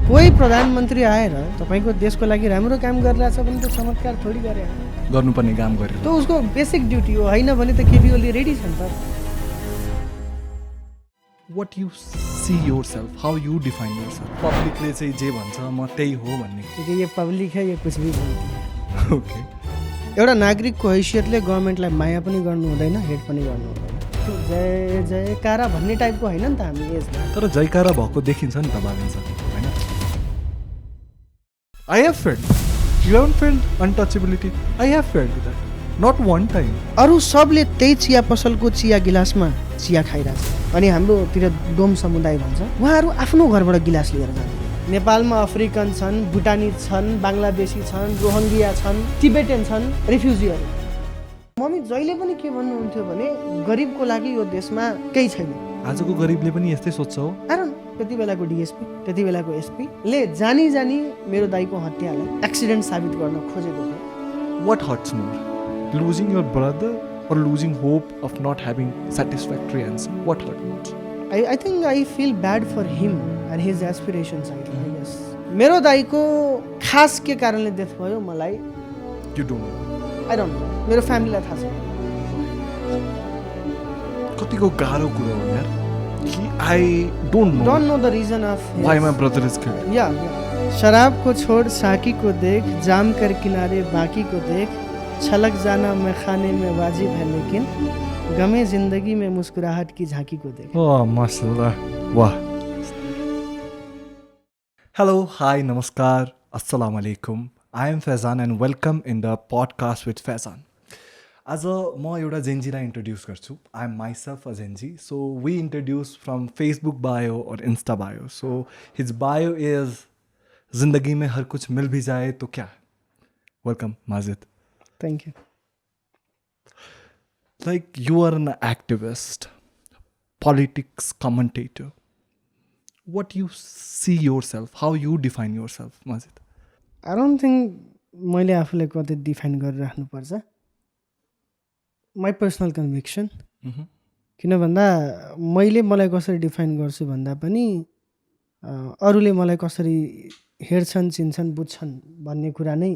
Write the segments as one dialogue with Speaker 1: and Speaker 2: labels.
Speaker 1: कोही प्रधानमन्त्री आएर तपाईँको देशको लागि राम्रो काम गरिरहेछ भने त चमत्कार थोडी गरे
Speaker 2: गर्नुपर्ने काम गरेर
Speaker 1: त उसको बेसिक ड्युटी हो होइन भने त केपी ओली रेडी छन् त
Speaker 2: what you see yourself, how you define yourself. पब्लिकले चाहिँ जे भन्छ म त्यही हो भन्ने.
Speaker 1: क्योंकि ये पब्लिक है ये कुछ भी बोलती है.
Speaker 2: ओके.
Speaker 1: एउटा नागरिकको हैसियतले गभर्नमेन्टलाई माया पनि गर्नु हुँदैन, हेट पनि गर्नु हुँदैन. त्यो जय जयकारा भन्ने टाइपको होइन नि त हामी यसमा.
Speaker 2: तर जयकारा भएको देखिन्छ नि त भाविन्छ हैन. I have felt. You haven't felt untouchability. I have felt that. Not one time.
Speaker 1: अरू सबले त्यही चिया पसलको चिया गिलासमा चिया खाइरहेछ अनि हाम्रोतिर डोम समुदाय भन्छ उहाँहरू आफ्नो घरबाट गिलास लिएर जान्छ. नेपालमा अफ्रिकन छन्, भुटानी छन्, बङ्गलादेशी छन्, रोहङ्गिया छन्, टिबेटन छन्, रिफ्युजीहरू. मम्मी जहिले पनि के भन्नुहुन्थ्यो भने गरिबको लागि यो देशमा केही छैन.
Speaker 2: आजको गरिबले पनि यस्तै सोच्छ हो.
Speaker 1: कारण त्यति बेलाको डिएसपी त्यति बेलाको एसपी ले जानी जानी मेरो दाइको हत्यालाई एक्सिडेन्ट साबित गर्न खोजेको थियो.
Speaker 2: What hurts more? Losing your brother or losing hope of not having satisfactory answer? What hurt more?
Speaker 1: I think I feel bad for him and his aspirations, I guess. मेरो दाइको खास के कारणले डेथ भयो मलाई
Speaker 2: You don't know.
Speaker 1: I don't know. मेरो फ्यामिलीलाई थाहा छ.
Speaker 2: कतिको गाह्रो कुरा हो यार. I don't know
Speaker 1: the reason of
Speaker 2: why my brother is killed.
Speaker 1: Yeah. शराब को छोड़ साकी को देख, जाम कर किनारे बाकी को देख, छलक जाना मैं खाने में वाजिब है लेकिन गमे जिंदगी में मुस्कुराहट की झांकी को देख.
Speaker 2: Oh, mashallah. Wow. Hello, hi, namaskar, assalamu alaikum. I am Faizan and welcome in the podcast with Faizan. आज म एउटा जेन्जीलाई इन्ट्रोड्युस गर्छु. I am myself a Gen Z. So we introduce from Facebook bio और Insta bio. So his bio is जिंदगी में हर कुछ मिल भी जाए तो क्या. Welcome Majid.
Speaker 1: Thank you.
Speaker 2: Like you are an activist, politics commentator. What you see yourself, how you define yourself, Majid?
Speaker 1: I don't think मैले आफूलाई कतै डिफाइन गरिराख्नु पर्छ. My personal conviction. किन भन्दा मैले मलाई कसरी डिफाइन गर्छु भन्दा पनि अरूले मलाई कसरी हेर्छन्, चिन्छन्, बुझ्छन् भन्ने कुरा नै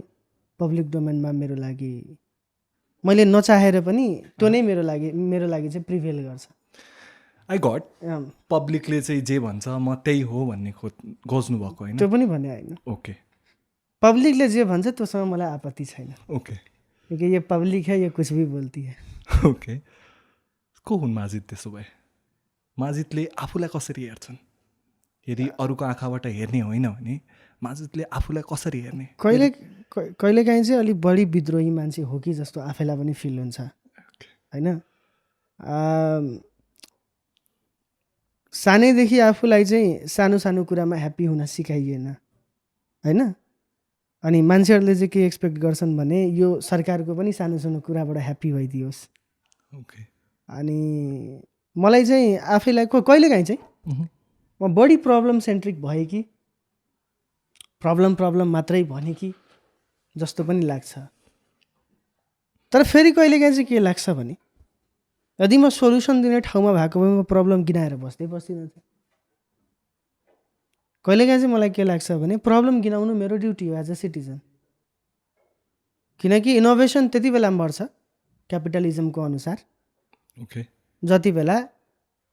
Speaker 1: पब्लिक डोमेनमा मेरो लागि मैले नचाहेर पनि त्यो नै मेरो लागि चाहिँ प्रिभेल गर्छ.
Speaker 2: I got. पब्लिकले चाहिँ जे भन्छ म त्यही हो भन्ने खोज्नु भएको होइन.
Speaker 1: त्यो पनि भने होइन.
Speaker 2: ओके.
Speaker 1: पब्लिकले जे भन्छ त्योसँग मलाई आपत्ति छैन.
Speaker 2: ओके.
Speaker 1: क्योंकि ये पब्लिक है ये कुछ भी बोलती है.
Speaker 2: ओके. को हुन् माजिद त्यसो भए? माजिदले आफूलाई कसरी हेर्छन्? यदि अरूको आँखाबाट हेर्ने होइन भने माजिदले आफूलाई कसरी हेर्ने?
Speaker 1: कहिलेकाहीँ चाहिँ अलिक बढी विद्रोही मान्छे हो कि जस्तो आफैलाई पनि फिल हुन्छ होइन. सानैदेखि आफूलाई चाहिँ सानो सानो कुरामा ह्याप्पी हुन सिकाइएन होइन. अनि मान्छेहरूले चाहिँ के एक्सपेक्ट गर्छन् भने यो सरकारको पनि सानो सानो कुराबाट ह्याप्पी भइदियोस्.
Speaker 2: ओके.
Speaker 1: अनि मलाई चाहिँ आफैलाई कहिलेकाहीँ चाहिँ म बढी प्रब्लम सेन्ट्रिक भएँ कि प्रब्लम मात्रै भने कि जस्तो पनि लाग्छ. तर फेरि कहिलेकाहीँ चाहिँ के लाग्छ भने यदि म सोल्युसन दिने ठाउँमा भएको भए म प्रब्लम गिनाएर बस्दिनँ थिएँ. कहिलेकाहीँ चाहिँ मलाई के लाग्छ भने प्रब्लम गिनाउनु मेरो ड्युटी हो एज अ सिटिजन. किनकि इनोभेसन त्यति बेला बढ्छ क्यापिटलिजमको अनुसार
Speaker 2: ओके
Speaker 1: जति बेला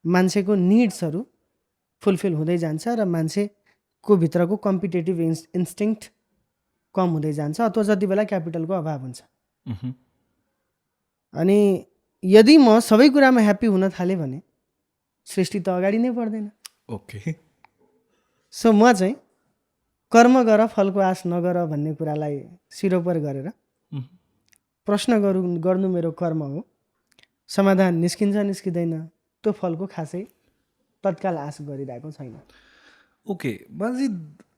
Speaker 1: मान्छेको निड्सहरू फुलफिल हुँदै जान्छ र मान्छेको भित्रको कम्पिटेटिभ इन्स्टिङ्क्ट कम हुँदै जान्छ अथवा जति बेला क्यापिटलको अभाव हुन्छ. अनि यदि म सबै कुरामा ह्याप्पी हुन थालेँ भने सृष्टि त अगाडि नै बढ्दैन.
Speaker 2: ओके.
Speaker 1: सो म चाहिँ कर्म गर फलको आश नगर भन्ने कुरालाई सिरोपर गरेर प्रश्न गर्नु मेरो कर्म हो. समाधान निस्किन्छ निस्किँदैन त्यो फलको खासै तत्काल आश गरिरहेको छैन.
Speaker 2: ओके. माजिद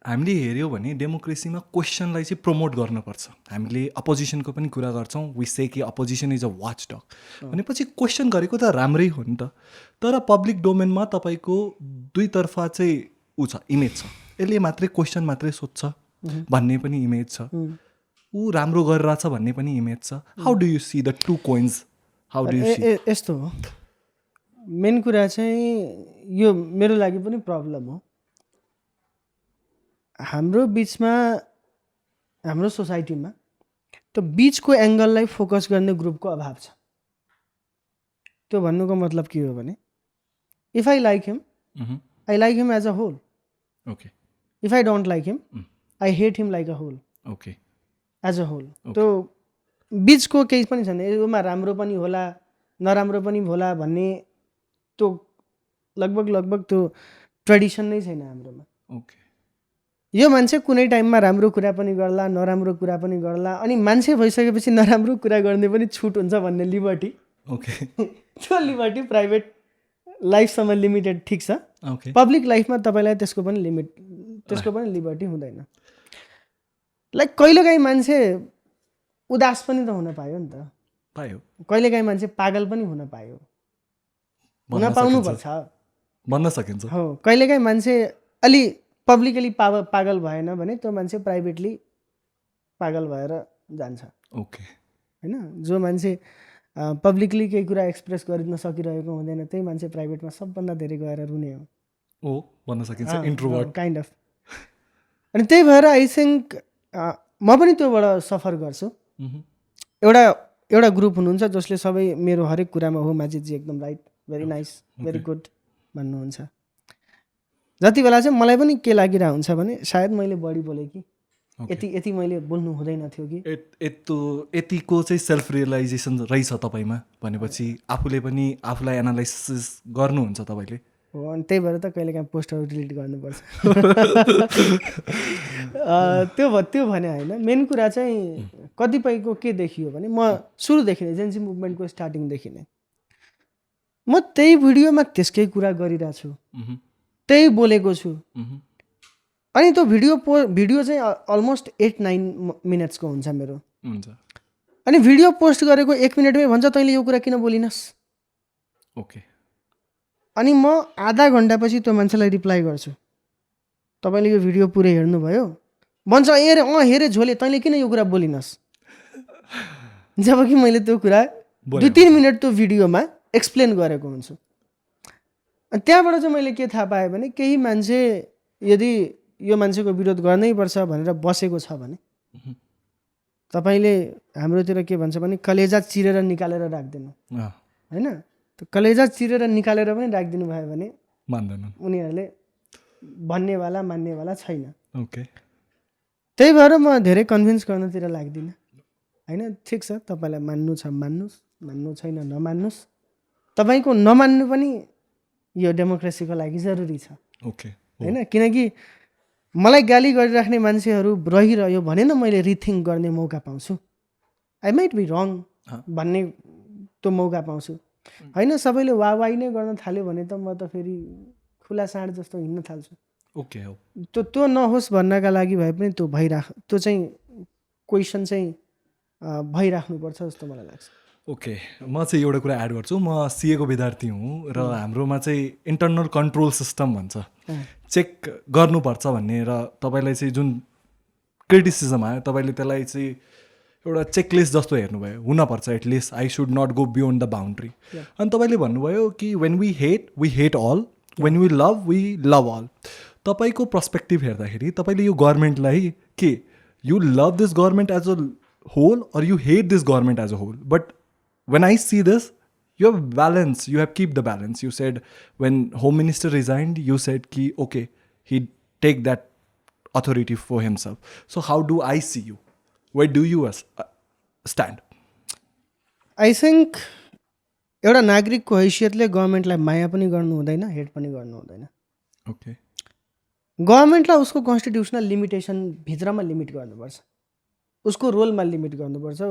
Speaker 2: हामीले हेऱ्यौँ भने डेमोक्रेसीमा क्वेसनलाई चाहिँ प्रमोट गर्नुपर्छ. हामीले अपोजिसनको पनि कुरा गर्छौँ. वी से कि अपोजिसन इज अ वाच डग भनेपछि क्वेसन गरेको त राम्रै हो नि त. तर पब्लिक डोमेनमा तपाईँको दुईतर्फा चाहिँ छ इमेज छ. यसले मात्रै क्वेसन मात्रै सोध्छ भन्ने पनि इमेज छ. ऊ राम्रो गरिरहेछ भन्ने पनि इमेज छ. How do you see the two coins? How do you see?
Speaker 1: यस्तो हो. मेन कुरा चाहिँ यो मेरो लागि पनि प्रब्लम हो. हाम्रो बिचमा हाम्रो सोसाइटीमा त्यो बिचको एङ्गललाई फोकस गर्ने ग्रुपको अभाव छ। त्यो भन्नुको मतलब के हो भने if I like him I like him as a whole,
Speaker 2: okay
Speaker 1: if I don't like him I hate him like a whole,
Speaker 2: okay
Speaker 1: as a whole. त्यो बिचको केही पनि छैन, यसमा राम्रो पनि होला नराम्रो पनि होला भन्ने त्यो लगभग त्यो ट्रेडिसन नै छैन हाम्रोमा।
Speaker 2: ओके
Speaker 1: यो मान्छे कुनै टाइममा राम्रो कुरा पनि गर्ला नराम्रो कुरा पनि गर्ला, अनि मान्छे भइसकेपछि नराम्रो कुरा गर्ने पनि छुट हुन्छ भन्ने लिबर्टी,
Speaker 2: ओके
Speaker 1: त्यो लिबर्टी प्राइभेट लाइफसम्म लिमिटेड ठिक छ,
Speaker 2: ओके
Speaker 1: पब्लिक लाइफमा तपाईँलाई त्यसको पनि लिबर्टी हुँदैन। लाइक कहिलेकाहीँ मान्छे उदास पनि त हुन पायो नि त,
Speaker 2: पायो
Speaker 1: कहिलेकाहीँ मान्छे पागल पनि हुन पायो, हुन पाउनुपर्छ
Speaker 2: भन्न सकिन्छ।
Speaker 1: हो, कहिलेकाहीँ मान्छे अलि पब्लिकली पागल भएन भने त्यो मान्छे प्राइभेटली पागल भएर जान्छ।
Speaker 2: ओके
Speaker 1: होइन, जो मान्छे पब्लिकली केही कुरा एक्सप्रेस गर्न सकिरहेको हुँदैन त्यही मान्छे प्राइभेटमा सबभन्दा धेरै गएर रुने हो।
Speaker 2: ओ भन्न सकिन्छ इन्ट्रोभर्ट
Speaker 1: काइन्ड अफ। अनि त्यही भएर आई थिङ्क म पनि त्योबाट सफर गर्छु। एउटा ग्रुप हुनुहुन्छ जसले सबै मेरो हरेक कुरामा हो माजिदजी एकदम right, very nice, very good भन्नुहुन्छ। जति बेला चाहिँ मलाई पनि के लागिरहेको हुन्छ भने सायद मैले बढी बोलेँ कि यति मैले बोल्नु हुँदैन थियो कि
Speaker 2: यतिको चाहिँ सेल्फ रियलाइजेसन रहेछ तपाईँमा भनेपछि आफूले पनि आफूलाई एनालाइसिस गर्नुहुन्छ तपाईँले।
Speaker 1: हो, अनि त्यही भएर त कहिलेकाहीँ पोस्टहरू डिलिट गर्नुपर्छ। त्यो भने होइन, मेन कुरा चाहिँ कतिपयको के देखियो भने म सुरुदेखि नै जेन्जी मुभमेन्टको स्टार्टिङदेखि नै म त्यही भिडियोमा त्यसकै कुरा गरिरहेको छु, त्यही बोलेको छु। अनि त्यो भिडियो चाहिँ अलमोस्ट 8-9 मिनट्सको हुन्छ मेरो, अनि भिडियो पोस्ट गरेको 1 मिनटमै भन्छ तैँले यो कुरा किन बोलिनस्।
Speaker 2: ओके,
Speaker 1: अनि म आधा घन्टापछि त्यो मान्छेलाई रिप्लाई गर्छु, तपाईँले यो भिडियो पुरै हेर्नुभयो? भन्छ हेरे झोले, तैँले किन यो कुरा बोलिनस्। जबकि मैले त्यो कुरा 2-3 मिनट त्यो भिडियोमा एक्सप्लेन गरेको हुन्छु। अनि त्यहाँबाट चाहिँ मैले के थाहा पाएँ भने केही मान्छे यदि यो मान्छेको विरोध गर्नै पर्छ भनेर बसेको छ भने तपाईँले हाम्रोतिर के भन्छ भने कलेजा चिरेर निकालेर राख्दिनु, होइन? त्यो कलेजा चिरेर निकालेर पनि राखिदिनु भयो भने
Speaker 2: मान्दैनन्
Speaker 1: उनीहरूले, भन्नेवाला मान्नेवाला छैन।
Speaker 2: ओके,
Speaker 1: त्यही भएर म धेरै कन्भिन्स गर्नतिर लाग्दिनँ। होइन, ठिक छ, तपाईँलाई मान्नु छ मान्नुहोस्, मान्नु छैन नमान्नुहोस्। तपाईँको नमान्नु पनि यो डेमोक्रेसीको लागि जरुरी छ।
Speaker 2: ओके,
Speaker 1: होइन, किनकि मलाई गाली गरिराख्ने मान्छेहरू रहिरह्यो भने न मैले रिथिङ्क गर्ने मौका पाउँछु, आई माइट बी रङ भन्ने त्यो मौका पाउँछु। होइन, सबैले वाही नै गर्न थाल्यो भने त म त फेरि खुला साँड जस्तो हिँड्न थाल्छु।
Speaker 2: ओके, हो,
Speaker 1: त्यो नहोस् भन्नका लागि भए पनि त्यो चाहिँ क्वेसन चाहिँ भइराख्नुपर्छ जस्तो मलाई लाग्छ।
Speaker 2: ओके, म चाहिँ एउटा कुरा एड गर्छु। म सिएको विद्यार्थी हुँ र हाम्रोमा चाहिँ इन्टर्नल कन्ट्रोल सिस्टम भन्छ, चेक गर्नुपर्छ भन्ने, र तपाईँलाई चाहिँ जुन क्रिटिसिजम आयो तपाईँले त्यसलाई चाहिँ एउटा चेकलिस्ट जस्तो हेर्नुभयो, हुनपर्छ at least I should not go beyond the boundary. अनि तपाईँले भन्नुभयो कि when we hate all, when we love all. तपाईँको पर्सपेक्टिभ हेर्दाखेरि तपाईँले यो गभर्मेन्टलाई के you love this government as a whole or you hate this government as a whole? But when I see this, you have balance, you have keep the balance. You said when Home Minister resigned, you said ki okay, he'd take that authority for himself. So how do I see you? Where do you stand?
Speaker 1: I think एउटा नागरिकको हैसियतले गभर्मेन्टलाई माया पनि गर्नु हुँदैन, hate पनि गर्नु हुँदैन।
Speaker 2: Okay,
Speaker 1: गभर्मेन्टलाई उसको constitutional limitation भित्रमा लिमिट गर्नुपर्छ, उसको रोलमा लिमिट गर्नुपर्छ।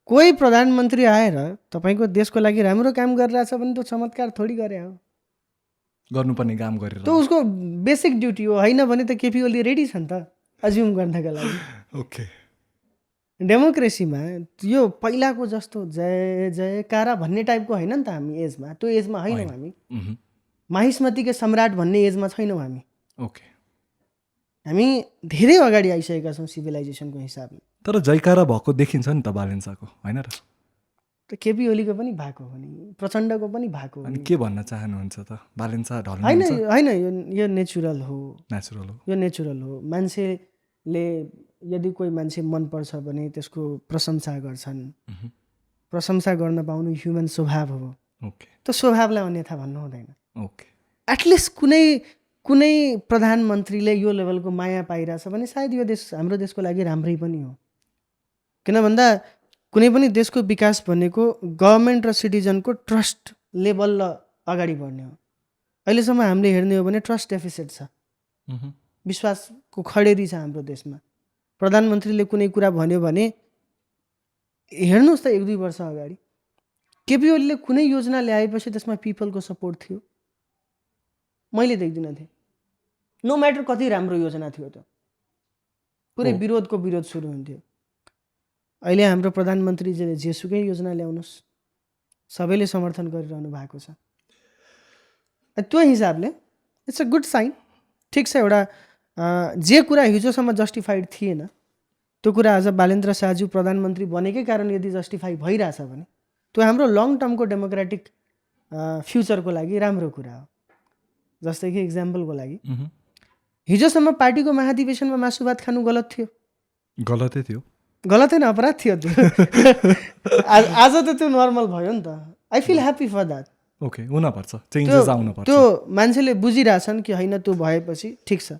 Speaker 1: कोही प्रधानमन्त्री आएर तपाईँको देशको लागि राम्रो काम गरिरहेछ भने त्यो चमत्कार थोडी गरे हो,
Speaker 2: गर्नुपर्ने काम गरेर
Speaker 1: त्यो उसको बेसिक ड्युटी हो। होइन भने त केपी ओली रेडी छ नि त अज्युम गर्नका लागि।
Speaker 2: ओके,
Speaker 1: डेमोक्रेसीमा यो पहिलाको जस्तो जय जयकारा भन्ने टाइपको होइन नि त। हामी एजमा त्यो एजमा होइनौँ हामी, माहिष्मतिके सम्राट भन्ने एजमा छैनौँ हामी।
Speaker 2: ओके,
Speaker 1: हामी धेरै अगाडि आइसकेका छौँ सिभिलाइजेसनको हिसाबले।
Speaker 2: तर जयकारा भएको देखिन्छ नि त बालेन्साको, होइन र?
Speaker 1: त केपी ओलीको पनि भएको हो नि, प्रचण्डको पनि भएको हो
Speaker 2: अनि
Speaker 1: नि।
Speaker 2: के भन्न चाहनुहुन्छ त? बालेन्सा
Speaker 1: होइन
Speaker 2: ढल्नुहुन्छ?
Speaker 1: होइन, यो नेचुरल हो,
Speaker 2: नेचुरल हो।
Speaker 1: यो नेचुरल हो। मान्छेले यदि कोही मान्छे मनपर्छ भने त्यसको प्रशंसा गर्छन्। प्रशंसा गर्न पाउनु ह्युमन स्वभाव हो।
Speaker 2: ओके
Speaker 1: त्यो स्वभावलाई अन्यथा भन्नु हुँदैन।
Speaker 2: ओके
Speaker 1: एटलिस्ट कुनै प्रधानमन्त्रीले यो लेभलको माया पाइरहेछ भने सायद यो देश हाम्रो देशको लागि राम्रै पनि हो। किन भन्दा कुनै पनि देशको विकास भनेको गभर्मेन्ट र सिटिजनको ट्रस्ट लेभल अगाडि बढ्ने हो। अहिलेसम्म हामीले हेर्ने हो भने ट्रस्ट डेफिसिट छ, विश्वासको खडेरी छ हाम्रो देशमा। प्रधानमन्त्रीले कुनै कुरा भन्यो भने हेर्नुहोस् त 1-2 वर्ष अगाडि केपी ओलीले कुनै योजना ल्याएपछि त्यसमा पिपलको सपोर्ट थियो, मैले देख्दिनँ थिएँ। नो म्याटर कति राम्रो योजना थियो त्यो, पुरै विरोधको विरोध सुरु हुन्थ्यो। अहिले हाम्रो प्रधानमन्त्रीजीले जेसुकै योजना ल्याउनुहोस् सबैले समर्थन गरिरहनु भएको छ। त्यो हिसाबले इट्स अ गुड साइन। ठिक छ, एउटा जे कुरा हिजोसम्म जस्टिफाइड थिएन त्यो कुरा आज बालेन्द्र शाहज्यू प्रधानमन्त्री बनेकै कारण यदि जस्टिफाई भइरहेछ भने त्यो हाम्रो लङ टर्मको डेमोक्रेटिक फ्युचरको लागि राम्रो कुरा हो। जस्तै कि इक्जाम्पलको लागि हिजोसम्म पार्टीको महाधिवेशनमा मासु भात खानु गलत थियो।
Speaker 2: गलतै थियो,
Speaker 1: गलत होइन, अपराध थियो त्यो। आज त त्यो नर्मल भयो नि त। I feel happy for that.
Speaker 2: Okay, हुनपर्छ, चेन्जेस आउनुपर्छ।
Speaker 1: त्यो मान्छेले बुझिरहेछन् कि होइन त्यो भएपछि ठिक छ।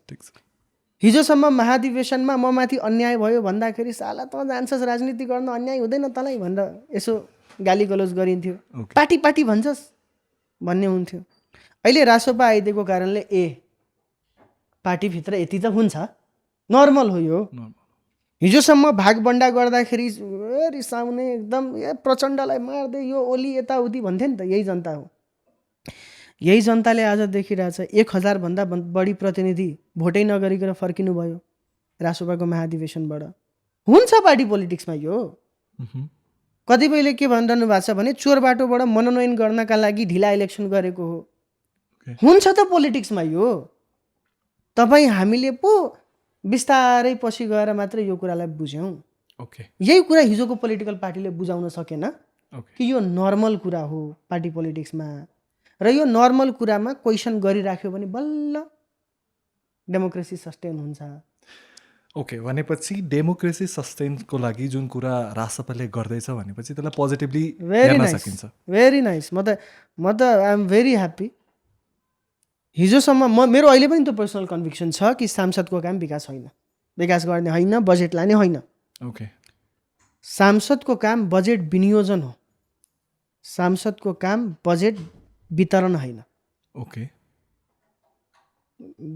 Speaker 1: हिजोसम्म महाधिवेशनमा म माथि अन्याय भयो भन्दाखेरि साला त जान्छस् राजनीति गर्न, अन्याय हुँदैन तँलाई भनेर यसो गाली गलोज गरिन्थ्यो। पार्टी पार्टी भन्छस् भन्ने हुन्थ्यो। अहिले रासोपा आइदिएको कारणले पार्टीभित्र यति त हुन्छ, नर्मल हो यो। हिजोसम्म भागबन्डा गर्दाखेरि रिसाउने एकदम प्रचण्डलाई मार्दै यो ओली यताउति भन्थे नि त, यही जनता हो। यही जनताले आज देखिरहेछ 1000 भन्दा बढी प्रतिनिधि भोटै नगरिकन फर्किनु भयो रासोपाको महाधिवेशनबाट। हुन्छ पार्टी पोलिटिक्समा यो। कतिपयले के भनिरहनु भएको छ भने चोर बाटोबाट मनोनयन गर्नका लागि ढिला इलेक्सन गरेको हो। हुन्छ त पोलिटिक्समा यो। तपाईँ हामीले पो बिस्तारै पछि गएर मात्र यो कुरालाई बुझ्यौँ। यही कुरा हिजोको पोलिटिकल पार्टीले बुझाउन सकेन कि यो नर्मल कुरा हो पार्टी पोलिटिक्समा, र यो नर्मल कुरामा क्वेसन गरिराख्यो भने बल्ल डेमोक्रेसी सस्टेन हुन्छ।
Speaker 2: ओके, भनेपछि डेमोक्रेसी सस्टेनको लागि जुन कुरा रासपाले गर्दैछ भनेपछि त्यसलाई पोजिटिभली हेर्न सकिन्छ।
Speaker 1: Very nice. म त आई एम भेरी ह्याप्पी। हिजोसम्म मेरो अहिले पनि त्यो पर्सनल कन्भिक्सन छ कि सांसदको काम विकास होइन, विकास गर्ने होइन, बजेट लाने होइन।
Speaker 2: ओके,
Speaker 1: सांसदको काम बजेट विनियोजन हो, सांसदको काम बजेट वितरण होइन।
Speaker 2: ओके,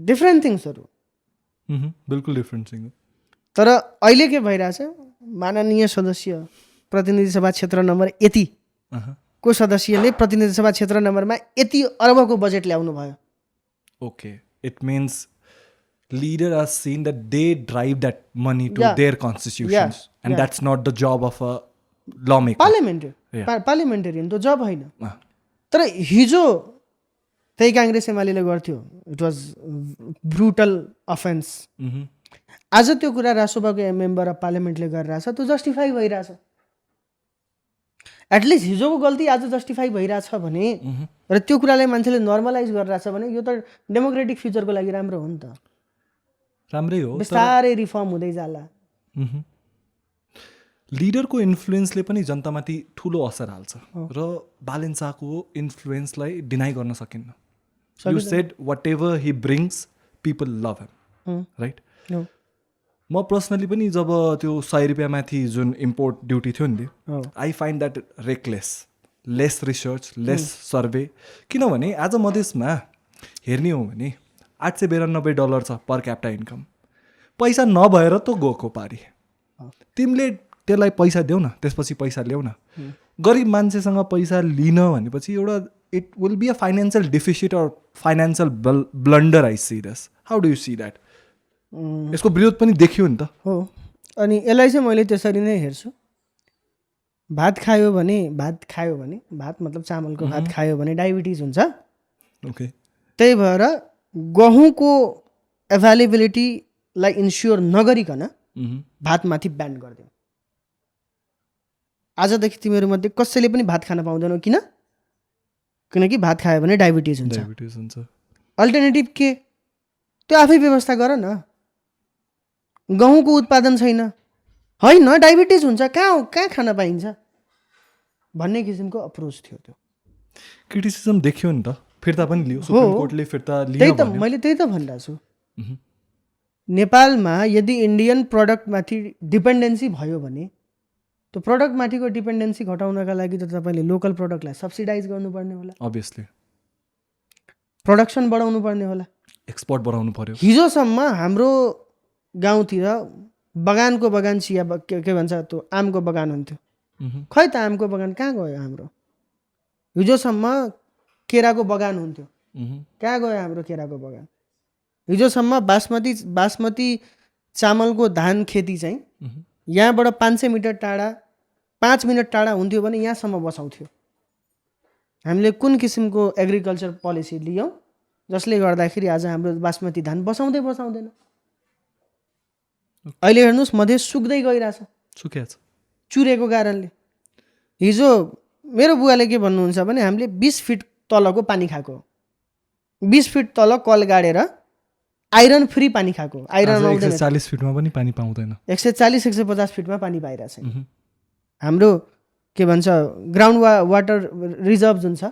Speaker 1: डिफ्रेन्ट थिङ्सहरू,
Speaker 2: बिल्कुल डिफ्रेन्ट थिङ।
Speaker 1: तर अहिले के भइरहेछ, माननीय सदस्य प्रतिनिधि सभा क्षेत्र नम्बर यति को सदस्यले प्रतिनिधि सभा क्षेत्र नम्बरमा यति अरबको बजेट ल्याउनु भयो।
Speaker 2: Okay, it means leader has seen that they drive that money to their constitutions, and that's not the job of a lawmaker.
Speaker 1: पार्लिमेन्टेरियन त्यो जब होइन। तर हिजो त्यही काङ्ग्रेस एमाले गर्थ्यो, इट वाज ब्रुटल अफेन्स। आज त्यो कुरा रासोपाको मेम्बर अफ पार्लिमेन्टले गरिरहेछ, त्यो जस्टिफाई भइरहेछ। एटलिस्ट हिजोको गल्ती आज जस्टिफाई भइरहेछ भने र त्यो कुरालाई मान्छेले नर्मलाइज गरिरहेछ भने यो त डेमोक्रेटिक फ्युचरको लागि राम्रो हो नि त।
Speaker 2: राम्रै हो,
Speaker 1: बिस्तारै रिफर्म हुँदै जाला।
Speaker 2: लिडरको इन्फ्लुएन्सले पनि जनतामाथि ठुलो असर हाल्छ र बालेन्साको इन्फ्लुएन्सलाई डिनाइ गर्न सकिन्न। You said whatever he brings people love him, right? म पर्सनली पनि जब त्यो 100 रुपियाँ माथि जुन इम्पोर्ट ड्युटी थियो नि, I find that reckless, lace research, lace survey. किनभने आज मधेसमा हेर्ने हो भने $892 छ पर क्याप्टा इन्कम। पैसा नभएर त गएको पारी, तिमीले त्यसलाई पैसा देऊ न, त्यसपछि पैसा ल्याउ न। गरिब मान्छेसँग पैसा लिन भनेपछि एउटा it will be a financial deficit or financial blunder. I see this, how do you see that? यसको विरोध पनि देखियो नि त
Speaker 1: हो। अनि यसलाई चाहिँ मैले त्यसरी नै हेर्छु। भात खायो भने भात मतलब चामलको भात खायो भने डायबिटिज हुन्छ।
Speaker 2: ओके,
Speaker 1: त्यही भएर गहुँको एभाइलेबिलिटीलाई इन्स्योर नगरिकन भातमाथि ब्यान गरिदिउँ। आजदेखि तिमीहरूमध्ये कसैले पनि भात खान पाउँदैनौ। किनकि भात खायो भने डायबिटिज हुन्छ। अल्टरनेटिभ के? त्यो आफै व्यवस्था गर न। गहुँको उत्पादन छैन, होइन डायबिटिज हुन्छ, कहाँ खान पाइन्छ भन्ने किसिमको अप्रोच थियो त्यो।
Speaker 2: क्रिटिसिजम देखियो नि त, फिर्ता पनि लियो सुप्रिम कोर्टले, फिर्ता लियो भन्यो।
Speaker 1: मैले त्यही त भनिरहेको छु। नेपालमा यदि इन्डियन प्रडक्टमाथि डिपेन्डेन्सी भयो भने त्यो प्रडक्टमाथिको डिपेन्डेन्सी घटाउनका लागि त तपाईँले लोकल प्रडक्टलाई सब्सिडाइज गर्नुपर्ने होला,
Speaker 2: अभियसली
Speaker 1: प्रोडक्सन बढाउनु पर्ने होला,
Speaker 2: एक्सपोर्ट बढाउनु पर्यो।
Speaker 1: हिजोसम्म हाम्रो गाउँतिर बगानको बगान चिया के भन्छ त्यो आमको बगान हुन्थ्यो, खै त आमको बगान कहाँ गयो हाम्रो? हिजोसम्म केराको बगान हुन्थ्यो, कहाँ गयो हाम्रो केराको बगान? हिजोसम्म बासमती चामलको धान खेती चाहिँ यहाँबाट 500 मिटर टाढा 5 मिनट टाढा हुन्थ्यो भने यहाँसम्म बसाउँथ्यो। हामीले कुन किसिमको एग्रिकल्चर पोलिसी लियौँ जसले गर्दाखेरि आज हाम्रो बासमती धान बसाउँदैन। अहिले हेर्नुहोस् मधेस सुक्दै गइरहेछ, चुरेको कारणले। हिजो मेरो बुवाले के भन्नुहुन्छ भने हामीले 20 फिट तलको पानी खाएको, 20 फिट तल कल गाडेर आइरन फ्री पानी खाएको। आइरन
Speaker 2: 140 फिटमा पनि पानी पाउँदैन,
Speaker 1: 140-150 फिटमा पानी पाइरहेको छैन। हाम्रो के भन्छ ग्राउन्ड वाटर रिजर्भ जुन छ,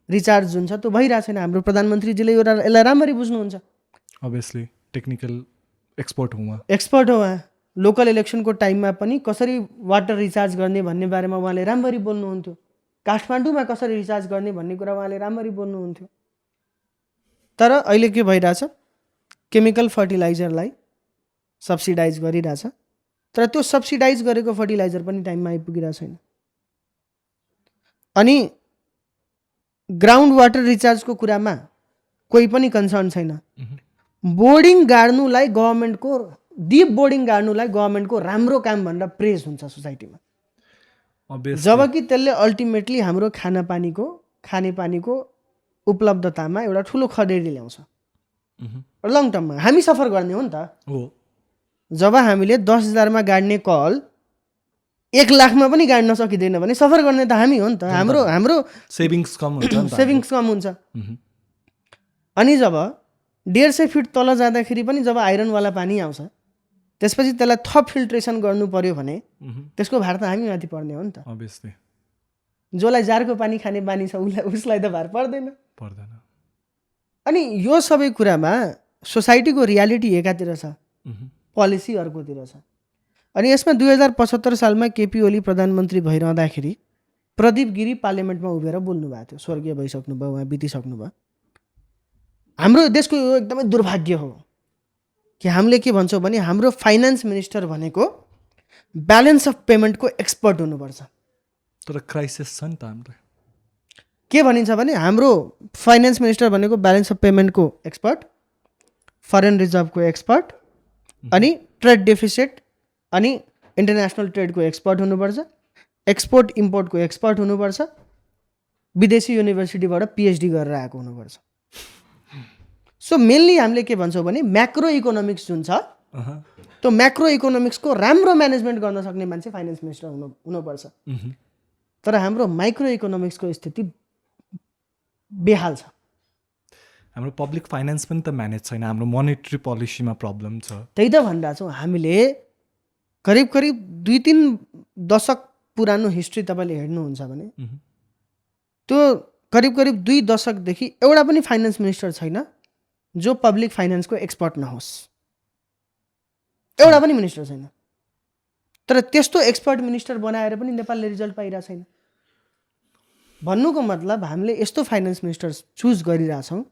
Speaker 1: रिचार्ज जुन छ त्यो भइरहेको छैन। हाम्रो प्रधानमन्त्रीजीले यसलाई राम्ररी बुझ्नुहुन्छ।
Speaker 2: अभियसली टेक्निकल एक्सपर्ट हो
Speaker 1: उहाँ। लोकल इलेक्सनको टाइममा पनि कसरी वाटर रिचार्ज गर्ने भन्ने बारेमा उहाँले राम्ररी बोल्नुहुन्थ्यो। काठमाडौँमा कसरी रिचार्ज गर्ने भन्ने कुरा उहाँले राम्ररी बोल्नुहुन्थ्यो। तर अहिले के भइरहेछ, केमिकल फर्टिलाइजरलाई सब्सिडाइज गरिरहेछ, तर त्यो सब्सिडाइज गरेको फर्टिलाइजर पनि टाइममा आइपुगिरहेको छैन। अनि ग्राउन्ड वाटर रिचार्जको कुरामा कोही पनि कन्सर्न छैन। बोर्डिङ गाड्नुलाई गभर्मेन्टको डिप बोर्डिङ गाड्नुलाई गभर्मेन्टको राम्रो काम भनेर प्रेज हुन्छ सोसाइटीमा, जबकि त्यसले अल्टिमेटली हाम्रो खानेपानीको उपलब्धतामा एउटा ठुलो खडेरी ल्याउँछ। लङ टर्ममा हामी सफर गर्ने हो नि त। जब हामीले 10,000मा गाड्ने कल 1 लाखमा पनि गाड्न सकिँदैन भने सफर गर्ने त हामी हो नि त। हाम्रो
Speaker 2: सेभिङ्स कम
Speaker 1: हुन्छ। अनि जब 150 फिट तल जाँदाखेरि पनि जब आइरनवाला पानी आउँछ त्यसपछि त्यसलाई थप फिल्ट्रेसन गर्नु पर्यो भने त्यसको भार त हामी माथि पर्ने हो नि त।
Speaker 2: अभियसली
Speaker 1: जसलाई जारको पानी खाने बानी छ उसलाई त भार पर्दैन। अनि यो सबै कुरामा सोसाइटीको रियालिटी एकातिर छ, पोलिसी अर्कोतिर छ। अनि यसमा 2075 सालमा केपी ओली प्रधानमन्त्री भइरहँदाखेरि प्रदीप गिरी पार्लियामेन्टमा उभिएर बोल्नु भएको थियो। स्वर्गीय भइसक्नुभयो, उहाँ बितिसक्नुभयो। हाम्रो देशको यो एकदमै दुर्भाग्य हो कि हामीले के भन्छौँ भने हाम्रो फाइनेन्स मिनिस्टर भनेको ब्यालेन्स अफ पेमेन्टको एक्सपर्ट हुनुपर्छ।
Speaker 2: तर क्राइसिस छ नि त हाम्रो।
Speaker 1: के भनिन्छ भने हाम्रो फाइनेन्स मिनिस्टर भनेको ब्यालेन्स अफ पेमेन्टको एक्सपर्ट, फरेन रिजर्भको एक्सपर्ट, अनि ट्रेड डेफिसिट अनि इन्टरनेसनल ट्रेडको एक्सपर्ट हुनुपर्छ, एक्सपोर्ट इम्पोर्टको एक्सपर्ट हुनुपर्छ, विदेशी युनिभर्सिटीबाट पिएचडी गरेर आएको हुनुपर्छ। सो मेनली हामीले के भन्छौँ भने म्याक्रो इकोनोमिक्स जुन छ त्यो म्याक्रो इकोनोमिक्सको राम्रो म्यानेजमेन्ट गर्न सक्ने मान्छे फाइनेन्स मिनिस्टर हुनुपर्छ। तर हाम्रो माइक्रो इकोनोमिक्सको स्थिति बेहाल छ।
Speaker 2: हाम्रो पब्लिक फाइनेन्स पनि त म्यानेज छैन, हाम्रो मोनेटरी पोलिसीमा प्रब्लम छ।
Speaker 1: त्यही त भनिरहेको छौँ। हामीले करिब 2-3 दशक पुरानो हिस्ट्री तपाईँले हेर्नुहुन्छ भने त्यो करिब 2 दशकदेखि एउटा पनि फाइनेन्स मिनिस्टर छैन जो पब्लिक फाइनेन्सको एक्सपर्ट नहोस्। एउटा पनि मिनिस्टर छैन। तर त्यस्तो एक्सपर्ट मिनिस्टर बनाएर पनि नेपालले रिजल्ट पाइरहेको छैन। भन्नुको मतलब हामीले यस्तो फाइनेन्स मिनिस्टर चुज गरिरहेछौँ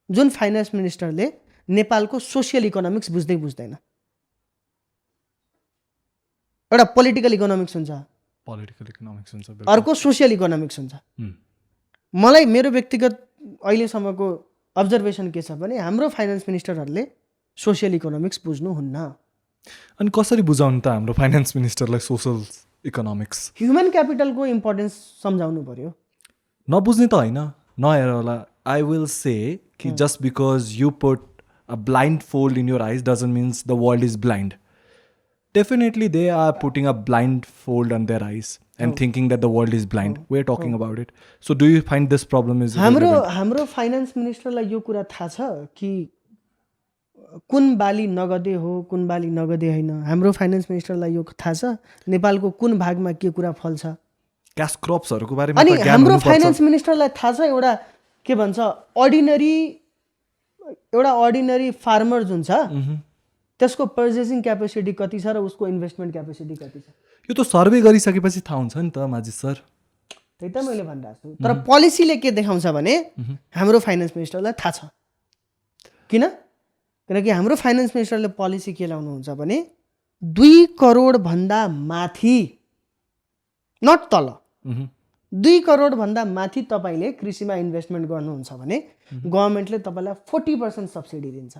Speaker 1: जुन फाइनेन्स मिनिस्टरले नेपालको सोसियल इकोनोमिक्स बुझ्दैन। एउटा पोलिटिकल इकोनोमिक्स हुन्छ, अर्को सोसियल इकोनोमिक्स हुन्छ। मलाई मेरो व्यक्तिगत अहिलेसम्मको अब्जर्भेसन के छ भने हाम्रो फाइनेन्स मिनिस्टरहरूले सोसियल इकोनोमिक्स बुझ्नुहुन्न।
Speaker 2: अनि कसरी बुझाउनु त हाम्रो फाइनेन्स मिनिस्टरलाई सोसल इकोनोमिक्स?
Speaker 1: ह्युमन क्यापिटलको इम्पोर्टेन्स सम्झाउनु पर्यो।
Speaker 2: नबुझ्ने त होइन, नहेर होला। आई विल से कि just because you put a blindfold in your eyes doesn't means the world is blind. Definitely they are putting a blindfold on their eyes and thinking that the world is blind. We're talking about it. So do you find this problem is relevant?
Speaker 1: हाम्रो finance मिनिस्टरलाई यो कुरा थाहा छ कि कुन बाली नगदे हो कुन बाली नगदे होइन? हाम्रो फाइनेन्स मिनिस्टरलाई यो थाहा छ नेपालको कुन भागमा के कुरा फल्छ?
Speaker 2: क्यास क्रप्सहरूको बारेमा
Speaker 1: अनि
Speaker 2: त ज्ञान
Speaker 1: हाम्रो
Speaker 2: हुनुपर्छ।
Speaker 1: फाइनेन्स मिनिस्टरलाई थाहा छ एउटा के भन्छ अर्डिनरी फार्मर जुन छ त्यसको पर्चेसिङ क्यापेसिटी कति छ र उसको इन्भेस्टमेन्ट क्यापेसिटी कति छ?
Speaker 2: यो त सर्वे गरिसकेपछि थाहा हुन्छ नि त माजी सर।
Speaker 1: त्यही त मैले भनिरहेको छु। तर पोलिसीले के देखाउँछ भने हाम्रो फाइनेन्स मिनिस्टरलाई थाहा छ। किनकि हाम्रो फाइनेन्स मिनिस्टरले पोलिसी के ल्याउनुहुन्छ भने 2 करोड भन्दा माथि, नट तल, 2 करोड भन्दा माथि तपाईँले कृषिमा इन्भेस्टमेन्ट गर्नुहुन्छ भने गभर्मेन्टले तपाईँलाई 40% सब्सिडी दिन्छ।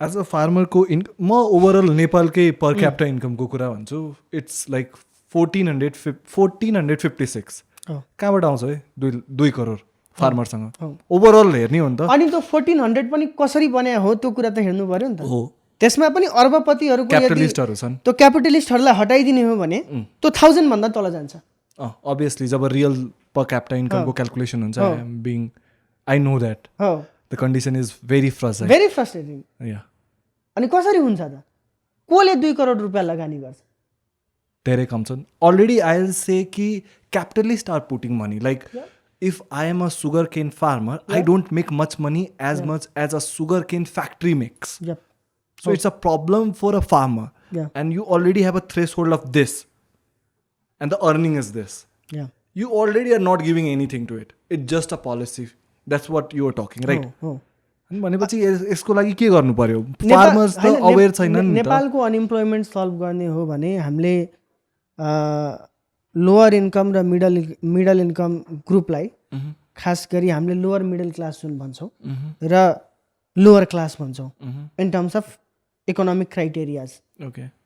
Speaker 2: एज अ फार्मरको म ओभरअल नेपालकै पर क्यापिटा इन्कमको कुरा भन्छु। It's like 1456। कहाँबाट आउँछ है 2 करोड फार्मरसँग? ओभरअल हेर्ने हो नि त।
Speaker 1: अनि त्यो 1400 पनि कसरी बन्या हो त्यो कुरा त हेर्नु पर्यो नि त।
Speaker 2: हो,
Speaker 1: त्यसमा पनि अर्बपतिहरूको
Speaker 2: क्यापिटलिस्टहरू छन्।
Speaker 1: त्यो क्यापिटलिस्टहरूलाई हटाइदिने हो भने त्यो 1000 भन्दा तल जान्छ।
Speaker 2: अभियसली जब रियल पर क्यापिटा इन्कमको क्यालकुलेसन हुन्छ, I know that the condition is very
Speaker 1: frustrating. अनि कसरी हुन्छ त? कसले 2 करोड रुपियाँ लगानी गर्छ?
Speaker 2: धेरै कम छन्। अलरेडी आई विल से कि capitalist are putting money. Like if I am a sugarcane farmer, I don't make much money as much as a sugarcane factory makes. So it's a problem for a farmer. And you already have a threshold of this. And the earning is this. You already are not giving anything to it. It's just a policy. That's what you are talking, right? भनेपछि यसको लागि के गर्नु पर्यो? Farmers त aware छैनन्।
Speaker 1: नेपालको unemployment solve गर्ने हो भने हामीले लोअर इन्कम र मिडल इन्कम ग्रुपलाई खास गरी हामीले लोअर मिडल क्लास जुन भन्छौँ र लोअर क्लास भन्छौँ in terms of economic criterias,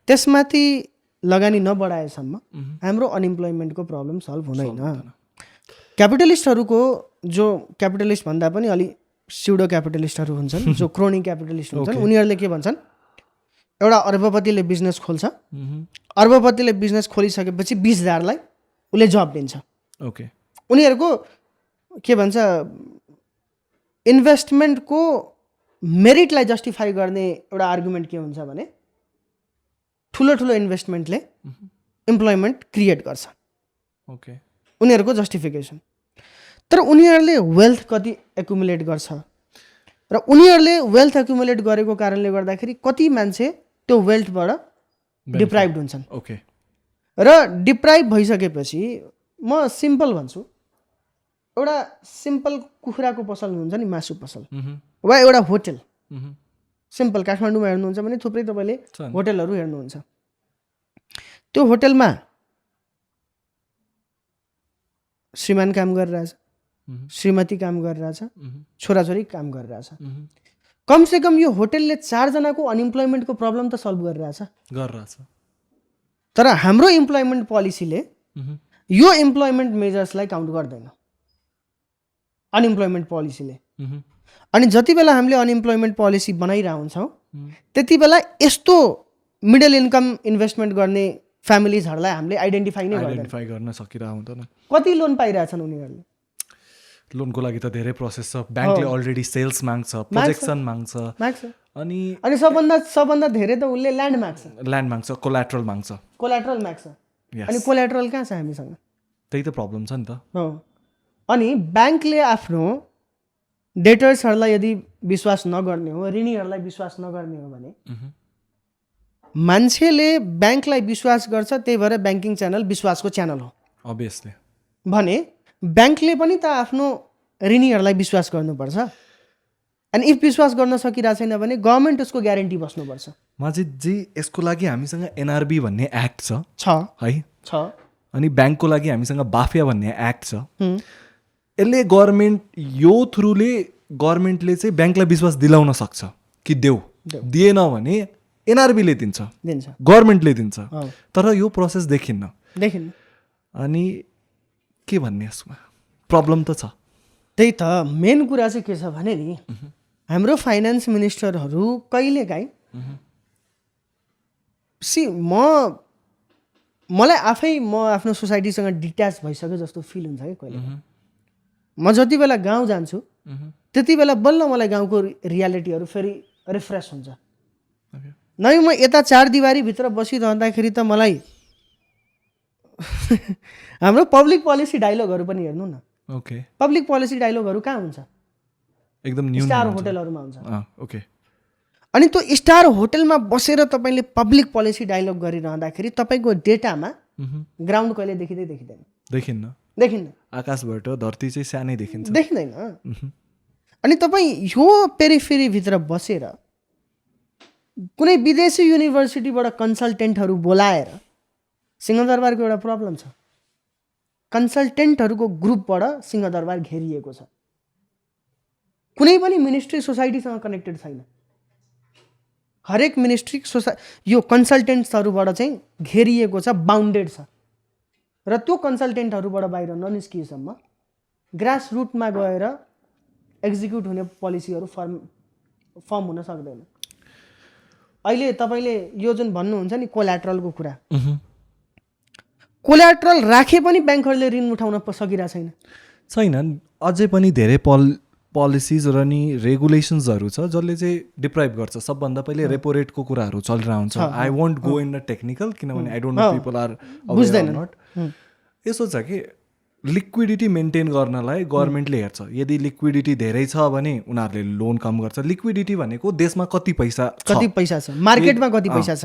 Speaker 1: त्यसमाथि लगानी नबढाएसम्म हाम्रो अनइम्प्लोइमेन्टको प्रब्लम सल्भ हुँदैन। क्यापिटलिस्टहरूको जो क्यापिटलिस्ट भन्दा पनि अलि स्युडो क्यापिटलिस्टहरू हुन्छन्, जो क्रोनी क्यापिटलिस्ट हुन्छन्, उनीहरूले के भन्छन्? एउटा अर्बपतिले बिजनेस खोल्छ, अर्बपतिले बिजनेस खोलिसकेपछि 20,000लाई उसले जब दिन्छ। उनीहरूको के भन्छ इन्भेस्टमेन्टको मेरिटलाई जस्टिफाई गर्ने एउटा आर्गुमेन्ट के हुन्छ भने ठुलो इन्भेस्टमेन्टले इम्प्लोइमेन्ट क्रिएट गर्छ, उनीहरूको जस्टिफिकेसन। तर उनीहरूले वेल्थ कति एकुमुलेट गर्छ र उनीहरूले वेल्थ एकुमुलेट गरेको कारणले गर्दाखेरि कति मान्छे त्यो वेल्थबाट डिप्राइभ्ड हुन्छन्। र डिप्राइभ भइसकेपछि म सिम्पल भन्छु, एउटा सिम्पल कुखुराको पसल हुन्छ नि, मासु पसल वा एउटा होटल, सिम्पल काठमाडौँमा हेर्नुहुन्छ भने थुप्रै तपाईँले होटलहरू हेर्नुहुन्छ। त्यो होटलमा श्रीमान काम गरिरहेछ, श्रीमती काम गरिरहेछ, छोराछोरी काम गरिरहेछ। कमसेकम यो होटलले 4 जनाको अनइम्प्लोइमेन्टको प्रब्लम त सल्भ गरिरहेछ। तर हाम्रो इम्प्लोइमेन्ट पोलिसीले यो इम्प्लोइमेन्ट मेजर्सलाई काउन्ट गर्दैन, अनइम्प्लोइमेन्ट पोलिसीले। अनि जति बेला हामीले अनइम्प्लोइमेन्ट पोलिसी बनाइरहेको हुन्छौँ त्यति बेला यस्तो मिडल इन्कम इन्भेस्टमेन्ट गर्ने फ्यामिलिजहरूलाई हामीले आइडेन्टिफाई गर्न
Speaker 2: सकिरहेको हुँदैन।
Speaker 1: कति लोन पाइरहेछन् उनीहरूले?
Speaker 2: लोनको लागि त धेरै प्रोसेस छ। ब्याङ्कले अलरेडी सेल्स माग्छ, प्रोजेक्सन माग्छ, अनि
Speaker 1: सबभन्दा धेरै त उसले ल्यान्ड माग्छ,
Speaker 2: कोल्याट्रल माग्छ।
Speaker 1: अनि कोल्याट्रल कहाँ छ हामीसँग?
Speaker 2: त्यही त प्रब्लम छ नि त।
Speaker 1: अनि ब्याङ्कले आफ्नो डेटर्सहरूलाई यदि विश्वास नगर्ने हो, ऋणीहरूलाई विश्वास नगर्ने हो भने मान्छेले ब्याङ्कलाई विश्वास गर्छ, त्यही भएर ब्याङ्किङ च्यानल विश्वासको च्यानल हो
Speaker 2: अभियसली।
Speaker 1: भने ब्याङ्कले पनि त आफ्नो ऋणीहरूलाई विश्वास गर्नुपर्छ। अनि इफ विश्वास गर्न सकिरहेको छैन भने गभर्मेन्ट उसको ग्यारेन्टी बस्नुपर्छ।
Speaker 2: माजिदजी, यसको लागि हामीसँग एनआरबी भन्ने एक्ट छ है, अनि ब्याङ्कको लागि हामीसँग बाफिया भन्ने एक्ट छ। यसले यो थ्रुले गभर्मेन्टले चाहिँ ब्याङ्कलाई विश्वास दिलाउन सक्छ कि दिएन भने एनआरबीले दिन्छ, गभर्मेन्टले दिन्छ। तर यो प्रोसेस देखिन्न। अनि के भन्ने यसमा प्रब्लम त छ।
Speaker 1: त्यही त मेन कुरा चाहिँ के छ भने नि, हाम्रो फाइनेन्स मिनिस्टरहरू कहिलेकाहीँ मलाई आफै म आफ्नो सोसाइटीसँग डिट्याच भइसक्यो जस्तो फिल हुन्छ कि कहिले म जति बेला गाउँ जान्छु त्यति बेला बल्ल मलाई गाउँको रियालिटीहरू फेरि रिफ्रेस हुन्छ। नै म यता 4 दिवारीभित्र बसिरहँदाखेरि त मलाई हाम्रो पब्लिक पोलिसी डायलगहरू पनि हेर्नु न।
Speaker 2: ओके
Speaker 1: पब्लिक पोलिसी डायलगहरू कहाँ हुन्छ?
Speaker 2: एकदम न्यून
Speaker 1: स्टार होटलहरूमा हुन्छ।
Speaker 2: ओके
Speaker 1: अनि त्यो स्टार होटलमा बसेर तपाईँले पब्लिक पोलिसी डायलग गरिरहँदाखेरि तपाईँको डेटामा ग्राउन्ड कहिले देखिँदैन।
Speaker 2: देखिन्न आकाशबाट धरती चाहिँ सानै
Speaker 1: देखिँदैन। अनि तपाईँ यो पेरिफेरीभित्र बसेर कुनै विदेशी युनिभर्सिटीबाट कन्सल्टेन्टहरू बोलाएर सिंहदरबारको एउटा प्रब्लम छ, कन्सल्टेन्टहरूको ग्रुपबाट सिंहदरबार घेरिएको छ। कुनै पनि मिनिस्ट्री सोसाइटीसँग कनेक्टेड छैन। हरेक मिनिस्ट्री यो कन्सल्टेन्ट्सहरूबाट चाहिँ घेरिएको छ, बााउन्डेड छ। र त्यो कन्सल्टेन्टहरूबाट बाहिर ननिस्किएसम्म ग्रास रुटमा गएर एक्जिक्युट हुने पोलिसीहरू फर्म हुन सक्दैन। अहिले तपाईँले यो जुन भन्नुहुन्छ नि कोल्याट्रलको कुरा, कोल्याट्रल राखे पनि ब्याङ्कहरूले ऋण उठाउन सकिरहेको
Speaker 2: छैन। अझै पनि धेरै पोलिसिज र नि रेगुलेसन्सहरू छ जसले चाहिँ डिप्राइभ गर्छ। सबभन्दा पहिले रेपो रेटको कुराहरू चलिरहेको हुन्छ। I won't go in the technical किनभने I don't know people are aware not. यसो छ कि लिक्विडिटी मेन्टेन गर्नलाई गभर्मेन्टले हेर्छ। यदि लिक्विडिटी धेरै छ भने उनीहरूले लोन कम गर्छ। लिक्विडिटी भनेको देशमा कति पैसा
Speaker 1: छ, मार्केटमा कति पैसा छ।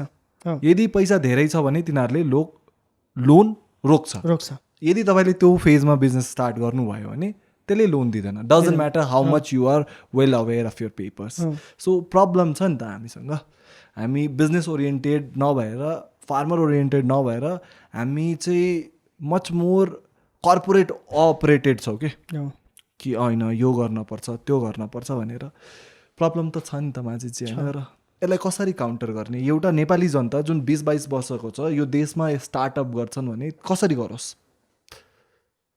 Speaker 2: यदि पैसा धेरै छ भने तिनीहरूले लोन रोक्छ। यदि तपाईँले त्यो फेजमा बिजनेस स्टार्ट गर्नुभयो भने त्यसले लोन दिँदैन। Doesn't matter how much you are well aware of your papers. So problem छ नि त हामीसँग। हामी बिजनेस ओरिएन्टेड नभएर, फार्मर ओरिएन्टेड नभएर हामी चाहिँ मच मोर कर्पोरेट अपरेटेड छौँ कि होइन यो गर्नुपर्छ त्यो गर्नुपर्छ भनेर। प्रब्लम त छ नि त माझी चाहिँ होइन। र यसलाई कसरी काउन्टर गर्ने? एउटा नेपाली जनता जुन 20-22 वर्षको छ यो देशमा स्टार्टअप गर्छन् भने कसरी गरोस्?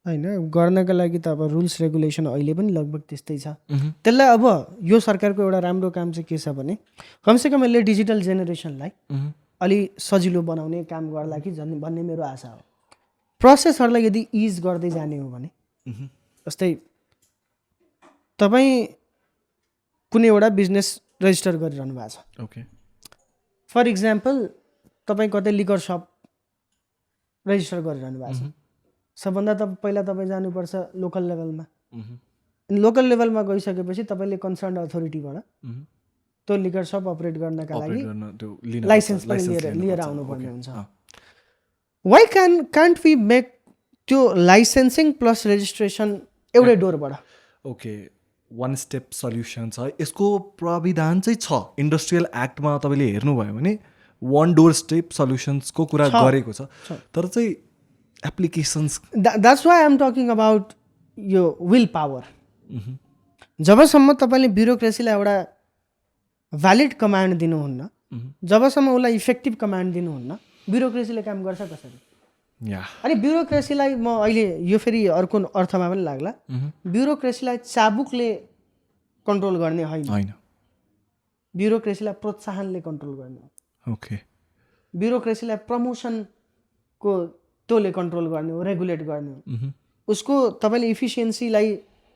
Speaker 1: होइन, गर्नका लागि त अब रुल्स रेगुलेसन अहिले पनि लगभग त्यस्तै छ। त्यसलाई अब यो सरकारको एउटा राम्रो काम चाहिँ के छ भने कमसेकम यसले डिजिटल जेनेरेसनलाई अलि सजिलो बनाउने काम गर्ला कि भन्ने मेरो आशा हो। प्रोसेसहरूलाई यदि इज गर्दै जाने हो भने, जस्तै तपाईँ कुनै एउटा बिजनेस रेजिस्टर गरिरहनु भएको छ।
Speaker 2: ओके,
Speaker 1: फर इक्जाम्पल तपाईँ कतै लिकर सप रेजिस्टर गरिरहनु भएको छ। सबभन्दा पहिला तपाईँ जानुपर्छ लोकल लेभलमा। लोकल लेभलमा गइसकेपछि तपाईँले कन्सर्न अथोरिटीबाट त्यो लिकर सप अपरेट गर्नका लागि लाइसेन्स पनि लिएर आउनुपर्ने हुन्छ। वाइ कान्ट वी मेक त्यो लाइसेन्सिङ प्लस रेजिस्ट्रेसन एउटै डोरबाट?
Speaker 2: ओके, वान स्टेप सल्युसन छ। यसको प्राविधान चाहिँ छ इन्डस्ट्रियल एक्टमा। तपाईँले हेर्नुभयो भने वान डोर स्टेप सल्युसन्सको कुरा गरेको छ। तर चाहिँ applications,
Speaker 1: that's why I am talking about यो विल पावर। जबसम्म तपाईँले ब्युरोक्रेसीलाई एउटा भ्यालिड कमान्ड दिनुहुन्न, जबसम्म उसलाई इफेक्टिभ कमान्ड दिनुहुन्न, ब्युरोक्रेसीले काम गर्छ कसरी? अनि ब्युरोक्रेसीलाई म अहिले यो फेरि अर्को अर्थमा पनि लाग्ला, ब्युरोक्रेसीलाई चाबुकले कन्ट्रोल गर्ने होइन, ब्युरोक्रेसीलाई प्रोत्साहनले कन्ट्रोल गर्ने हो।
Speaker 2: ओके,
Speaker 1: ब्युरोक्रेसीलाई प्रमोसनको तोले कन्ट्रोल गर्ने हो, रेगुलेट गर्ने हो। उसको तपाईँले इफिसियन्सीलाई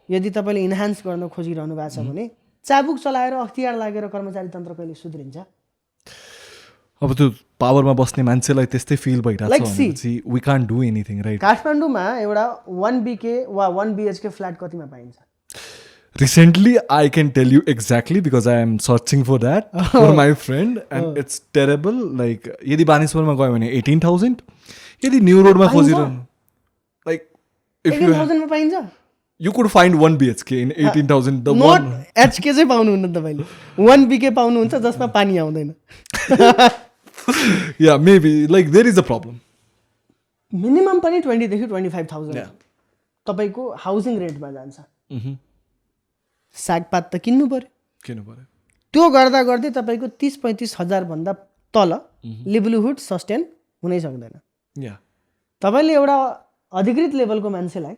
Speaker 1: यदि तपाईँले इन्हान्स गर्न खोजिरहनु भएको छ भने चाबुक चलाएर अख्तियार लागेर कर्मचारी तन्त्र कहिले सुध्रिन्छ?
Speaker 2: अब त्यो पावरमा बस्ने मान्छेलाई त्यस्तै फिल भइरहेको छ। We can't do anything, right?
Speaker 1: काठमाडौँमा एउटा 1 BK वा 1 BHK फ्ल्याट कतिमा पाइन्छ?
Speaker 2: Recently, I can tell you exactly because I am searching for that for my friend and it's terrible. Like, यदि बानेश्वरमा गयो भने 18,000, यदि न्यू रोडमा खोजिरहनु like if you
Speaker 1: 18,000 मा पाइन्छ?
Speaker 2: You could find 1 BHK in 18,000. The
Speaker 1: not
Speaker 2: one
Speaker 1: HK चाहिँ पाउनुहुन्न तपाईँले, 1 BK पाउनुहुन्छ जसमा पानी आउँदैन।
Speaker 2: Yeah, maybe like there is a problem.
Speaker 1: Minimum पनि 20 देखि 25,000 तपाईँको हाउसिङ रेन्टमा जान्छ। सागपात त किन्नु पर्यो। त्यो गर्दा गर्दै तपाईँको 30-35 हजार भन्दा तल लिभलीहुड सस्टेन हुनै सक्दैन। तपाईँले एउटा अधिकृत लेभलको मान्छेलाई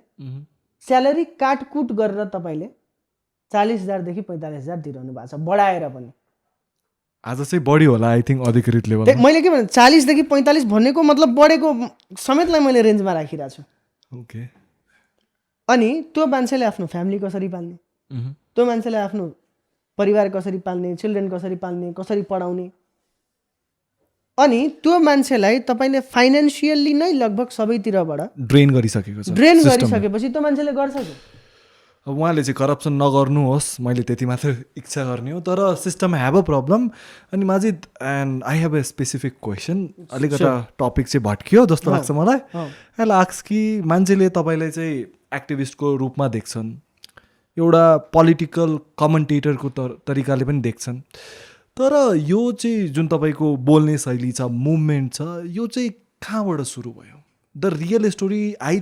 Speaker 1: स्यालेरी काटकुट गरेर तपाईँले 40,000 देखि 45,000 दिइरहनु भएको छ, बढाएर पनि।
Speaker 2: आज चाहिँ बढी होला आई थिङ्क अधिकृत लेभल।
Speaker 1: मैले के भने 40 देखि 45 भनेको मतलब बढेको समेतलाई मैले रेन्जमा राखिरहेको छु।
Speaker 2: ओके।
Speaker 1: अनि त्यो मान्छेले आफ्नो फ्यामिली कसरी पाल्ने, त्यो मान्छेले आफ्नो परिवार कसरी पाल्ने, चिल्ड्रेन कसरी पाल्ने, कसरी पढाउने, अनि त्यो मान्छेलाई तपाईँले फाइनेन्सियल्ली नै लगभग सबैतिरबाट
Speaker 2: ड्रेन गरिसकेको छ।
Speaker 1: ड्रेन गरिसकेपछि त्यो मान्छेले गर्छ कि
Speaker 2: अब उहाँले चाहिँ करप्सन नगर्नुहोस्, मैले त्यति मात्र इच्छा गर्ने हो, तर सिस्टम हेभ अ प्रब्लम। अनि Majid and I have a specific question, अलिकता टपिक चाहिँ भट्कियो जस्तो लाग्छ मलाई। आई लाग्छ कि मान्छेले तपाईँलाई चाहिँ एक्टिभिस्टको रूपमा देख्छन्, एउटा पोलिटिकल कमेन्टेटरको तरिकाले पनि देख्छन्, तर यो चाहिँ जुन तपाईँको बोल्ने शैली छ, मुभमेन्ट छ, यो चाहिँ कहाँबाट सुरु भयो? The real story, I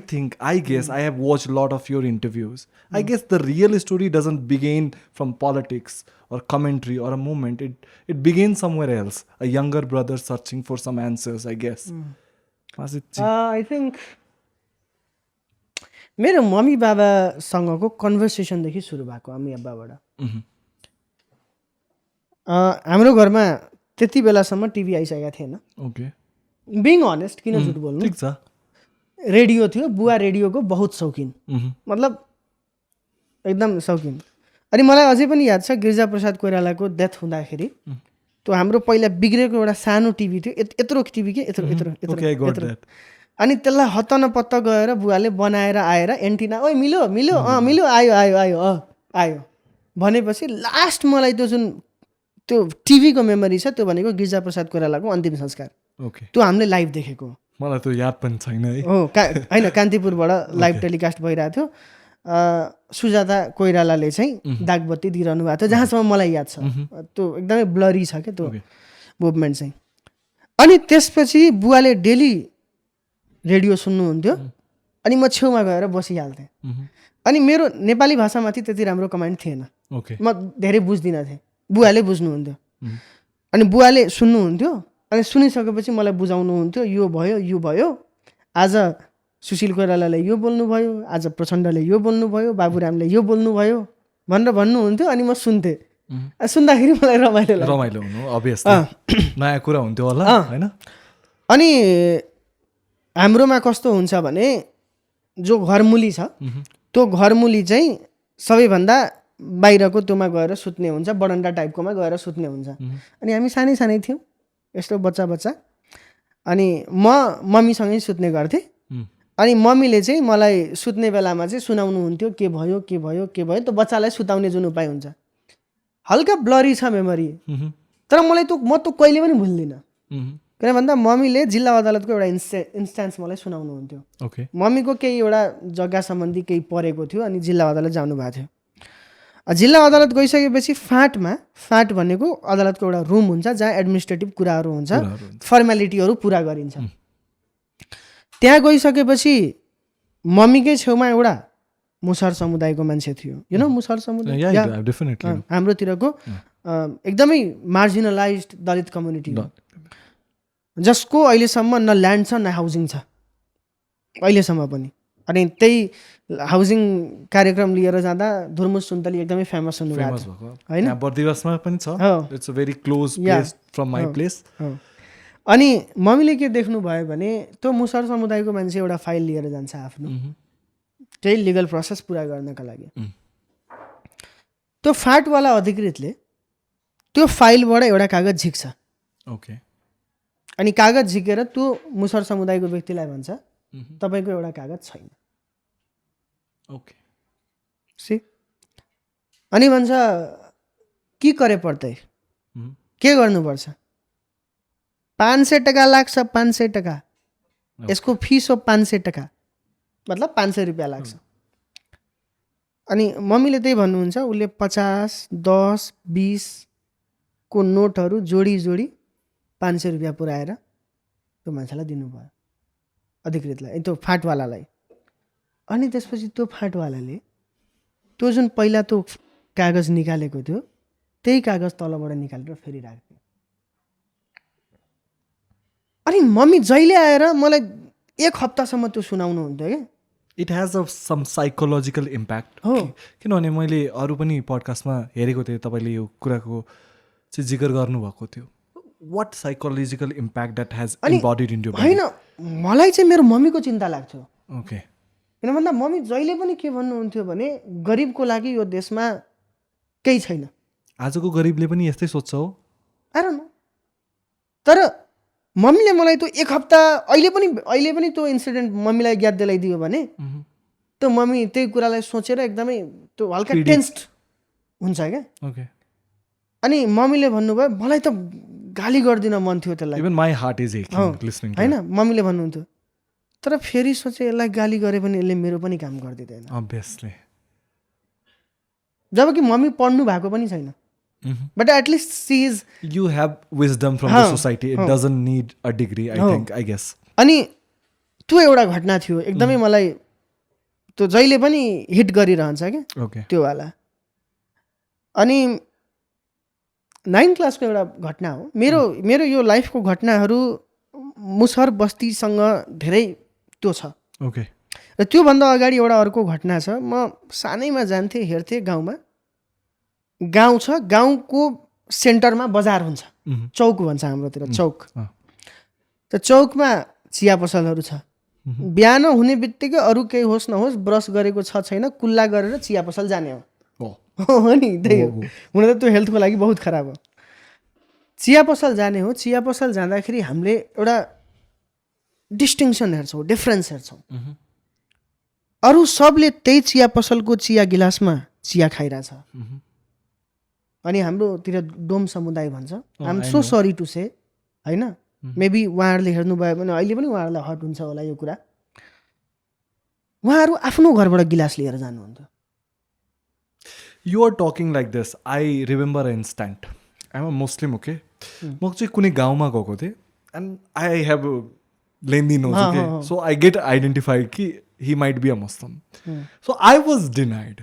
Speaker 2: guess, I have watched a lot of your interviews. I guess the real story doesn't begin from politics or commentary or a movement. It begins somewhere else. A younger brother searching for some answers, I guess.
Speaker 1: I think मेरो mummy बाबासँगको कन्भर्सेसनदेखि सुरु भएको, आम्मी अब्बाबाट। हाम्रो घरमा त्यति बेलासम्म TV आइसकेको थिएन।
Speaker 2: Okay.
Speaker 1: Being honest, किन झुट बोल्नु,
Speaker 2: ठिक छ।
Speaker 1: रेडियो थियो, बुवा रेडियोको बहुत शौकिन, मतलब एकदम शौकिन। अनि मलाई अझै पनि याद छ गिरिजा प्रसाद कोइरालाको डेथ हुँदाखेरि त्यो हाम्रो पहिला बिग्रेको एउटा सानो टिभी थियो, यत्रो टिभी के यत्रो यत्रो यत्रो, अनि त्यसलाई हत्त नपत्त गएर बुवाले बनाएर आएर एन्टिना, ओइ मिल्यो मिल्यो मिल्यो, आयो आयो आयो आयो भनेपछि लास्ट मलाई त्यो जुन त्यो टिभीको मेमोरी छ त्यो भनेको गिरिजा प्रसाद कोइरालाको अन्तिम संस्कार।
Speaker 2: ओके।
Speaker 1: त्यो हामीले लाइभ देखेको,
Speaker 2: मलाई त्यो याद पनि छैन है।
Speaker 1: हो होइन, कान्तिपुरबाट लाइभ टेलिकास्ट भइरहेको थियो। सुजाता कोइरालाले चाहिँ दागबत्ती दिइरहनु भएको थियो, जहाँसम्म मलाई याद छ। त्यो एकदमै ब्लरी छ क्या त्यो मुभमेन्ट चाहिँ। अनि त्यसपछि बुवाले डेली रेडियो सुन्नुहुन्थ्यो, अनि म छेउमा गएर बसिहाल्थेँ। अनि मेरो नेपाली भाषामाथि त्यति राम्रो कमान्ड थिएन, म धेरै बुझ्दिनँ थिएँ, बुवाले बुझ्नुहुन्थ्यो। अनि बुवाले सुन्नुहुन्थ्यो, अनि सुनिसकेपछि मलाई बुझाउनुहुन्थ्यो, यो भयो यो भयो, आज सुशील कोइरालाले यो बोल्नुभयो, आज प्रचण्डले यो बोल्नुभयो, बाबुरामले यो बोल्नुभयो भनेर भन्नुहुन्थ्यो। अनि म सुन्थेँ, सुन्दाखेरि मलाई रमाइलो
Speaker 2: हुनु अभियसली नयाँ कुरा हुन्थ्यो होला होइन।
Speaker 1: अनि हाम्रोमा कस्तो हुन्छ भने जो घरमुली छ त्यो घरमुली चाहिँ सबैभन्दा बाहिरको त्योमा गएर सुत्ने हुन्छ, बरन्डा टाइपकोमा गएर सुत्ने हुन्छ। अनि हामी सानै सानै थियौँ, यस्तो बच्चा बच्चा, अनि म मम्मीसँगै सुत्ने गर्थेँ। अनि मम्मीले चाहिँ मलाई सुत्ने बेलामा चाहिँ सुनाउनुहुन्थ्यो के भयो के भयो के भयो, त्यो बच्चालाई सुताउने जुन उपाय हुन्छ। हल्का ब्लरी छ मेमोरी, तर मलाई म त कहिले पनि भुल्दिनँ। किन भन्दा मम्मीले जिल्ला अदालतको एउटा इन्स्टान्स मलाई सुनाउनुहुन्थ्यो।
Speaker 2: ओके।
Speaker 1: मम्मीको केही एउटा जग्गा सम्बन्धी केही परेको थियो, अनि जिल्ला अदालत जानुभएको थियो। जिल्ला अदालत गइसकेपछि फाँट भनेको अदालतको एउटा रुम हुन्छ जहाँ एडमिनिस्ट्रेटिभ कुराहरू हुन्छ, फर्मालिटीहरू पुरा गरिन्छ। त्यहाँ गइसकेपछि मम्मीकै छेउमा एउटा मुसहर समुदायको मान्छे थियो, यु नो मुसहर समुदाय हाम्रोतिरको एकदमै मार्जिनलाइज्ड दलित कम्युनिटी हो, जसको अहिलेसम्म न ल्यान्ड छ न हाउसिङ छ अहिलेसम्म पनि। अनि त्यही हाउसिङ कार्यक्रम लिएर जाँदा धुर्मुस सुन्तली एकदमै फेमस हुनुभएको छ होइन,
Speaker 2: बर्दिवासमा पनि छ, it's a very close place from my place.
Speaker 1: अनि मम्मीले के देख्नुभयो भने त्यो मुसहर समुदायको मान्छे एउटा फाइल लिएर जान्छ आफ्नो त्यही लिगल प्रोसेस पुरा गर्नका लागि। त्यो फाँटवाला अधिकृतले त्यो फाइलबाट एउटा कागज झिक्छ।
Speaker 2: ओके।
Speaker 1: अनि कागज झिकेर त्यो मुसहर समुदायको व्यक्तिलाई भन्छ तपाईँको एउटा कागज छैन।
Speaker 2: ओके।
Speaker 1: सी अनि भन्छ के करे पर्दै, के गर्नुपर्छ, 500 टका लाग्छ, 500 टका, यसको फिस हो 500 टका, मतलब 500 रुपियाँ लाग्छ। अनि मम्मीले त्यही भन्नुहुन्छ, उसले 50, 10, 20 को नोटहरू जोडी जोडी 500 रुपियाँ पुऱ्याएर त्यो मान्छेलाई दिनुभयो, अधिकृतलाई, त्यो फाँटवालालाई। अनि त्यसपछि त्यो फाँटवालाले त्यो जुन पहिला त्यो कागज निकालेको थियो त्यही कागज तलबाट निकालेर फेरि राख्थ्यो। अनि मम्मी जहिले आएर मलाई 1 हप्तासम्म त्यो सुनाउनुहुन्थ्यो क्या।
Speaker 2: It has a some psychological impact हो, किनभने मैले अरू पनि पडकास्टमा हेरेको थिएँ, तपाईँले यो कुराको चाहिँ जिकर गर्नुभएको थियो what psychological impact that has
Speaker 1: अनि
Speaker 2: इम्बडिड इन योर
Speaker 1: होइन मलाई चाहिँ मेरो मम्मीको चिन्ता लाग्थ्यो
Speaker 2: ओके
Speaker 1: किन भन्दा मम्मी जहिले पनि के भन्नुहुन्थ्यो भने गरिबको लागि यो देशमा केही छैन
Speaker 2: आजको गरिबले पनि यस्तै सोध्छ हो
Speaker 1: आएर न तर मम्मीले मलाई त्यो एक हप्ता अहिले पनि त्यो इन्सिडेन्ट मम्मीलाई याद दिलाइदियो भने त्यो मम्मी त्यही कुरालाई सोचेर एकदमै त्यो हल्का टेन्स्ड हुन्छ क्या
Speaker 2: ओके
Speaker 1: अनि मम्मीले भन्नुभयो मलाई त गाली गरिदिन मन थियो त्यसलाई
Speaker 2: even my heart is listening
Speaker 1: होइन मम्मीले भन्नुहुन्थ्यो तर फेरि सोचे यसलाई गाली गरे पनि यसले मेरो पनि काम गरिदिँदैन
Speaker 2: अभियसली
Speaker 1: जबकि मम्मी पढ्नु भएको पनि छैन but at least she is
Speaker 2: you have wisdom from the society it doesn't need a degree I think I guess
Speaker 1: अनि त्यो एउटा घटना थियो एकदमै मलाई त्यो जहिले पनि हिट गरिरहन्छ क्या
Speaker 2: ओके
Speaker 1: त्यो वाला अनि 9 क्लासको एउटा घटना हो मेरो यो लाइफको घटनाहरू मुसहर बस्तीसँग धेरै त्यो छ
Speaker 2: ओके
Speaker 1: र त्योभन्दा अगाडि एउटा अर्को घटना छ म सानैमा जान्थेँ हेर्थेँ गाउँमा गाउँ छ गाउँको सेन्टरमा बजार हुन्छ चौक भन्छ हाम्रोतिर चौक त चौकमा चिया पसलहरू छ बिहान हुने बित्तिकै अरू केही होस् नहोस् ब्रस गरेको छ छैन कुल्ला गरेर चिया पसल जाने हो नि त्यही हो हुन त त्यो हेल्थको लागि बहुत खराब हो चिया पसल जाने हो चिया पसल जाँदाखेरि हामीले एउटा डिस्टिङसन हेर्छौँ डिफ्रेन्स हेर्छौँ अरू सबले त्यही चिया पसलको चिया गिलासमा चिया खाइरहेछ अनि हाम्रोतिर डोम समुदाय भन्छ I am so sorry to say होइन मेबी उहाँहरूले हेर्नुभयो भने अहिले पनि उहाँहरूलाई हट हुन्छ होला यो कुरा उहाँहरू आफ्नो घरबाट गिलास लिएर जानुहुन्थ्यो
Speaker 2: you are talking like this I remember instant I'm a Muslim okay म चाहिँ कुनै गाउँमा गएको थिएँ and I have lengthy nose okay so I get identified कि he might be a Muslim. So I was denied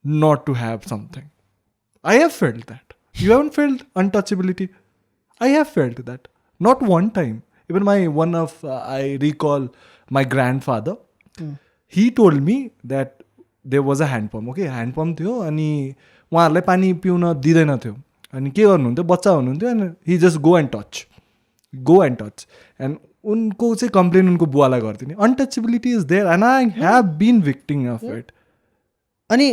Speaker 2: not to have something. I have felt that. You haven't felt untouchability? I have felt that. Not one time. Even I recall my grandfather. He told me that there was a hand pump. Okay, hand pump थियो अनि उहाँहरूलाई पानी पिउन दिँदैन थियो अनि के गर्नुहुन्थ्यो बच्चा हुनुहुन्थ्यो अनि he just go and touch. And उनको चाहिँ कम्प्लेन उनको बुवालाई गर्थ्यो untouchability is there and I have been victim of it
Speaker 1: अनि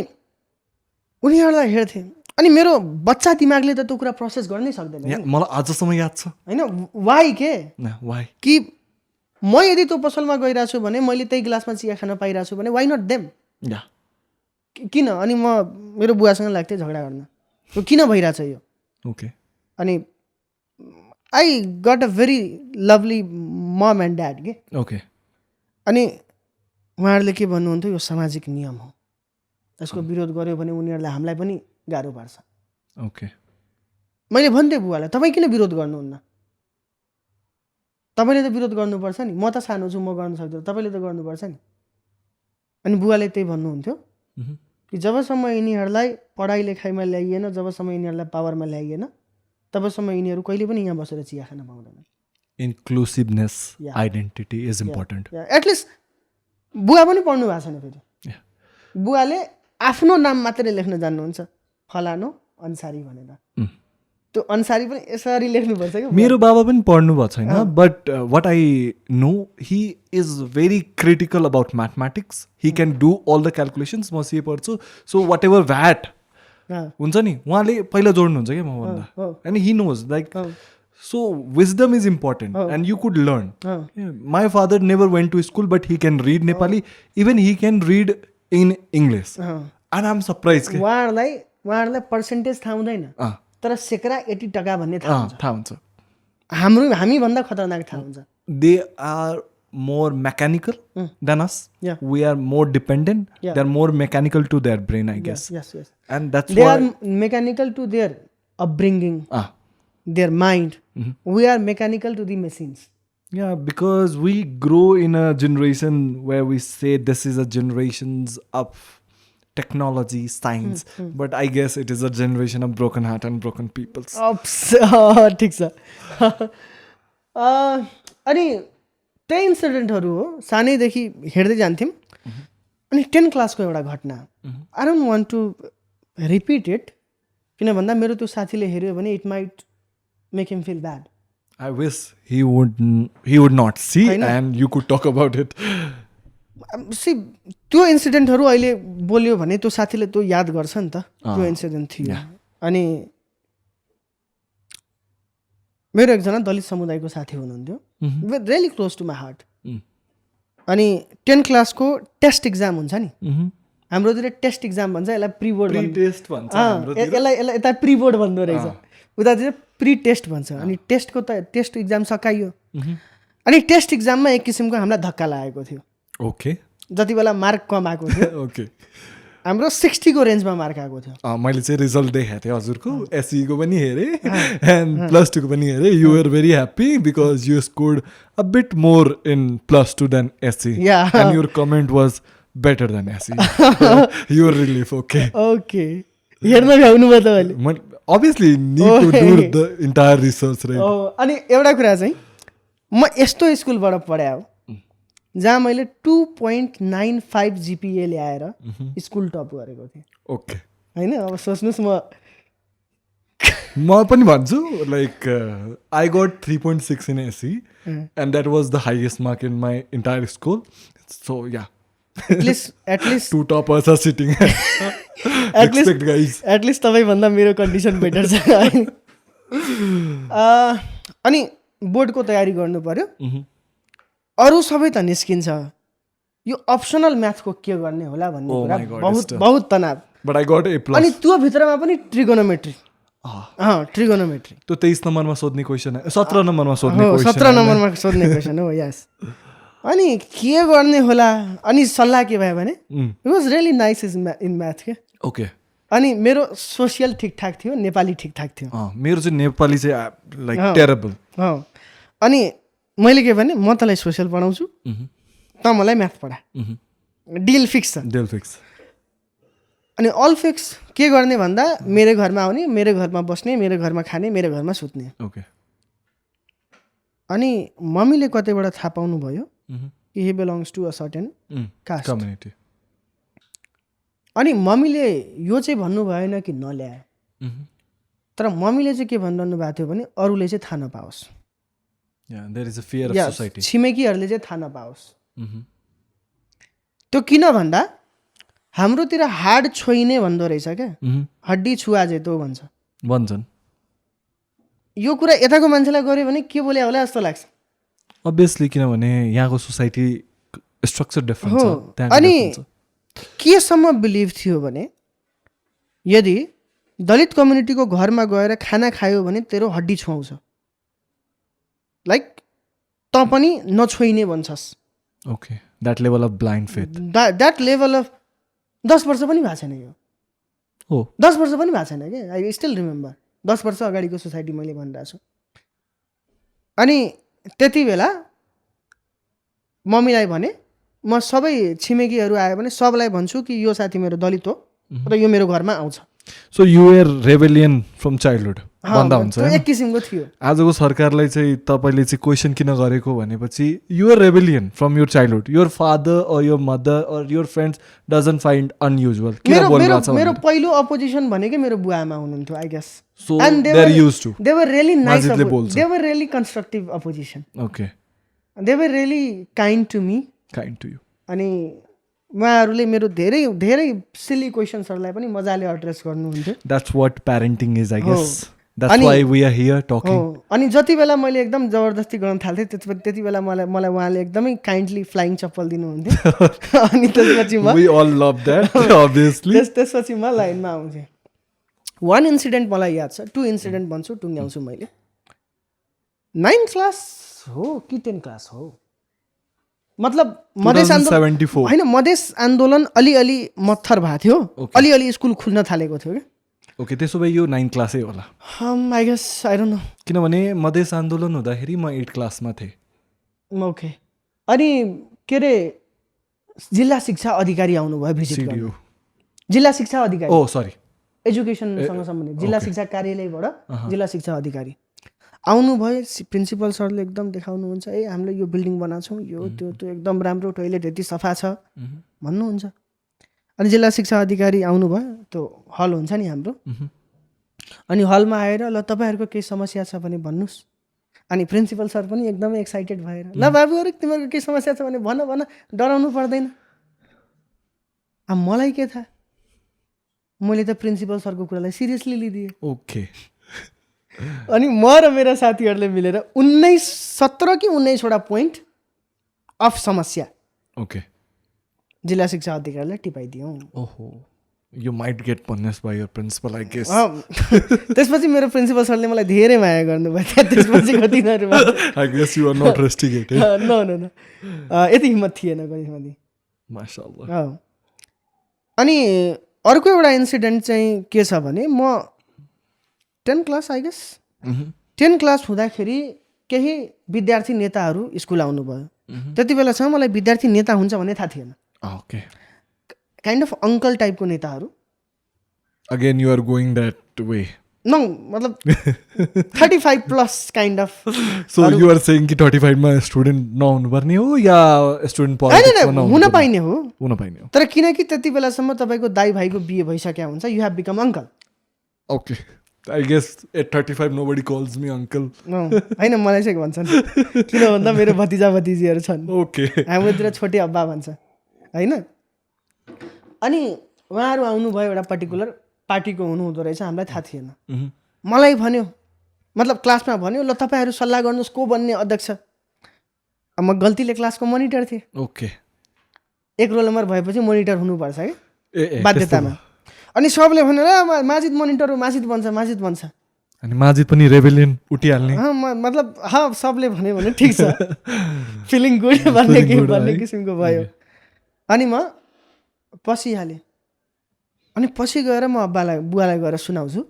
Speaker 1: उनीहरूलाई हेर्थेँ अनि मेरो बच्चा दिमागले त त्यो कुरा प्रोसेस गर्नै सक्दैन
Speaker 2: मलाई आजसम्म याद छ
Speaker 1: होइन वाइ कि म यदि त्यो पसलमा गइरहेको छु भने मैले त्यही गिलासमा चिया खान पाइरहेको छु भने वाइ नट देम किन अनि म मेरो बुवासँग लाग्थेँ झगडा गर्न त्यो किन भइरहेछ यो
Speaker 2: ओके
Speaker 1: अनि I got a very lovely mom and dad के
Speaker 2: ओके
Speaker 1: अनि उहाँहरूले के भन्नुहुन्थ्यो यो सामाजिक नियम हो यसको विरोध गर्यो भने उनीहरूलाई हामीलाई पनि गाह्रो पार्छ
Speaker 2: ओके
Speaker 1: मैले भन्थेँ बुवालाई तपाईँ किन विरोध गर्नुहुन्न तपाईँले त विरोध गर्नुपर्छ नि म त सानो छु म गर्न सक्दिनँ तपाईँले त गर्नुपर्छ नि अनि बुवाले त्यही भन्नुहुन्थ्यो कि जबसम्म यिनीहरूलाई पढाइ लेखाइमा ल्याइएन जबसम्म यिनीहरूलाई पावरमा ल्याइएन तबसम्म यिनीहरू कहिले पनि यहाँ बसेर चिया खान पाउँदैन
Speaker 2: इन्क्लुसिभनेस आइडेन्टिटी इज इम्पोर्टेन्ट
Speaker 1: एटलिस्ट बुवा पनि पढ्नु भएको छैन फेरि बुवाले आफ्नो नाम मात्रै लेख्न जान्नुहुन्छ फलानो अन्सारी भनेर त्यो अन्सारी पनि यसरी लेख्नुपर्छ कि
Speaker 2: मेरो बाबा पनि पढ्नु भएको छैन but what I know he is very critical about mathematics he can do all the calculations म सिए पढ्छु सो वाट एभर भ्याट हुन्छ नि उहाँले पहिला जोड्नुहुन्छ क्या मभन्दा and he knows like so wisdom is important and you could learn my father never went to school but he can read Nepali even he can read in English and I am surprise
Speaker 1: उहाँहरूलाई percentage थाहा हुँदैन तर सेक्रा 80% भन्ने थाहा हुन्छ हामीभन्दा खतरनाक थाहा हुन्छ
Speaker 2: they are more mechanical than us. We are more dependent. They are more mechanical to their brain, I guess.
Speaker 1: Yes.
Speaker 2: And that's
Speaker 1: they
Speaker 2: why
Speaker 1: are mechanical to their upbringing, their mind. We are mechanical to the machines.
Speaker 2: Yeah, because we grow in a generation where we say this is a generations of technology, science. But I guess it is a generation of broken heart and broken peoples.
Speaker 1: ठिक छ अनि त्यही इन्सिडेन्टहरू हो सानैदेखि हेर्दै जान्थ्यौँ अनि 10 क्लासको एउटा घटना I don't want to repeat it किन भन्दा मेरो त्यो साथीले हेऱ्यो भने it might make him feel bad.
Speaker 2: I wish he would not see and you could talk about it.
Speaker 1: See त्यो इन्सिडेन्टहरू अहिले बोल्यो भने त्यो साथीले त्यो याद गर्छ नि त. त्यो इन्सिडेन्ट थियो. अनि मेरो एकजना दलित समुदायको साथी हुनुहुन्थ्यो, really close to my heart. अनि 10 क्लासको टेस्ट इक्जाम हुन्छ नि, हाम्रोतिर टेस्ट इक्जाम भन्छ, यसलाई प्री बोर्ड यसलाई यता प्री बोर्ड भन्दो रहेछ, उतातिर प्री टेस्ट भन्छ. अनि टेस्ट इक्जाम सकाइयो. अनि टेस्ट इक्जाममा एक किसिमको हामीलाई धक्का लागेको थियो.
Speaker 2: ओके.
Speaker 1: जति बेला मार्क कम आएको थियो.
Speaker 2: ओके.
Speaker 1: हाम्रो 60 को रेन्जमा मार्क आएको थियो.
Speaker 2: मैले चाहिँ रिजल्ट देखाएको थिएँ हजुरको, एसईको पनि हेरेँ एन्ड +2 को पनि हेरेँ. You were very happy because you scored a bit more in +2 then SEE and your comment was better than SEE. Your relief. Okay.
Speaker 1: Okay. हेर्न भ्याउनु भयो तपाईँले.
Speaker 2: Obviously need to do the entire research, right?
Speaker 1: अनि एउटा कुरा चाहिँ म यस्तो स्कुलबाट पढाए हो जहाँ मैले 2.95 GPA ल्याएर स्कुल टप गरेको थिएँ.
Speaker 2: ओके.
Speaker 1: होइन, अब सोच्नुहोस्
Speaker 2: म पनि भन्छु like I got 3.6 in SEE and that was the highest mark in my entire school. So yeah at least 2 toppers are sitting. Expect guys.
Speaker 1: At least तपाईँभन्दा मेरो कन्डिसन बेटर छ. अनि बोर्डको तयारी गर्नु पर्यो. अरू सबै त निस्किन्छ, यो अप्सनल म्याथको के गर्ने होला भन्ने कुरा बहुत तनाव.
Speaker 2: But I got A+.
Speaker 1: अनि त्यो भित्रमा पनि ट्रिगोनोमेट्री. ट्रिगोनोमेट्री
Speaker 2: त्यो 23 नम्बरमा सोध्ने क्वेसन है, 17 नम्बरमा सोध्ने क्वेसन.
Speaker 1: 17 नम्बरमा सोध्ने क्वेसन हो. यस. अनि के गर्ने होला. अनि सल्लाह के भयो भने it was really nice in math के.
Speaker 2: ओके.
Speaker 1: अनि मेरो सोसियल ठिकठाक थियो, नेपाली ठिकठाक थियो.
Speaker 2: मेरो चाहिँ नेपाली चाहिँ लाइक टेरेबल.
Speaker 1: अनि मैले के भने म तँलाई सोसियल पढाउँछु, त मलाई म्याथ पढा. डिल फिक्स छ.
Speaker 2: Deal fix.
Speaker 1: अनि अल फिक्स. के गर्ने भन्दा मेरो घरमा आउने, मेरो घरमा बस्ने, मेरो घरमा खाने, मेरो घरमा सुत्ने.
Speaker 2: ओके.
Speaker 1: अनि मम्मीले कतैबाट थाहा पाउनु भयो कि he belongs to a certain caste.
Speaker 2: Community.
Speaker 1: अनि मम्मीले यो चाहिँ भन्नु भएन कि नल्याए, तर मम्मीले चाहिँ के भनिरहनु भएको थियो भने अरूले चाहिँ थाहा नपाओस्.
Speaker 2: There is a fear of society.
Speaker 1: छिमेकीहरूले चाहिँ थाहा नपाओस्. त्यो किन भन्दा हाम्रोतिर हाड छोइने भन्दो रहेछ क्या, हड्डी छुवा चाहिँ त्यो भन्छन्. यो कुरा यताको मान्छेलाई गऱ्यो भने के बोले होला जस्तो लाग्छ.
Speaker 2: अभियसली, किनभने यहाँको सोसाइटी स्ट्रक्चर डिफरेन्ट छ.
Speaker 1: अनि केसम्म बिलिभ थियो भने यदि दलित कम्युनिटीको घरमा गएर खाना खायो भने तेरो हड्डी छुवाउँछ, लाइक त पनि नछोइने भन्छस्.
Speaker 2: Okay. That level of blind faith.
Speaker 1: That level of 10 वर्ष पनि भएको छैन यो.
Speaker 2: हो,
Speaker 1: 10 वर्ष पनि भएको छैन क्या. आई स्टिल रिमेम्बर 10 वर्ष अगाडिको सोसाइटी मैले भनिरहेको छु. अनि त्यति बेला मम्मीलाई भने म सबै छिमेकीहरू आयो भने सबलाई भन्छु कि यो साथी मेरो दलित हो र यो मेरो घरमा आउँछ.
Speaker 2: So you were rebellion from childhood भन्दा हुन्छ.
Speaker 1: एक किसिमको थियो.
Speaker 2: आजको सरकारलाई चाहिँ तपाईँले चाहिँ क्वेसन किन गरेको भनेपछि your rebellion from your childhood, your father or your mother or your friends doesn't find unusual.
Speaker 1: मेरो पहिलो अपोजिसन भनेकै मेरो बुवा आमा हुनुहुन्थ्यो I guess.
Speaker 2: So they are used to.
Speaker 1: They were really nice. They were really constructive opposition.
Speaker 2: Okay.
Speaker 1: They were really kind to me.
Speaker 2: Kind to you.
Speaker 1: अनि उहाँहरूले मेरो धेरै धेरै सिली क्वेसन्सहरूलाई पनि मजाले एड्रेस गर्नुहुन्थ्यो.
Speaker 2: That's what parenting is, I guess. That's why we are here talking.
Speaker 1: अनि जति बेला मैले एकदम जबरजस्ती गर्न थाल्थेँ त्यति बेला मलाई उहाँले एकदमै काइन्डली फ्लाइङ चप्पल दिनुहुन्थ्यो. अनि त्यसपछि
Speaker 2: We all love that, obviously.
Speaker 1: त्यसपछि म लाइनमा आउँथेँ. 1 इन्सिडेन्ट मलाई याद छ. 2 इन्सिडेन्ट भन्छु, टुङ्ग्याउँछु मैले. 9th क्लास हो कि 10 क्लास हो, मतलब मधेस आन्दोलन होइन, मधेस आन्दोलन अलिअलि मत्थर भएको थियो, अलिअलि स्कुल खुल्न थालेको थियो क्या.
Speaker 2: ओके. त्यसो भए यो 9th क्लासै होला.
Speaker 1: I guess, I don't know.
Speaker 2: किनभने मधेस आन्दोलन हुँदाखेरि म 8th क्लासमा थिएँ.
Speaker 1: ओके. अनि के अरे जिल्ला शिक्षा अधिकारी आउनुभयो भिजिट गर्न. जिल्ला शिक्षा अधिकारी,
Speaker 2: ओ सरी,
Speaker 1: एजुकेसनसँग सम्बन्धित जिल्ला शिक्षा कार्यालयबाट जिल्ला शिक्षा अधिकारी आउनुभयो. प्रिन्सिपल सरले एकदम देखाउनुहुन्छ, ए हामीले यो बिल्डिङ बनाएको छौँ, यो त्यो एकदम राम्रो, टोइलेट यति सफा छ भन्नुहुन्छ. अनि जिल्ला शिक्षा अधिकारी आउनुभयो, त्यो हल हुन्छ नि हाम्रो, अनि हलमा आएर ल तपाईँहरूको केही समस्या छ भने भन्नुहोस्। अनि प्रिन्सिपल सर पनि एकदमै एक्साइटेड भएर ल बाबुहरू तिमीहरूको केही समस्या छ भने भन भन, डराउनु पर्दैन। अब मलाई के थाहा, मैले त प्रिन्सिपल सरको कुरालाई सिरियसली लिदिएँ।
Speaker 2: ओके।
Speaker 1: अनि म र मेरा साथीहरूले मिलेर 17 कि 19वटा पोइन्ट अफ समस्या
Speaker 2: ओके।
Speaker 1: जिल्ला शिक्षा अधिकारीलाई टिपाइदियौँ।
Speaker 2: ओहो, you might get punished by your principal I guess.
Speaker 1: त्यसपछि मेरो प्रिन्सिपल सरले मलाई धेरै माया गर्नुभयो क्या। त्यसपछिको दिनहरूमा
Speaker 2: I guess you are not rusticated.
Speaker 1: न यति हिम्मत थिएन कहिलेसम्म।
Speaker 2: माशाअल्लाह।
Speaker 1: अनि अर्को एउटा इन्सिडेन्ट चाहिँ के छ भने म 10 क्लास आई गेस 10 क्लास हुँदाखेरि केही विद्यार्थी नेताहरू स्कुल आउनुभयो। त्यति बेलासम्म मलाई विद्यार्थी नेता हुन्छ भन्ने थाहा थिएन।
Speaker 2: ओके।
Speaker 1: काइन्ड अफ अङ्कल टाइपको नेताहरू।
Speaker 2: Again you are going that way.
Speaker 1: न मतलब 35 plus kind of.
Speaker 2: So you are saying कि 35 मा स्टुडेन्ट नहुनु पर्ने हो या स्टुडेन्ट
Speaker 1: होइन, हुन पाइने हो।
Speaker 2: हुन पाइने हो।
Speaker 1: तर किनकि त्यति बेलासम्म तपाईँको दाइ भाइको बिहे भइसक्या हुन्छ, you have become uncle.
Speaker 2: Okay. I guess at 35 nobody calls me uncle.
Speaker 1: होइन, मलाई चाहिँ भन्छन्, किन भन्दा मेरो भतिजा भतिजीहरू छन्।
Speaker 2: ओके।
Speaker 1: हाम्रोतिर छोटे अब्बा भन्छ होइन। अनि उहाँहरू आउनुभयो, एउटा पर्टिकुलर पार्टीको हुनुहुँदो रहेछ, हामीलाई थाहा थिएन। मलाई भन्यो, मतलब क्लासमा भन्यो ल तपाईँहरू सल्लाह गर्नुहोस् को बन्ने अध्यक्ष। अब म गल्तीले क्लासको मोनिटर थिएँ।
Speaker 2: ओके।
Speaker 1: एक रोल नम्बर भएपछि मोनिटर हुनुपर्छ है
Speaker 2: ए
Speaker 1: बाध्यतामा। अनि सबले भनेर माजिद मोनिटर हो, माजिद बन्छ।
Speaker 2: अनि माजिद पनि रेबेलियन उठिहाल्ने।
Speaker 1: मतलब सबले भन्यो भने ठिक छ, फिलिङ गुड भन्ने किसिमको भयो। अनि म पसिहालेँ। अनि पछि गएर म बुवालाई गएर सुनाउँछु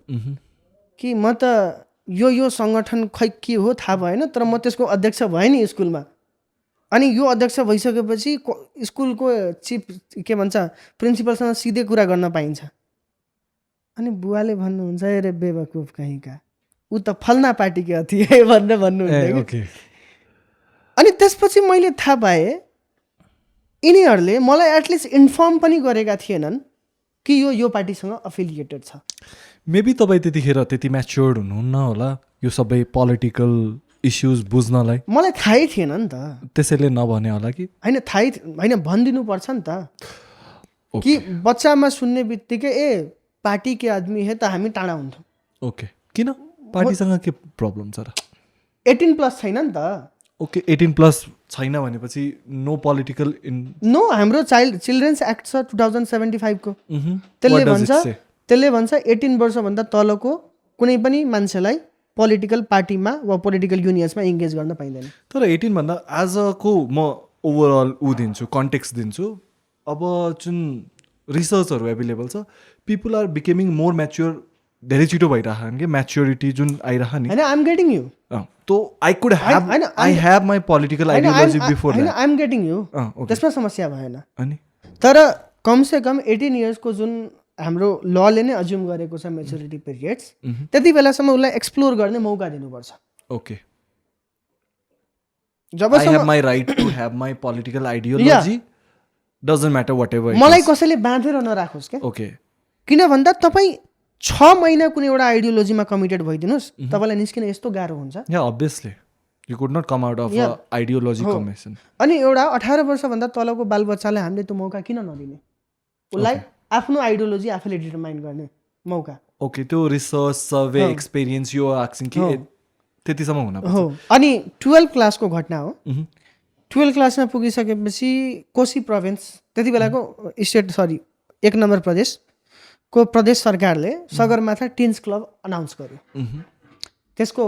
Speaker 1: कि म त यो सङ्गठन खै के हो थाहा भएन, तर म त्यसको अध्यक्ष भएँ नि स्कुलमा। अनि यो अध्यक्ष भइसकेपछि स्कुलको चिफ के भन्छ प्रिन्सिपलसँग सिधै कुरा गर्न पाइन्छ। अनि बुवाले भन्नुहुन्छ अरे बेवकुफ कहीँका, ऊ त फल्ना पार्टीको थिए भनेर भन्नुहुन्छ। अनि त्यसपछि मैले थाहा पाएँ यिनीहरूले मलाई एटलिस्ट इन्फर्म पनि गरेका थिएनन् कि यो पार्टीसँग अफिलिएटेड छ।
Speaker 2: मेबी तपाईँ त्यतिखेर त्यति म्याच्योर्ड हुनुहुन्न होला यो सबै पोलिटिकल इस्युज बुझ्नलाई। मलाई
Speaker 1: थाहै थिएन नि त,
Speaker 2: त्यसैले नभने होला कि
Speaker 1: होइन। थाहै होइन, भनिदिनु पर्छ नि त। कि बच्चामा सुन्ने बित्तिकै ए पार्टी के आदमी है त हामी टाढा हुन्थ्यौँ।
Speaker 2: ओके। किन पार्टीसँग के प्रब्लम छ र?
Speaker 1: 18 प्लस छैन नि त।
Speaker 2: ओके। 18 प्लस छैन भनेपछि नो पोलिटिकल
Speaker 1: नो। हाम्रो चिल्ड्रेन्स एक्ट छ 2075 को। त्यसले भन्छ 18 वर्षभन्दा तलको कुनै पनि मान्छेलाई पोलिटिकल पार्टीमा वा पोलिटिकल युनियन्समा इङ्गेज गर्न पाइँदैन।
Speaker 2: तर 18 भन्दा आजको म ओभरअल दिन्छु, कन्टेक्स्ट दिन्छु। अब जुन रिसर्चहरू एभाइलेबल छ, people are becoming more mature, धेरै छिटो भइरहेको कि म्याच्योरिटी जुन आइरह नि।
Speaker 1: होइन, आई एम गेटिङ यु।
Speaker 2: तो I have my political ideology before that.
Speaker 1: I am getting you. त्यसमा समस्या भएन।
Speaker 2: अनि
Speaker 1: तर कमसे कम 18 इयर्सको जुन हाम्रो लले नै अज्युम गरेको छ म्याच्योरिटी पिरियड्स, त्यति बेलासम्म उसलाई एक्सप्लोर गर्ने मौका दिनुपर्छ।
Speaker 2: ओके।
Speaker 1: जबसम्म
Speaker 2: I have my right to have my political ideology, doesn't matter whatever.
Speaker 1: मलाई कसैले बाँधेर नराखोस् क्या।
Speaker 2: ओके।
Speaker 1: किन भन्दा तपाईँ 6 महिना कुनै एउटा आइडियोलोजीमा कमिटेड भइदिनुहोस्, तपाईँलाई निस्किन यस्तो गाह्रो हुन्छ।
Speaker 2: Yeah obviously you could not come out of ideology commission.
Speaker 1: अनि एउटा 18 वर्षभन्दा तलको बालबच्चालाई हामीले त्यो मौका किन नदिने? उसलाई आफ्नो आइडियोलोजी आफैले डिटरमाइन गर्ने मौका।
Speaker 2: ओके। त्यो रिसर्च सर्वे एक्सपिरियन्स यो आक्सिङ कि त्यतिसम्म हुन पर्छ।
Speaker 1: हो। अनि 12 क्लासको घटना हो। 12 क्लासमा पुगिसकेपछि कोशी प्रोभिन्स, त्यति बेलाको एक नम्बर प्रदेशको प्रदेश सरकारले सगरमाथा टिन्स क्लब अनाउन्स गर्यो। त्यसको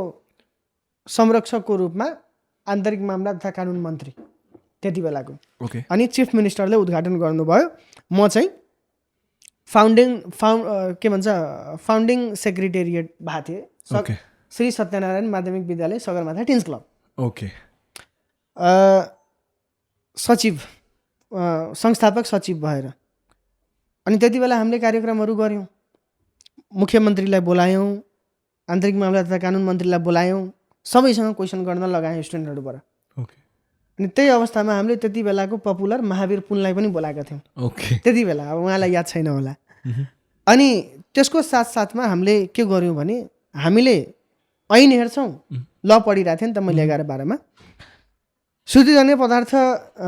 Speaker 1: संरक्षकको रूपमा आन्तरिक मामला तथा कानुन मन्त्री त्यति बेलाको।
Speaker 2: ओके।
Speaker 1: अनि चिफ मिनिस्टरले उद्घाटन गर्नुभयो। म चाहिँ फाउन्डिङ सेक्रेटेरिएट भएको थिएँ, श्री सत्यनारायण माध्यमिक विद्यालय सगरमाथा टिन्स क्लब।
Speaker 2: ओके।
Speaker 1: सचिव, संस्थापक सचिव भएर। अनि त्यति बेला हामीले कार्यक्रमहरू गऱ्यौँ, मुख्यमन्त्रीलाई बोलायौँ, आन्तरिक मामला तथा कानुन मन्त्रीलाई बोलायौँ, सबैसँग क्वेसन गर्न लगायौँ स्टुडेन्टहरूबाट।
Speaker 2: ओके।
Speaker 1: अनि त्यही अवस्थामा हामीले त्यति बेलाको पपुलर महावीर पुनलाई पनि बोलाएका थियौँ।
Speaker 2: ओके।
Speaker 1: त्यति बेला, अब उहाँलाई याद छैन होला। अनि त्यसको साथसाथमा हामीले के गर्यौँ भने हामीले ऐन हेर्छौँ, ल पढिरहेको थिएँ नि त मैले 11-12मा। सुर्तीजन्य पदार्थ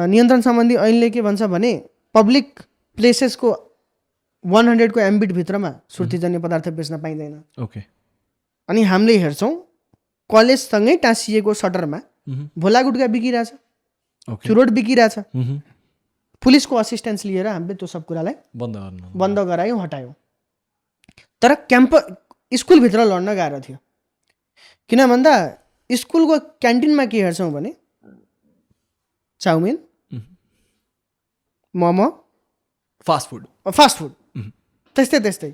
Speaker 1: नियन्त्रण सम्बन्धी ऐनले के भन्छ भने पब्लिक प्लेसेसको 100 एम्बिट भित्रमा सुर्तीजन्य पदार्थ बेच्न पाइँदैन।
Speaker 2: ओके।
Speaker 1: अनि हामीले हेर्छौँ कलेजसँगै टाँसिएको सटरमा भोला गुटका बिकिरहेछ, चुरोट बिकिरहेछ। पुलिसको असिस्टेन्स लिएर हामीले त्यो सब कुरालाई बन्द गरायौँ, हटायौँ। तर स्कुलभित्र लड्न गाह्रो थियो। किन भन्दा स्कुलको क्यान्टिनमा के हेर्छौँ भने चाउमिन, मोमो,
Speaker 2: फास्ट फुड
Speaker 1: त्यस्तै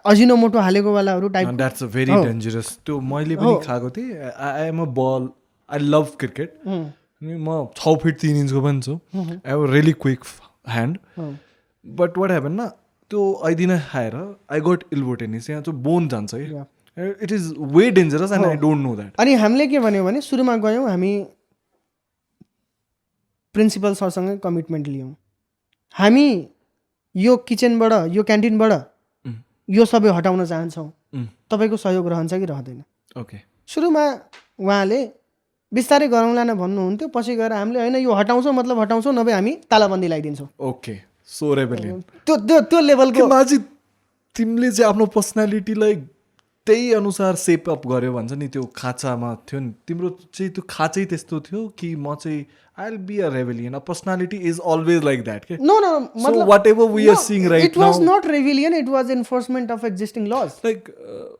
Speaker 1: अजिनोमोटो हालेको वालाहरू type.
Speaker 2: That's a very dangerous. त्यो मैले पनि खाएको थिएँ। I am a ball, I love cricket. अनि म 6 फिट 3 इन्चको पनि छु। I have really quick hand. But what happen न, त्यो आइदिन खाएर आई गट इल्बो टेनिस। यहाँ चाहिँ बोन जान्छ कि। It is way dangerous and I don't know that.
Speaker 1: अनि हामीले के भन्यो भने सुरुमा गयौँ हामी प्रिन्सिपल सरसँगै कमिटमेन्ट लियौँ, हामी यो किचनबाट यो क्यान्टिनबाट यो सबै हटाउन चाहन्छौँ, तपाईँको सहयोग रहन्छ कि रहँदैन।
Speaker 2: ओके।
Speaker 1: सुरुमा उहाँले बिस्तारै गरौँला न भन्नुहुन्थ्यो, पछि गएर हामीले होइन यो हटाउँछौँ मतलब हटाउँछौँ, नभए हामी तालाबन्दी लगाइदिन्छौँ।
Speaker 2: ओके। So rebellion.
Speaker 1: त्यो लेभलको।
Speaker 2: माझी तिमीले चाहिँ आफ्नो पर्सनालिटीलाई त्यही अनुसार सेप अप गर्यो भन्छ नि, त्यो खाँचामा थियो नि तिम्रो चाहिँ, त्यो खाँचै त्यस्तो थियो कि म चाहिँ I will be a rebellion. A personality is always like that के।
Speaker 1: नो मतलब
Speaker 2: whatever we are seeing right
Speaker 1: it was
Speaker 2: now,
Speaker 1: not rebellion, it was enforcement of existing laws.
Speaker 2: like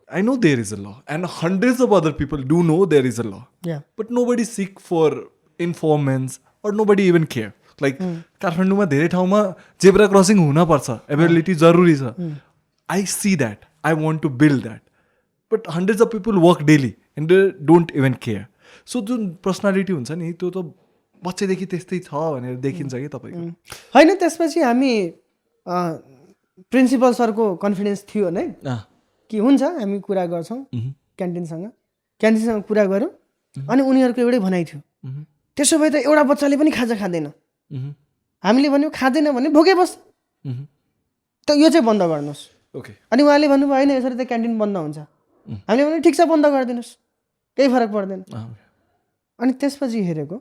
Speaker 2: I know there is a law and hundreds of other people do know there is a law,
Speaker 1: Yeah.
Speaker 2: but nobody seek for informants or nobody even care. Like काठमाडौँमा धेरै ठाउँमा zebra crossing हुन पर्छ, ability जरुरी छ। I see that, I want to build that, but hundreds of people work daily and they don't even care. So जुन personality हुन्छ नि त्यो त बच्चैदेखि त्यस्तै छ भनेर देखिन्छ कि तपाईँको।
Speaker 1: होइन, त्यसपछि हामी प्रिन्सिपल सरको कन्फिडेन्स थियो नै कि हुन्छ हामी कुरा गर्छौँ क्यान्टिनसँग कुरा गऱ्यौँ। अनि उनीहरूको एउटै भनाइ थियो, त्यसो भए त एउटा बच्चाले पनि खाजा खाँदैन। हामीले भन्यो खाँदैन भने भोकै बस्छ, त यो चाहिँ बन्द गर्नुहोस्।
Speaker 2: ओके।
Speaker 1: अनि उहाँले भन्नुभयो होइन यसरी त क्यान्टिन बन्द हुन्छ। हामीले भन्यो ठिक छ बन्द गरिदिनुहोस्, केही फरक पर्दैन। अनि त्यसपछि हेरेको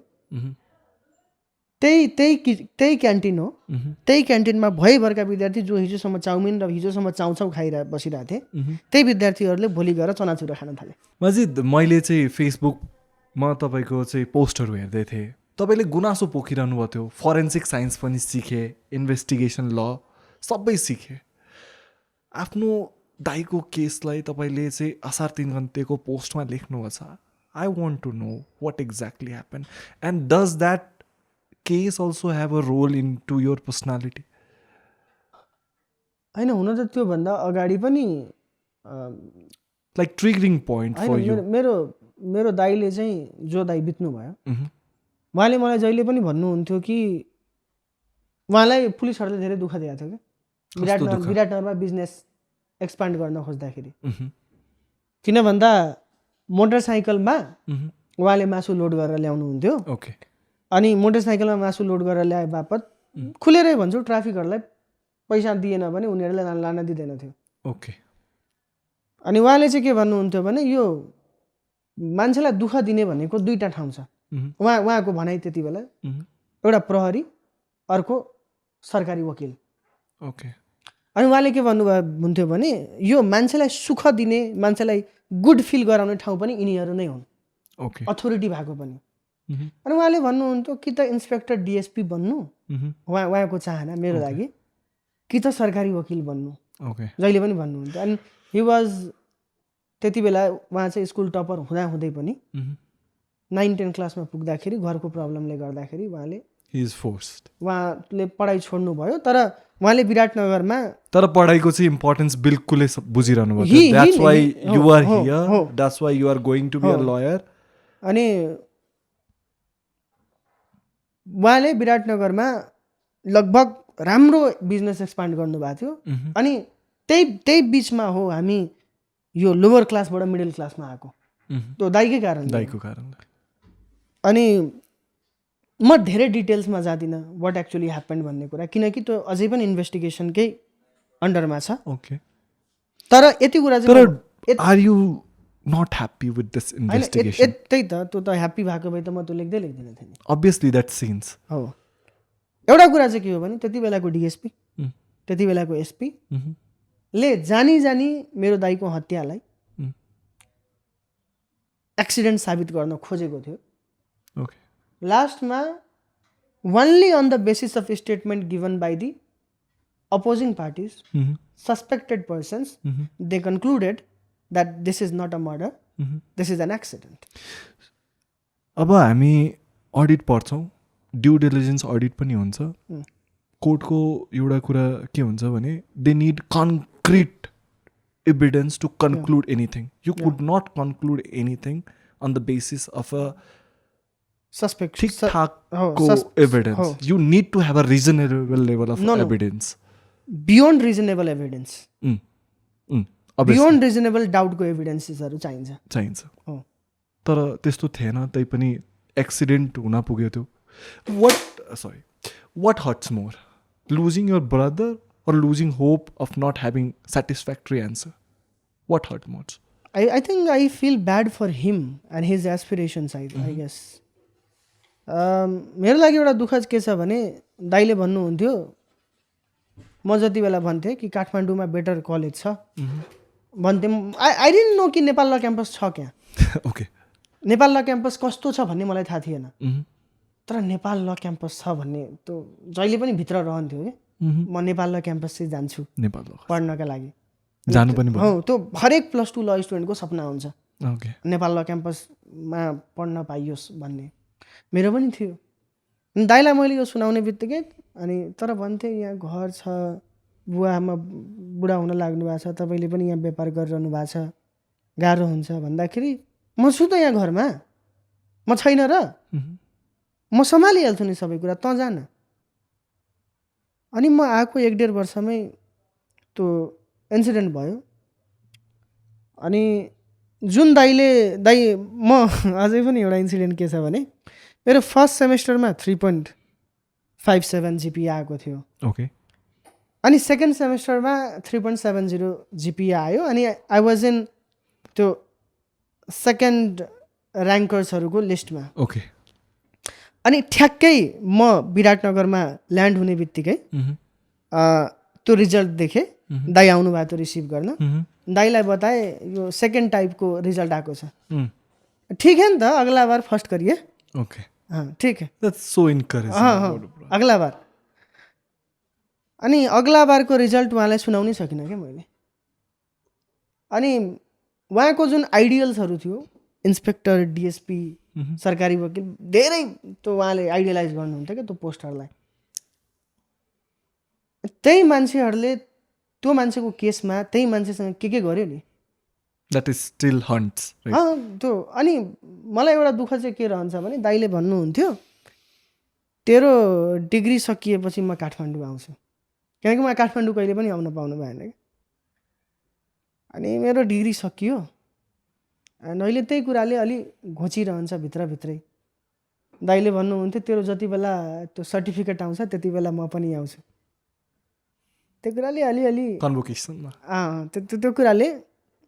Speaker 1: त्यही क्यान्टिन हो, त्यही क्यान्टिनमा भएभरका विद्यार्थी जो हिजोसम्म चाउमिन र हिजोसम्म चाउचाउ बसिरहेको थिए, त्यही विद्यार्थीहरूले भोलि गएर चनाचुरा खान थाले।
Speaker 2: मजिद, मैले चाहिँ फेसबुकमा तपाईँको चाहिँ पोस्टहरू हेर्दै थिएँ, तपाईँले गुनासो पोखिरहनु भएको थियो। फरेन्सिक साइन्स पनि सिकेँ, इन्भेस्टिगेसन ल सबै सिकेँ। आफ्नो दाइको केसलाई तपाईँले चाहिँ असार 3 गतेको पोस्टमा लेख्नुभएको छ। I want to know what exactly happen and does that case also have a role in to your personality?
Speaker 1: होइन, हुन त त्योभन्दा अगाडि पनि
Speaker 2: like triggering point for you.
Speaker 1: मेरो दाइले चाहिँ जो दाइ बित्नु भयो, उहाँले मलाई जहिले पनि भन्नुहुन्थ्यो कि उहाँलाई पुलिसहरूले धेरै दुःख दिएको थियो कि विराटनगरमा बिजनेस एक्सपान्ड गर्न खोज्दाखेरि। किन भन्दा मोटरसाइकलमा उहाँले मासु लोड गरेर ल्याउनुहुन्थ्यो।
Speaker 2: ओके।
Speaker 1: अनि मोटरसाइकलमा मासु लोड गरेर ल्याए बापत खुलेरै भन्छु ट्राफिकहरूलाई पैसा दिएन भने उनीहरूले लान दिँदैन थियो।
Speaker 2: ओके।
Speaker 1: अनि उहाँले चाहिँ के भन्नुहुन्थ्यो भने यो मान्छेलाई दुःख दिने भनेको 2टा ठाउँ छ। उहाँको भनाइ त्यति बेला एउटा प्रहरी, अर्को सरकारी वकिल।
Speaker 2: ओके।
Speaker 1: अनि उहाँले के भन्नुहुन्थ्यो भने यो मान्छेलाई सुख दिने, मान्छेलाई गुड फिल गराउने ठाउँ पनि यिनीहरू नै हुन्।
Speaker 2: ओके।
Speaker 1: अथोरिटी भएको पनि। अनि उहाँले भन्नुहुन्थ्यो कि त इन्सपेक्टर डिएसपी बन्नु उहाँको चाहना मेरो लागि, कि त सरकारी वकिल बन्नु।
Speaker 2: ओके।
Speaker 1: जहिले पनि भन्नुहुन्थ्यो। अनि हि वाज त्यति बेला उहाँ चाहिँ स्कुल टपर हुँदै पनि 9-10 क्लासमा पुग्दाखेरि घरको प्रब्लमले गर्दाखेरि उहाँले पढाइ छोड्नु भयो। तर उहाँले विराटनगरमा
Speaker 2: पढाइको चाहिँ इम्पोर्टेन्स बिल्कुलै बुझिरहनु भयो। That's why you are here, that's why you are going to be a lawyer.
Speaker 1: अनि उहाँले विराटनगरमा लगभग राम्रो बिजनेस एक्सपान्ड गर्नुभएको थियो। अनि त्यही बिचमा हो हामी यो लोवर क्लासबाट मिडल क्लासमा आएको, त्यो दाइकै कारण। अनि म धेरै डिटेल्समा जाँदिनँ वाट एक्चुअली ह्यापन्ड भन्ने कुरा, किनकि त्यो अझै पनि इन्भेस्टिगेसनकै अन्डरमा छ।
Speaker 2: ओके।
Speaker 1: तर यति कुरा चाहिँ
Speaker 2: तर are you not happy with this
Speaker 1: होइन
Speaker 2: इन्भेस्टिगेसन?
Speaker 1: त्यही त त्यो त ह्याप्पी भएको भए त म त्यो लेख्दिनँ थिएँ नि।
Speaker 2: अभियसली द्याट सिन्स
Speaker 1: हो एउटा कुरा चाहिँ के हो भने त्यति बेलाको डिएसपी त्यति बेलाको एसपी ले जानी जानी मेरो दाइको हत्यालाई एक्सिडेन्ट साबित गर्न खोजेको थियो।
Speaker 2: ओके
Speaker 1: लास्टमा only on the basis of statement given by the opposing parties suspected persons they concluded that this is not a murder, this is an accident.
Speaker 2: अब हामी अडिट पढ्छौँ, ड्यु डिलिजेन्स अडिट पनि हुन्छ। कोर्टको एउटा कुरा के हुन्छ भने they need concrete evidence to conclude anything. You could not conclude anything on the basis of a
Speaker 1: suspect
Speaker 2: evidence. You need to have a reasonable level of evidence.
Speaker 1: Beyond reasonable evidence. Beyond reasonable doubt को evidences चाहिन्छ।
Speaker 2: तर त्यस्तो थिएन, तै पनि accident हुन पुग्यो त्यो। What hurts more? Losing your brother or losing hope of not having satisfactory answer? What hurt more?
Speaker 1: I think I feel bad for him and his aspirations, I guess. मेरो लागि एउटा दुःख के छ भने दाइले भन्नुहुन्थ्यो, म जति बेला भन्थेँ कि काठमाडौँमा बेटर कलेज छ भन्थेँ, आई डिडन्ट नो कि नेपाल ल क्याम्पस छ क्या।
Speaker 2: ओके
Speaker 1: नेपाल ल क्याम्पस कस्तो छ भन्ने मलाई थाहा थिएन, तर नेपाल ल क्याम्पस छ भन्ने त्यो जहिले पनि भित्र रहन्थ्यो कि म नेपाल ल क्याम्पस चाहिँ जान्छु
Speaker 2: नेपाल
Speaker 1: पढ्नका लागि
Speaker 2: जानु पनि भयो।
Speaker 1: हो त्यो हरेक +2 ल स्टुडेन्टको सपना हुन्छ
Speaker 2: ओके
Speaker 1: नेपाल ल क्याम्पसमा पढ्न पाइयोस् भन्ने, मेरो पनि थियो। दाइलाई मैले यो सुनाउने बित्तिकै अनि तर भन्थेँ यहाँ घर छ, बुवामा बुढा हुन लाग्नु भएको छ, तपाईँले पनि यहाँ व्यापार गरिरहनु भएको छ, गाह्रो हुन्छ भन्दाखेरि म छु त यहाँ घरमा, म छैन र, म सम्हालिहाल्छु नि सबै कुरा, तँ जान। अनि म आएको 1-1.5 वर्षमै त्यो इन्सिडेन्ट भयो। अनि जुन दाइ म अझै पनि एउटा इन्सिडेन्ट के छ भने मेरो फर्स्ट सेमेस्टरमा 3.57 जिपिए आएको थियो।
Speaker 2: ओके
Speaker 1: अनि सेकेन्ड सेमेस्टरमा 3.70 जिपिए आयो। अनि आई वाज इन त्यो सेकेन्ड ऱ्याङ्कर्सहरूको लिस्टमा।
Speaker 2: ओके
Speaker 1: अनि ठ्याक्कै म विराटनगरमा ल्यान्ड हुने बित्तिकै त्यो रिजल्ट देखेँ, दाइ आउनु भएको थियो रिसिभ गर्न। दाइलाई बताएँ यो सेकेन्ड टाइपको रिजल्ट आएको छ। ठिक है नि त, अगला बार फर्स्ट करिए।
Speaker 2: ओके
Speaker 1: ठिक है,
Speaker 2: द्याट्स सो इन्करेजिङ।
Speaker 1: अगला बार। अनि अगला बारको रिजल्ट उहाँलाई सुनाउनै सकिनँ क्या मैले। अनि उहाँको जुन आइडियल्सहरू थियो, इन्सपेक्टर, डिएसपी, सरकारी वकिल, धेरै त्यो उहाँले आइडियलाइज गर्नुहुन्थ्यो क्या त्यो पोस्टरलाई। त्यही मान्छेहरूले त्यो मान्छेको केसमा त्यही मान्छेसँग के गर्यो नि,
Speaker 2: द्याट इज स्टिल हन्ट्स।
Speaker 1: त्यो अनि मलाई एउटा दुःख चाहिँ के रहन्छ भने दाइले भन्नुहुन्थ्यो तेरो डिग्री सकिएपछि म काठमाडौँ आउँछु, किनकि म काठमाडौँ कहिले पनि आउन पाउनु भएन कि। अनि मेरो डिग्री सकियो अनि अहिले त्यही कुराले अलि घोचिरहन्छ भित्रभित्रै। दाइले भन्नुहुन्थ्यो तेरो जति बेला त्यो सर्टिफिकेट आउँछ त्यति बेला म पनि आउँछु। त्यो कुराले अलिअलि
Speaker 2: कन्भोकेसनमा
Speaker 1: त्यो कुराले,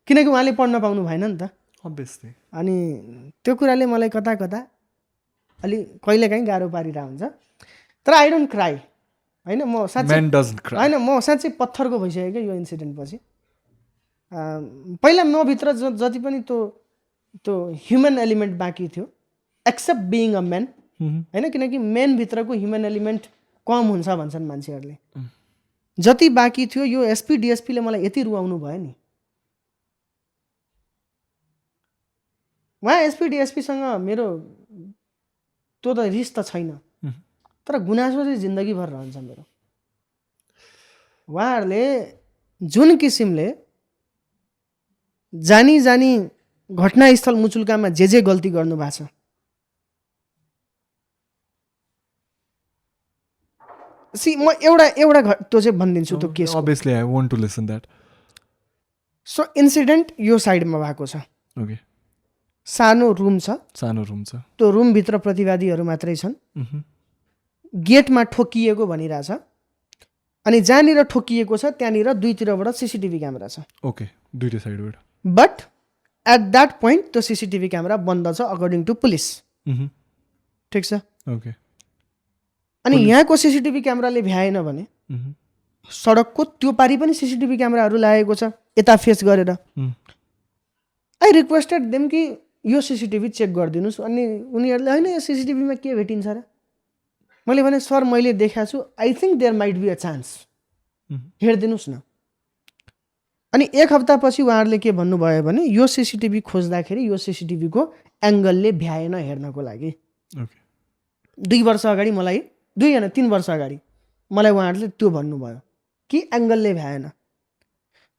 Speaker 1: किनकि उहाँले पढ्न पाउनु भएन नि त
Speaker 2: अभियसली।
Speaker 1: अनि त्यो कुराले मलाई कता कता अलि कहिलेकाहीँ गाह्रो पारिरहेको हुन्छ। तर आई डोन्ट क्राई, होइन म साँच्चै होइन, म साँच्चै पत्थरको भइसक्यो क्या यो इन्सिडेन्ट पछि। पहिला मभित्र जति पनि त्यो ह्युमन एलिमेन्ट बाँकी थियो, एक्सेप्ट बिइङ अ म्यान, होइन, किनकि मेनभित्रको ह्युमन एलिमेन्ट कम हुन्छ भन्छन् मान्छेहरूले। जति बाँकी थियो यो एसपी डिएसपीले मलाई यति रुवाउनु भयो नि। उहाँ एसपी डिएसपीसँग मेरो त्यो त रिस त छैन, तर गुनासो चाहिँ जिन्दगीभर रहन्छ मेरो। उहाँहरूले जुन किसिमले जानी जानी घटनास्थल मुचुल्कामा जे गल्ती गर्नुभएको छ, म एउटा त्यो चाहिँ भनिदिन्छु त्यो case.
Speaker 2: obviously I want to listen that.
Speaker 1: So incident यो साइडमा भएको छ।
Speaker 2: ओके
Speaker 1: सानो रुम छ, त्यो रुमभित्र प्रतिवादीहरू मात्रै छन्। गेटमा ठोकिएको भनिरहेछ। अनि जहाँनिर ठोकिएको छ त्यहाँनिर दुईतिरबाट सिसिटिभी क्यामेरा छ,
Speaker 2: ओके, दुईटै साइडबाट।
Speaker 1: बट एट द्याट पोइन्ट त्यो सिसिटिभी क्यामेरा बन्द छ अकर्डिङ टु पुलिस। ठिक छ।
Speaker 2: ओके।
Speaker 1: अनि यहाँको सिसिटिभी क्यामेराले भ्याएन भने सडकको त्यो पारि पनि सिसिटिभी क्यामेराहरू लागेको छ यता फेस गरेर। आई रिक्वेस्टेड देम कि यो सिसिटिभी चेक गरिदिनुहोस्। अनि उनीहरूले होइन यो सिसिटिभीमा के भेटिन्छ र? मैले भने सर मैले देखाएको छु, I think there might be a chance, हेरिदिनुहोस् न। अनि एक हप्तापछि उहाँहरूले के भन्नुभयो भने यो सिसिटिभी खोज्दाखेरि यो सिसिटिभीको एङ्गलले भ्याएन हेर्नको लागि। 2 वर्ष अगाडि मलाई 2 होइन 3 वर्ष अगाडि मलाई उहाँहरूले त्यो भन्नुभयो कि एङ्गलले भ्याएन।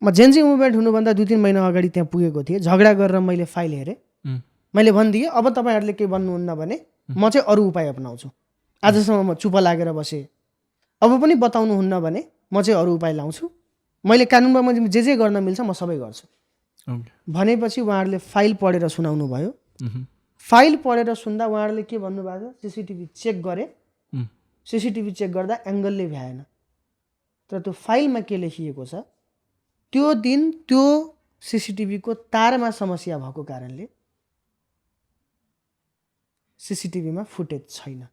Speaker 1: म जेन्जी मुभमेन्ट हुनुभन्दा 2-3 महिना अगाडि त्यहाँ पुगेको थिएँ। झगडा गरेर मैले फाइल हेरेँ। मैले भनिदिएँ अब तपाईँहरूले के भन्नुहुन्न भने म चाहिँ अरू उपाय अपनाउँछु। आजसम्म म चुप लागेर बसेँ, अब पनि बताउनुहुन्न भने म चाहिँ अरू उपाय लाउँछु। मैले कानुनमा म जे गर्न मिल्छ म सबै गर्छु भनेपछि उहाँहरूले फाइल पढेर सुनाउनु भयो। फाइल पढेर सुन्दा उहाँहरूले के भन्नुभएको छ, सिसिटिभी चेक गरे, सिसिटिभी चेक गर्दा एङ्गलले भ्याएन। तर त्यो फाइलमा के लेखिएको छ, त्यो दिन त्यो सिसिटिभीको तारमा समस्या भएको कारणले सिसिटिभीमा फुटेज छैन।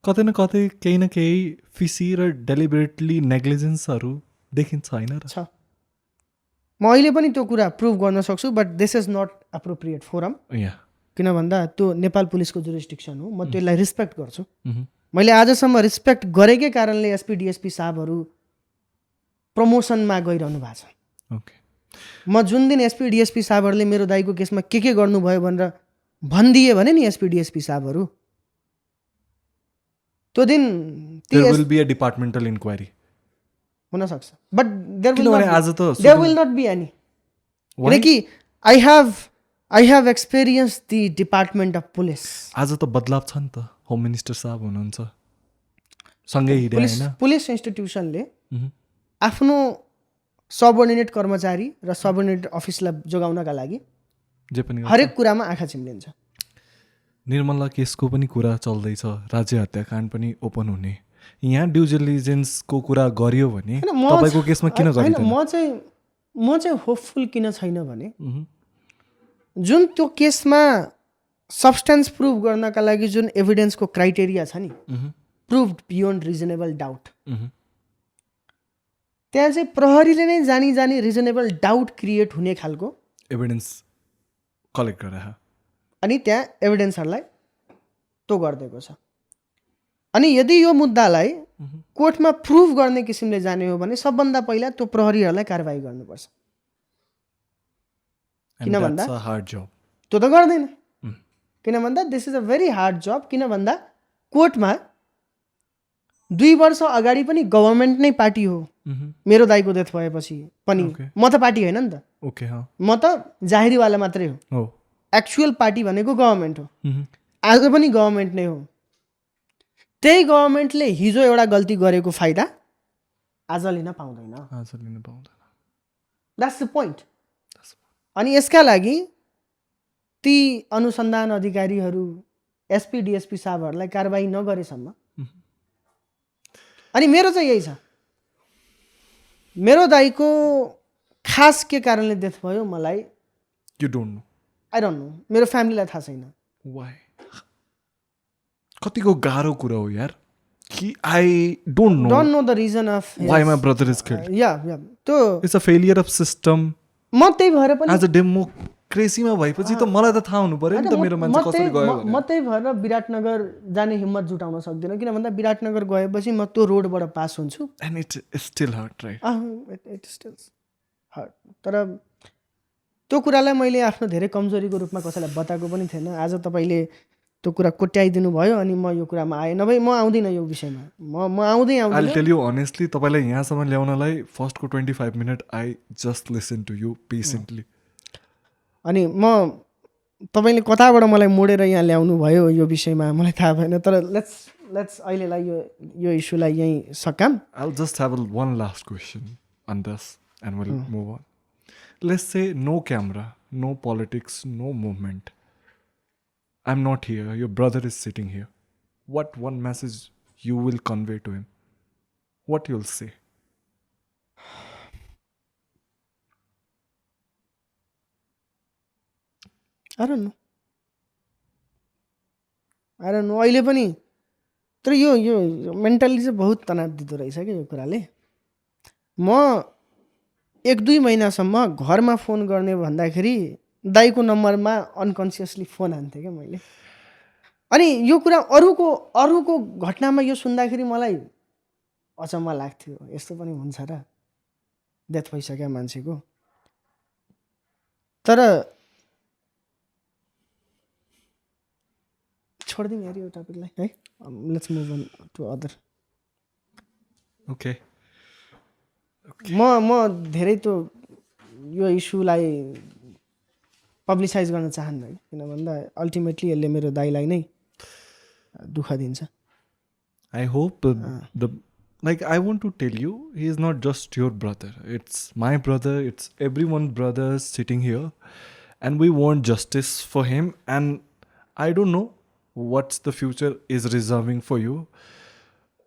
Speaker 2: कतै न कतै केही न केही फिसी र डेलिबरेटली नेग्लिजेन्सहरू देखिन्छ होइन र?
Speaker 1: छ। म अहिले पनि त्यो कुरा प्रुभ गर्न सक्छु, but this is not appropriate forum. किन भन्दा त्यो नेपाल पुलिसको जुरिस्डिक्सन हो, म त्यसलाई रिस्पेक्ट गर्छु। मैले आजसम्म रिस्पेक्ट गरेकै कारणले एसपी डिएसपी साहबहरू प्रमोसनमा गइरहनु भएको छ। म जुन दिन एसपी डिएसपी साहबहरूले मेरो दाइको केसमा के गर्नुभयो भनेर भनिदिए भने नि एसपी डिएसपी साहबहरू, त्यो दिन
Speaker 2: there will be a departmental inquiry
Speaker 1: हुन सक्छ, but there will not be any. किनकि I have experience the department of police.
Speaker 2: आज त बदलाव छ नि त, होम मिनिस्टर साहब हुनुहुन्छ सँगै हिँडे हैन।
Speaker 1: पुलिस इन्स्टिट्युसनले आफ्नो सबअर्डिनेट कर्मचारी र सबअर्डिनेट अफिसलाई जोगाउनका लागि
Speaker 2: जे पनि
Speaker 1: हरेक कुरामा आँखा चिम्लिन्छ।
Speaker 2: निर्मला केसको पनि कुरा चल्दैछ, राज्य हत्याकाण्ड पनि ओपन हुने। यहाँ ड्यु डिलिजेन्सको कुरा गरियो भने तपाईँको केसमा किन गरिँदैन?
Speaker 1: म चाहिँ होपफुल किन छैन भने जुन त्यो केसमा सब्सटेन्स प्रुभ गर्नका लागि जुन एभिडेन्सको क्राइटेरिया छ नि, प्रुभड बियोन्ड रिजनेबल डाउट, त्यहाँ चाहिँ प्रहरीले नै जानी रिजनेबल डाउट क्रिएट हुने खालको
Speaker 2: एभिडेन्स कलेक्ट गरेर
Speaker 1: अनि त्यहाँ एभिडेन्सहरूलाई त्यो गरिदिएको छ। अनि यदि यो मुद्दालाई कोर्टमा प्रुभ गर्ने किसिमले जाने हो भने सबभन्दा पहिला त्यो प्रहरीहरूलाई कारबाही गर्नुपर्छ। किन भन्दा त्यो त गर्दैन। किन भन्दा this is a very hard job. किन भन्दा कोर्टमा 2 वर्ष अगाडि पनि गभर्मेन्ट नै पार्टी हो। मेरो दाइको डेथ भएपछि पनि म त पार्टी होइन नि त, म त जाहेरीवाला मात्रै हो। एक्चुअल पार्टी भनेको गभर्मेन्ट हो। आज पनि गभर्मेन्ट नै हो। त्यही गभर्मेन्टले हिजो एउटा गल्ती गरेको फाइदा आज लिन पाउँदैन। That's the point. अनि यसका लागि ती अनुसन्धान अधिकारीहरू एसपी डिएसपी साहबहरूलाई कारबाही नगरेसम्म। अनि मेरो चाहिँ यही छ, मेरो दाइको खास के कारणले डेथ भयो मलाई
Speaker 2: आई
Speaker 1: डोन्ट नो, मेरो फ्यामिलीलाई थाहा छैन।
Speaker 2: कतिको गाह्रो कुरा हो यार कि I don't know
Speaker 1: the reason of
Speaker 2: why my brother is killed.
Speaker 1: या त्यो
Speaker 2: it's a failure of system.
Speaker 1: म त्यही भएर पनि
Speaker 2: आज डेमोक्रेसीमा भएपछि त मलाई त थाहा हुनु पर्यो नि त मेरो मान्छे कसरी गयो भनेर।
Speaker 1: म त्यही भएर विराटनगर जाने हिम्मत जुटाउन सक्दिनँ। किन भन्दा विराटनगर गएपछि म त्यो रोडबाट पास हुन्छु
Speaker 2: and it still hurt, right?
Speaker 1: It still hurt. तर त्यो कुरालाई मैले आफ्नो धेरै कमजोरीको रूपमा कसैलाई बताएको पनि थिएन। आज तपाईँले त्यो कुरा कोट्याइदिनु भयो अनि म यो कुरामा आएँ, नभए म आउँदिनँ यो विषयमा। म आउँदै
Speaker 2: आई टेल यु अनेस्टली, तपाईँलाई यहाँसम्म ल्याउनलाई फर्स्टको 25 minute I just listen to you patiently.
Speaker 1: अनि म तपाईँले कताबाट मलाई मोडेर यहाँ ल्याउनु भयो यो विषयमा मलाई थाहा भएन। तर लेट्स अहिलेलाई यो इस्युलाई यहीँ सकाम।
Speaker 2: I will just have one last question on this and we'll move on. Let's say no camera, no politics, no movement. I'm not here, your brother is sitting here. What one message you will convey to him? what you'll say?
Speaker 1: I don't know अहिले पनि तर यो mentally चाहिँ बहुत तनाव दिँदो रहेछ क्या यो कुराले। म 1-2 महिनासम्म घरमा फोन गर्ने भन्दाखेरि दाइको नम्बरमा अनकन्सियसली फोन हान्थेँ क्या मैले। अनि यो कुरा अरूको घटनामा यो सुन्दाखेरि मलाई अचम्म लाग्थ्यो, यस्तो पनि हुन्छ र, डेथ भइसक्यो मान्छेको। तर छोडिदिउँ यार यो टपिकलाई है, let's move on to other.
Speaker 2: Okay.
Speaker 1: म धेरै त यो इस्युलाई पब्लिसाइज गर्न चाहन्न है, किन भन्दा अल्टिमेटली यसले मेरो दाइलाई नै दुःख दिन्छ।
Speaker 2: I hope I want to tell you, he is not just your brother. It's my brother. It's everyone's brother sitting here, and we want justice for him. And I don't know what's the future is reserving for you,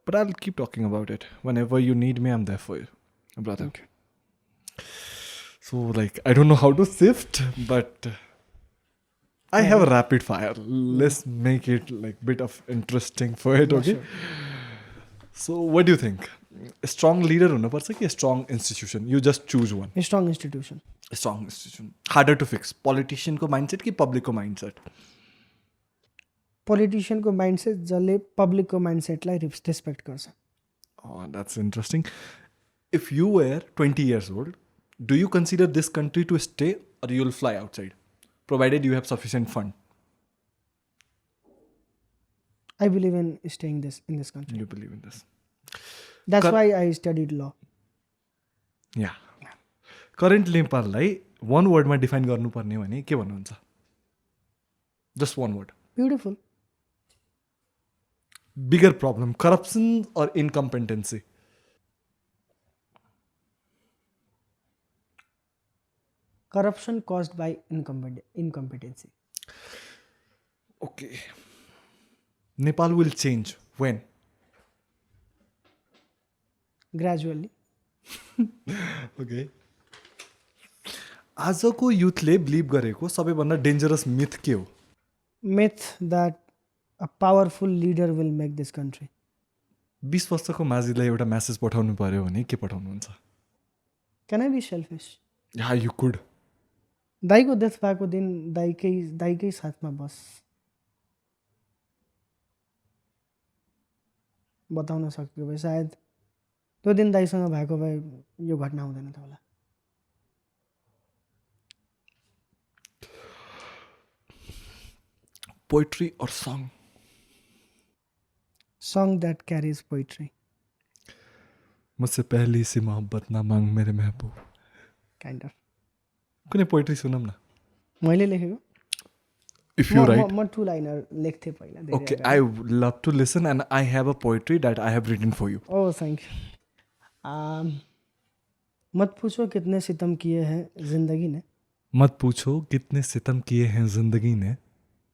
Speaker 2: but I'll keep talking about it. Whenever you need me, I'm there for you, brother.
Speaker 1: Okay.
Speaker 2: So I don't know how to sift, but I have a rapid fire. Let's make it bit of interesting for it,
Speaker 1: Yeah,
Speaker 2: okay?
Speaker 1: sure.
Speaker 2: So what do you think? A strong leader हुनुपर्छ कि a strong institution? You just choose one.
Speaker 1: Strong institution.
Speaker 2: A strong institution. Harder to fix. Politician को mindset कि public को mindset?
Speaker 1: पोलिटिसियनको mindset जसले पब्लिकको माइन्डसेटलाई respect गर्छ।
Speaker 2: Oh, that's interesting. If you were 20 years old, do you consider this country to stay or you'll fly outside? Provided you have sufficient fund.
Speaker 1: I believe in staying in this country.
Speaker 2: You believe in this.
Speaker 1: That's why I studied law.
Speaker 2: Yeah. Current नेपाललाई one word मा define गर्नुपर्ने भने के भन्नुहुन्छ? Just one word.
Speaker 1: Beautiful.
Speaker 2: Bigger problem, corruption or incompetency?
Speaker 1: Corruption caused by incompetency.
Speaker 2: Okay. Nepal will change. When?
Speaker 1: Gradually.
Speaker 2: Okay. आजको युथले believe गरेको सबैभन्दा dangerous myth के हो?
Speaker 1: Myth that a powerful leader will make this country.
Speaker 2: 20 वर्षको माझीलाई एउटा message पठाउनु पर्यो भने के पठाउनुहुन्छ?
Speaker 1: Can I be selfish?
Speaker 2: Yeah, you could.
Speaker 1: दाइको डेथ भएको दिन दाइकै साथमा बस बताउन सकेको भए सायद त्यो दिन दाइसँग भएको भए यो घटना हुँदैन थियो होला।
Speaker 2: Poetry or song?
Speaker 1: Song that क्यारिज poetry.
Speaker 2: मुझसे पहली सी मोहब्बत ना मांग मेरे महबूब।
Speaker 1: Kind of.
Speaker 2: कुनै पोइट्री सुनौँ न?
Speaker 1: मैले लेखेको
Speaker 2: If you write.
Speaker 1: म 2 लाइनर लेख्थेँ पहिला धेरै
Speaker 2: Okay,
Speaker 1: अगाडि।
Speaker 2: I would love to listen and I have a poetry that I have written for you.
Speaker 1: Oh thank you. मत पूछो कितने सितम किए हैं जिंदगी ने,
Speaker 2: मत पूछो कितने सितम किए हैं जिंदगी ने,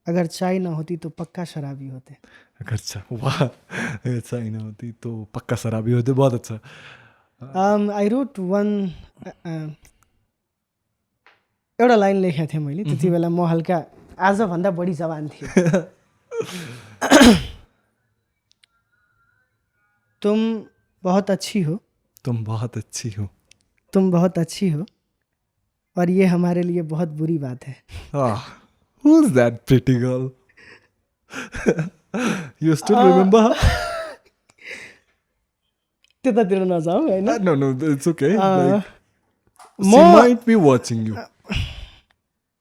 Speaker 1: अगर चाय ना होती तो पक्का शराबी होते।
Speaker 2: अगर वाह, अगर चाय ना होती तो पक्का शराबी होते। बहुत अच्छा।
Speaker 1: आई रोट वन एउटा लाइन लेखेको थिएँ मैले, त्यति बेला म हल्का आजभन्दा बढी जवान थिएँ। तुम बहुत अच्छी हो,
Speaker 2: तुम बहुत अच्छी हो,
Speaker 1: तुम बहुत अच्छी हो, और ये हमारे लिए बहुत बुरी बात है।
Speaker 2: Who's that pretty girl? You still remember her?
Speaker 1: त्यतातिर नजाऊ हैन।
Speaker 2: No, it's okay. She
Speaker 1: म
Speaker 2: might be watching you.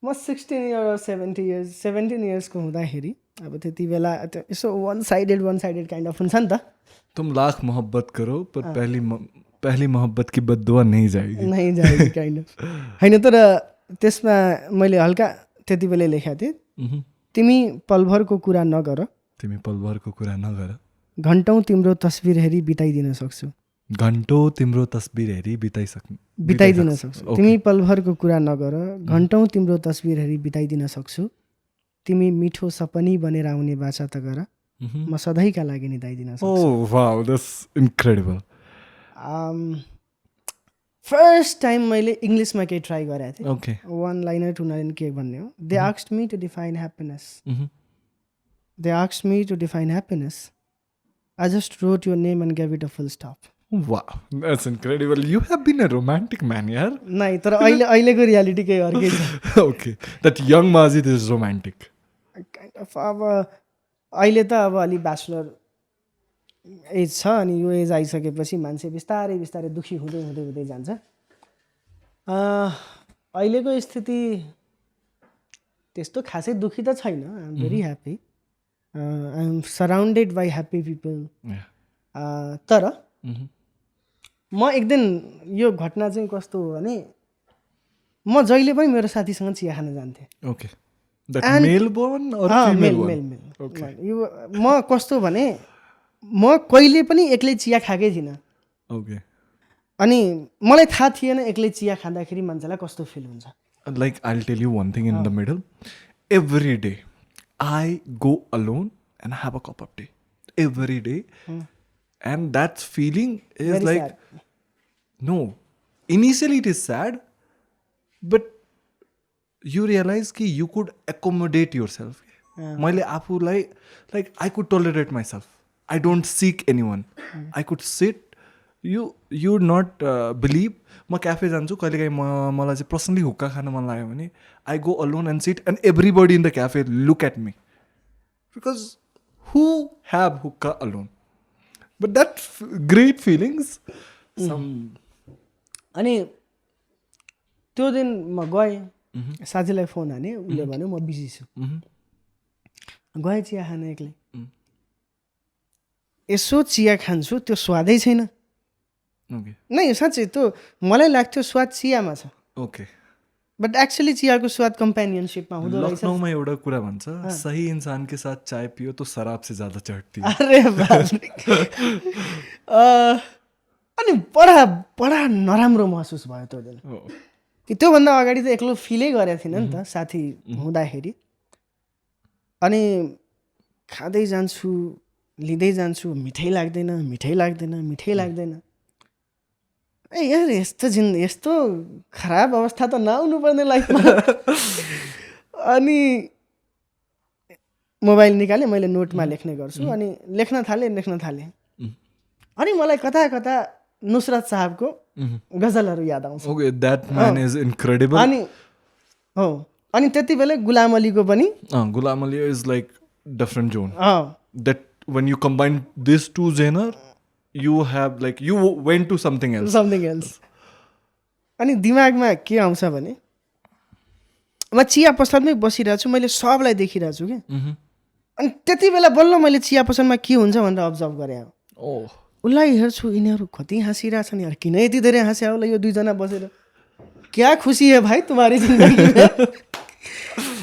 Speaker 1: म 16 इयर 17 इयर्सको हुँदाखेरि अब त्यति बेला यसो वान साइडेड काइन्ड अफ हुन्छ नि त।
Speaker 2: तुम लाख मोहब्बत करो पर पहली मोहब्बत की बद्दुआ नहीं जाएगी
Speaker 1: काइन्ड अफ होइन। तर त्यसमा मैले हल्का त्यति बेला लेखेको थिएँ, तिमी पलभरको कुरा नगर,
Speaker 2: तिमी पलभरको कुरा नगर,
Speaker 1: घन्टौँ तिम्रो तस्बिर हेरी बिताइदिन सक्छु,
Speaker 2: घन्टौँ तिम्रो तस्बिर हेरी
Speaker 1: बिताइदिन सक्छु। तिमी पलभरको कुरा नगर, घन्टौँ तिम्रो तस्बिर हेरी बिताइदिन सक्छु, तिमी मिठो सपनी बनेर आउने बाचा त गर, म सधैँका लागि निदाइदिन सक्छु।
Speaker 2: Oh wow, that's incredible.
Speaker 1: First time मैले इङ्ग्लिसमा केही ट्राई गरेको थिएँ,
Speaker 2: ओके
Speaker 1: 1 लाइनर 2 लाइनर के भन्ने हो. They asked me to define happiness. They asked me to define happiness. I just wrote your name and gave it a full stop.
Speaker 2: Wow, that's incredible. You have been a romantic man, yaar.
Speaker 1: नै तर अहिलेको reality केही अर्कै छ.
Speaker 2: Okay, that young Majid is romantic.
Speaker 1: Kind of अब अहिले त अब अलि ब्याचलर एज छ अनि यो एज आइसकेपछि मान्छे बिस्तारै बिस्तारै दुःखी हुँदै हुँदै हुँदै जान्छ. अहिलेको स्थिति त्यस्तो खासै दुःखी त छैन. I am very happy. I am surrounded by happy people.
Speaker 2: Yeah.
Speaker 1: तर म एक दिन यो घटना चाहिँ कस्तो हो भने म जहिले पनि मेरो साथीसँग चिया खान जान्थेँ.
Speaker 2: Okay. That male born or female one?
Speaker 1: Mail.
Speaker 2: Okay.
Speaker 1: यो म कस्तो भने म कहिले पनि एक्लै चिया खाएकै थिइनँ.
Speaker 2: Okay.
Speaker 1: अनि मलाई थाहा थिएन एक्लै चिया खाँदाखेरि मान्छेलाई कस्तो फिल हुन्छ.
Speaker 2: Like, I'll tell you one thing in the middle. Every day, I go alone and have a cup of tea. Every day. And that feeling is
Speaker 1: Very
Speaker 2: like,
Speaker 1: sad.
Speaker 2: no. Initially it is sad, but you realize कि you could accommodate yourself. मैले आफूलाई like I could tolerate myself. I don't seek anyone. I could sit. You not believe. म cafe जान्छु कहिलेकाहीँ मलाई चाहिँ personally हुक्का खान मन लाग्यो भने I go alone and sit and everybody in the cafe look at me. Because who have hookah alone? But that great feelings.
Speaker 1: अनि त्यो दिन म गएँ, साथीलाई फोन हाने, उसले भन्यो म बिजी छु. गएँ चिया खान एक्लै. यसो चिया खान्छु त्यो स्वादै छैन.
Speaker 2: Okay.
Speaker 1: नै साँच्चै त्यो मलाई लाग्थ्यो स्वाद चियामा छ.
Speaker 2: Okay.
Speaker 1: बट एक्चुअली चियाको स्वाद कम्पेनियनसिपमा हुँदो रहेछ.
Speaker 2: लखनऊमा एउटा कुरा भन्छ सही इंसान के साथ चाय पियो तो शराब से ज्यादा चढ़ती है.
Speaker 1: अरे बाप. अनि बडा नराम्रो महसुस भयो त्यो दिन. कि त्योभन्दा अगाडि त एक्लो फिलै गरेको थिइनँ नि त साथी हुँदाखेरि. अनि खाँदै जान्छु लिँदै जान्छु, मिठै लाग्दैन मिठै लाग्दैन मिठै लाग्दैन. ए यार यस्तो खराब अवस्था त नआउनुपर्ने लाइफमा. अनि मोबाइल निकालेँ, मैले नोटमा लेख्ने गर्छु. अनि लेख्न थालेँ. अनि मलाई कता कता नुसरत साहबको गजलहरू याद आउँछ.
Speaker 2: Okay, that man is incredible.
Speaker 1: अनि त्यति बेला गुलाम अलीको पनि.
Speaker 2: Ghulam Ali is like different zone. That when you combine these two genre, you have like you went to something else.
Speaker 1: अनि दिमागमा के आउँछ भने म चिया पसलमै बसिरहेको छु, मैले सबलाई देखिरहेको छु कि. अनि त्यति बेला बल्ल मैले चिया पसलमा के हुन्छ भनेर अब्जर्भ गरेँ. उसलाई हेर्छु यिनीहरू कति हाँसिरहेछन् यार, किन यति धेरै हाँस्या होला यो दुईजना बसेर, क्या खुसी है भाइ तुम्हारी जिन्दगी.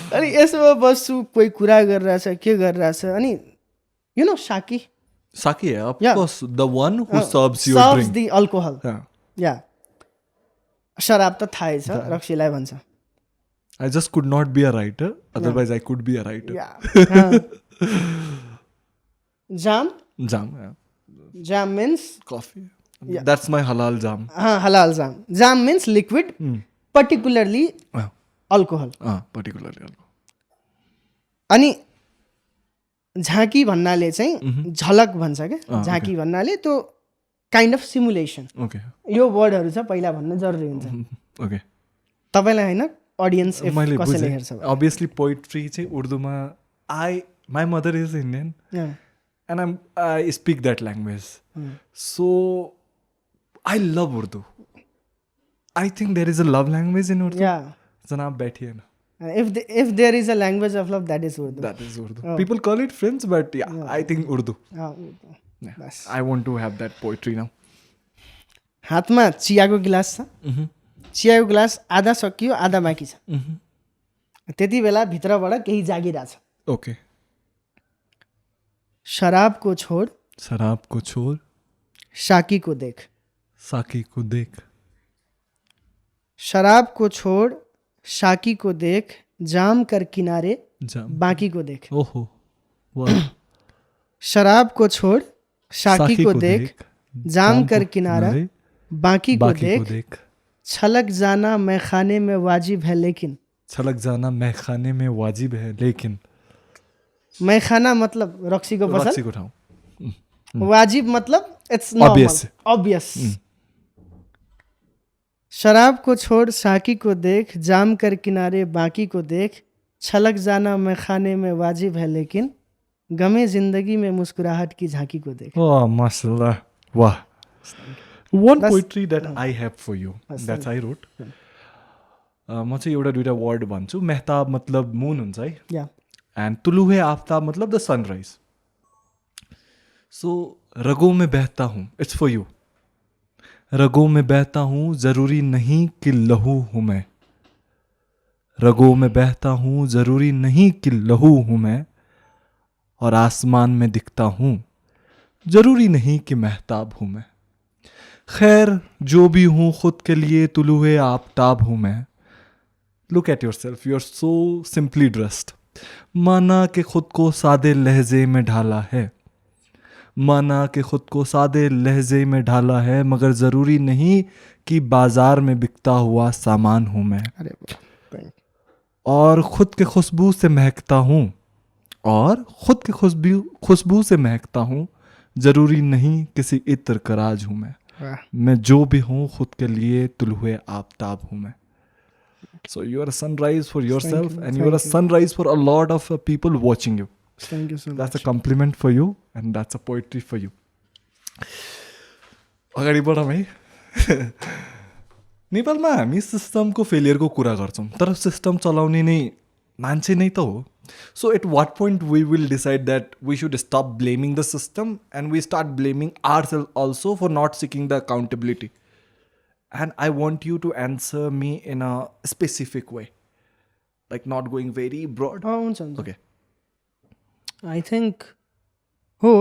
Speaker 1: अनि यसो बस्छु, कोही कुरा गरिरहेछ के गरिरहेछ. अनि यु नो साकी
Speaker 2: है, of course, the one who serves your drink.
Speaker 1: the alcohol. Yeah. शराब त थाहै छ, रक्सीलाई भन्छ.
Speaker 2: I just could not be a writer, otherwise I could be a writer.
Speaker 1: Jam. Jam means
Speaker 2: coffee. That's my halal jam.
Speaker 1: Halal jam. Jam means liquid, particularly alcohol.
Speaker 2: Particularly alcohol.
Speaker 1: अनि झाँकी भन्नाले चाहिँ झलक भन्छ क्या. झाँकी भन्नाले त्यो काइन्ड अफ सिमुलेसन. यो वर्डहरू छ पहिला भन्न जरुरी हुन्छ. तपाईँलाई होइन अडियन्स कसैले हेर्छ.
Speaker 2: Obviously पोइट्री चाहिँ उर्दूमा my mother is Indian and I speak that language. So I love Urdu. I think there is a love language in Urdu. जनाब बैठिए ना.
Speaker 1: If there is a language of love, that is Urdu.
Speaker 2: That is Urdu. People call it French, but I think Urdu. I want to have that poetry now.
Speaker 1: हातमा चियाको गिलास छ. चियाको गिलास आधा सकियो आधा बाँकी छ. त्यति बेला भित्रबाट केही जागिरहेछ.
Speaker 2: ओके.
Speaker 1: शराब को छोड़ साकी को देख. शराब को छोड़ साकी को देख, जाम कर किनारे बाकी को देख.
Speaker 2: ओहो वाह.
Speaker 1: शराब को छोड़ साकी को देख, जाम कर किनारा बाकी को देख
Speaker 2: देख
Speaker 1: छलक जाना मैं खाने में वाजिब है लेकिन
Speaker 2: छलक जाना मैं खाने में वाजिब है लेकिन
Speaker 1: मैं खाना मतलब रक्सीको पसल
Speaker 2: रक्सीको ठाउँ
Speaker 1: वाजिब मतलब इट्स
Speaker 2: Obvious.
Speaker 1: ऑब्वियस शराब को छोड़ साकी को देख जाम कर किनारे बाकी को देख छलक जाना मैं खाने में वाजिब है लेकिन गमे जिंदगी में मुस्कुराहट की झांकी को देख
Speaker 2: Oh, mashallah. Wow. One
Speaker 1: That's-
Speaker 2: poetry that I have for you. That's I wrote. म चाहिँ एउटा दुइटा वर्ड भन्छु. मेहताब मतलब मुन हुन्छ है.
Speaker 1: या
Speaker 2: एन्ड तुलु है आफ्ताब मतलब द सनराइज. सो रगों में बहता हूँ. It's for you. रगों में बहता हूँ जरूरी नहीं कि लहू हूँ मैं. रगों में बहता हूँ जरूरी नहीं कि लहू हूँ मैं. और आसमान में दिखता हूँ जरूरी नहीं कि महताब हूँ मैं. खैर जो भी हूँ खुद के लिए तुलुए आफ्ताब हूँ मैं. Look at yourself, you are so simply dressed. माना कि खुद को सादे लहजे में ढाला है. माना कि खुद को सादे लहजे में ढाला है मगर ज़रूरी नहीं कि बाजार में बिकता हुआ सामान हूँ मैं.
Speaker 1: अरे वाह.
Speaker 2: और ख़ुद के खुशबू से महकता हूँ. और ख़ुद की खुशबू से महकता हूँ. ज़रूरी नहीं किसी इत्र का राज हूँ मैं.
Speaker 1: वाह.
Speaker 2: मैं जो भी हूँ खुद के लिए तुलुए आफ्ताब हूँ मैं. So you are a sunrise for yourself
Speaker 1: you,
Speaker 2: and you are a
Speaker 1: thank you.
Speaker 2: sunrise for a lot of people watching you.
Speaker 1: Thank you so
Speaker 2: That's
Speaker 1: much.
Speaker 2: a compliment for you and that's a poetry for you. अगाडि बढौँ है. नेपालमा हामी सिस्टमको फेलियरको कुरा गर्छौँ तर system चलाउने नै मान्छे नै त हो. So at what point we will decide that we should stop blaming the system and we start blaming ourselves also for not seeking the accountability. And I want you to answer me in a specific way. Like not going very broad.
Speaker 1: हुन्छ हुन्छ.
Speaker 2: Okay.
Speaker 1: I think हो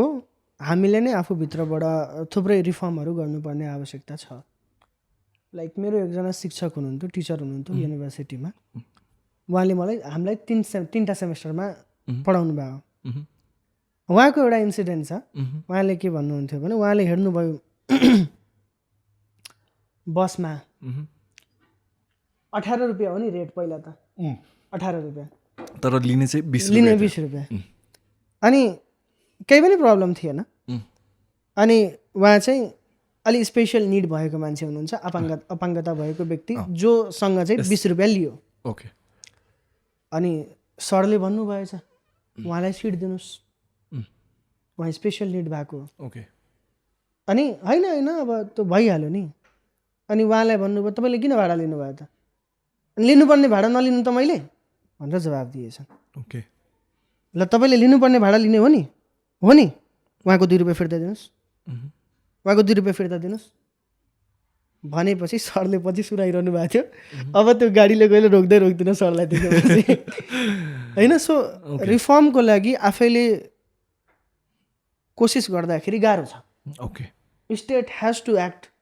Speaker 1: हामीले नै आफूभित्रबाट थुप्रै रिफर्महरू गर्नुपर्ने आवश्यकता छ. Like मेरो एकजना शिक्षक हुनुहुन्थ्यो, टिचर हुनुहुन्थ्यो युनिभर्सिटीमा. उहाँले मलाई हामीलाई तिनवटा सेमेस्टरमा पढाउनु भयो. उहाँको एउटा इन्सिडेन्ट छ. उहाँले के भन्नुहुन्थ्यो भने उहाँले हेर्नुभयो बसमा 18 रुपियाँ हो नि रेट पहिला त. 18 रुपियाँ
Speaker 2: तर लिने चाहिँ 20
Speaker 1: लिने
Speaker 2: रुपियाँ.
Speaker 1: 20 रुपियाँ. अनि केही पनि प्रब्लम थिएन. अनि उहाँ चाहिँ अलिक स्पेसल निड भएको मान्छे हुनुहुन्छ, अपाङ्गता भएको व्यक्ति जोसँग चाहिँ 20 रुपियाँ लियो.
Speaker 2: ओके.
Speaker 1: अनि सरले भन्नुभएछ उहाँलाई सिट दिनुहोस्, उहाँ स्पेसल निड भएको.
Speaker 2: ओके.
Speaker 1: अनि होइन अब त्यो भइहाल्यो नि. अनि उहाँलाई भन्नुभयो तपाईँले किन भाडा लिनुभयो त? अनि लिनुपर्ने भाडा नलिनु त मैले भनेर जवाब दिएछन्.
Speaker 2: ओके.
Speaker 1: ल तपाईँले लिनुपर्ने भाडा लिने हो नि उहाँको 2 रुपियाँ फिर्ता दिनुहोस्, उहाँको 2 रुपियाँ फिर्ता दिनुहोस् भनेपछि सरले पछि सुनाइरहनु भएको थियो. अब त्यो गाडीले गएर रोक्दैन सरलाई त्यसपछि होइन. सो रिफर्मको लागि आफैले कोसिस गर्दाखेरि गाह्रो छ.
Speaker 2: Okay.
Speaker 1: State has to act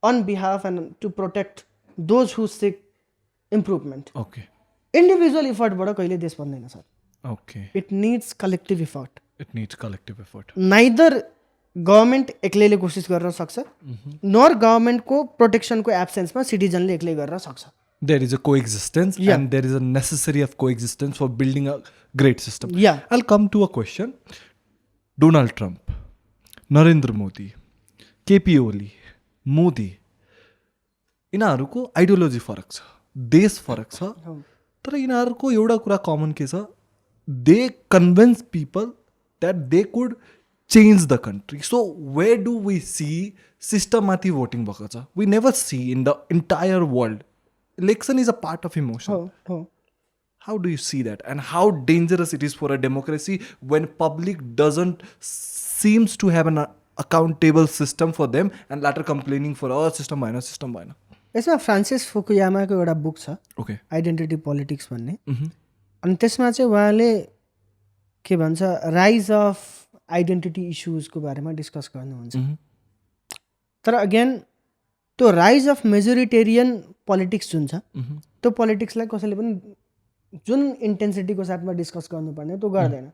Speaker 1: on behalf and to protect those who seek improvement.
Speaker 2: Okay.
Speaker 1: Individual effort बाट कहिले देश बन्दैन sir.
Speaker 2: Okay.
Speaker 1: It needs collective effort.
Speaker 2: It needs collective effort.
Speaker 1: Neither government एक्लैले कोसिस गर्न सक्छ नर गभर्मेन्टको प्रोटेक्सनको एब्सेन्समा सिटिजनले एक्लै गर्न सक्छ.
Speaker 2: There is a coexistence and there is a necessary of coexistence for building a great system.
Speaker 1: Yeah.
Speaker 2: I'll come to a question. Donald Trump, Narendra Modi, KP Oli, Modi यिनीहरूको ideology फरक छ, देश फरक छ, तर यिनीहरूको एउटा कुरा कमन के छ, they convince people that they could change the country. So where do we see सिस्टममाथि भोटिङ भएको छ? We never see in the entire world. Election is a part of emotion. How do you see that and how dangerous it is for a democracy when public doesn't seems to have an accountable system for them and later complaining for system भएन.
Speaker 1: यसमा Francis फुकुयामाको एउटा book छ
Speaker 2: okay.
Speaker 1: Identity politics भन्ने. अनि त्यसमा चाहिँ उहाँले के भन्छ राइज अफ आइडेन्टिटी इस्युजको बारेमा डिस्कस गर्नुहुन्छ. तर अगेन त्यो राइज अफ मेजोरिटेरियन पोलिटिक्स जुन छ त्यो पोलिटिक्सलाई कसैले पनि जुन इन्टेन्सिटीको साथमा डिस्कस गर्नुपर्ने त्यो गर्दैन.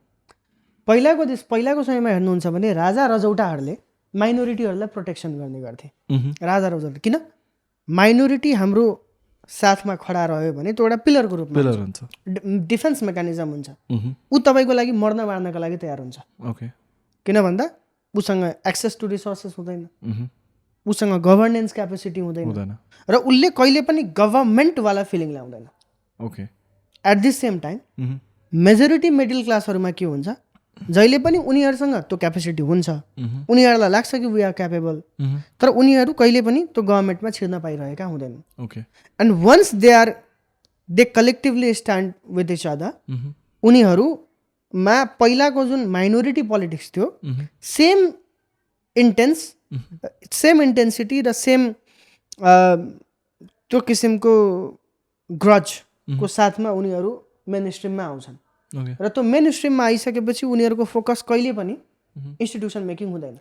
Speaker 1: पहिलाको समयमा हेर्नुहुन्छ भने राजा रजौटाहरूले माइनोरिटीहरूलाई प्रोटेक्सन गर्ने गर्थे राजा रौजरले। किन माइनोरिटी हाम्रो साथमा खडा रह्यो भने त्यो एउटा पिलरको रूपमा
Speaker 2: पिलर हुन्छ,
Speaker 1: डिफेन्स मेकानिजम हुन्छ। ऊ तपाईँको लागि मर्न मार्नका लागि तयार हुन्छ।
Speaker 2: ओके,
Speaker 1: किन भन्दा उसँग एक्सेस टु रिसोर्सेस हुँदैन, उसँग गभर्नेन्स क्यापेसिटी हुँदैन र उसले कहिले पनि गभर्मेन्टवाला फिलिङ ल्याउँदैन।
Speaker 2: Okay,
Speaker 1: at the same time majority middle क्लासहरूमा के हुन्छ, जहिले पनि उनीहरूसँग त्यो क्यापेसिटी हुन्छ, उनीहरूलाई लाग्छ कि वी आर क्यापेबल, तर उनीहरू कहिले पनि त्यो गभर्मेन्टमा छिर्न पाइरहेका हुँदैन।
Speaker 2: Okay,
Speaker 1: and once they collectively stand with each other, उनीहरूमा पहिलाको जुन माइनोरिटी पोलिटिक्स थियो सेम इन्टेन्सिटी र सेम त्यो किसिमको ग्रजको साथमा उनीहरू मेन स्ट्रिममा आउँछन्। र त्यो मेन स्ट्रिममा आइसकेपछि उनीहरूको फोकस कहिले पनि इन्स्टिट्युसन मेकिङ हुँदैन।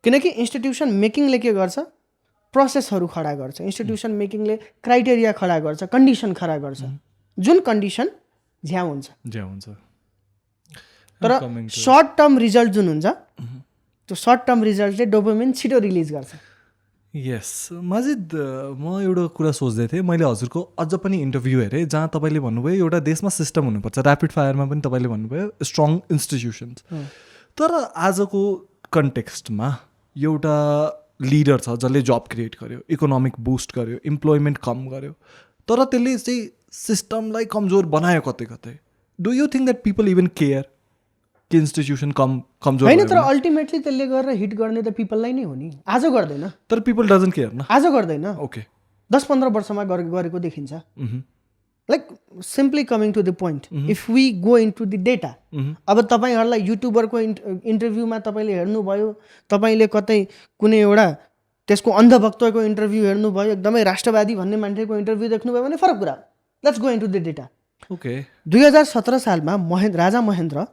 Speaker 1: किनकि इन्स्टिट्युसन मेकिङले के गर्छ, प्रोसेसहरू खडा गर्छ। इन्स्टिट्युसन मेकिङले क्राइटेरिया खडा गर्छ, कन्डिसन खडा गर्छ, जुन कन्डिसन झ्याउ हुन्छ। तर सर्ट टर्म रिजल्ट जुन हुन्छ, त्यो सर्ट टर्म रिजल्टले डोपामिन छिटो रिलिज गर्छ।
Speaker 2: यस माजिद, म एउटा कुरा सोच्दै थिएँ, मैले हजुरको अझ पनि इन्टरभ्यू हेरेँ जहाँ तपाईँले भन्नुभयो एउटा देशमा सिस्टम हुनुपर्छ, ऱ्यापिड फायरमा पनि तपाईँले भन्नुभयो स्ट्रङ इन्स्टिट्युसन्स। तर आजको कन्टेक्स्टमा एउटा लिडर छ जसले जब क्रिएट गर्यो, इकोनोमिक बुस्ट गर्यो, इम्प्लोइमेन्ट कम गर्यो, तर त्यसले चाहिँ सिस्टमलाई कमजोर बनायो कतै कतै। Do you think that people even care कि इन्स्टिट्युसन कमजोर
Speaker 1: होइन? तर अल्टिमेटली त्यसले गरेर हिट गर्ने त पिपललाई नै हो नि। आज गर्दैन,
Speaker 2: तर पिपल डजन्ट केयर न,
Speaker 1: आज गर्दैन।
Speaker 2: ओके,
Speaker 1: 10-15 वर्षमा गरेको देखिन्छ। Like simply coming to the point, if we go into the data, अब तपाईँहरूलाई युट्युबरको इन्टरभ्यूमा तपाईँले हेर्नुभयो, तपाईँले कतै कुनै एउटा त्यसको अन्धभक्तको इन्टरभ्यू हेर्नुभयो, एकदमै राष्ट्रवादी भन्ने मान्छेको इन्टरभ्यू देख्नुभयो भने फरक कुरा। Let's go into the data.
Speaker 2: Okay,
Speaker 1: 2017 सालमा राजा महेन्द्र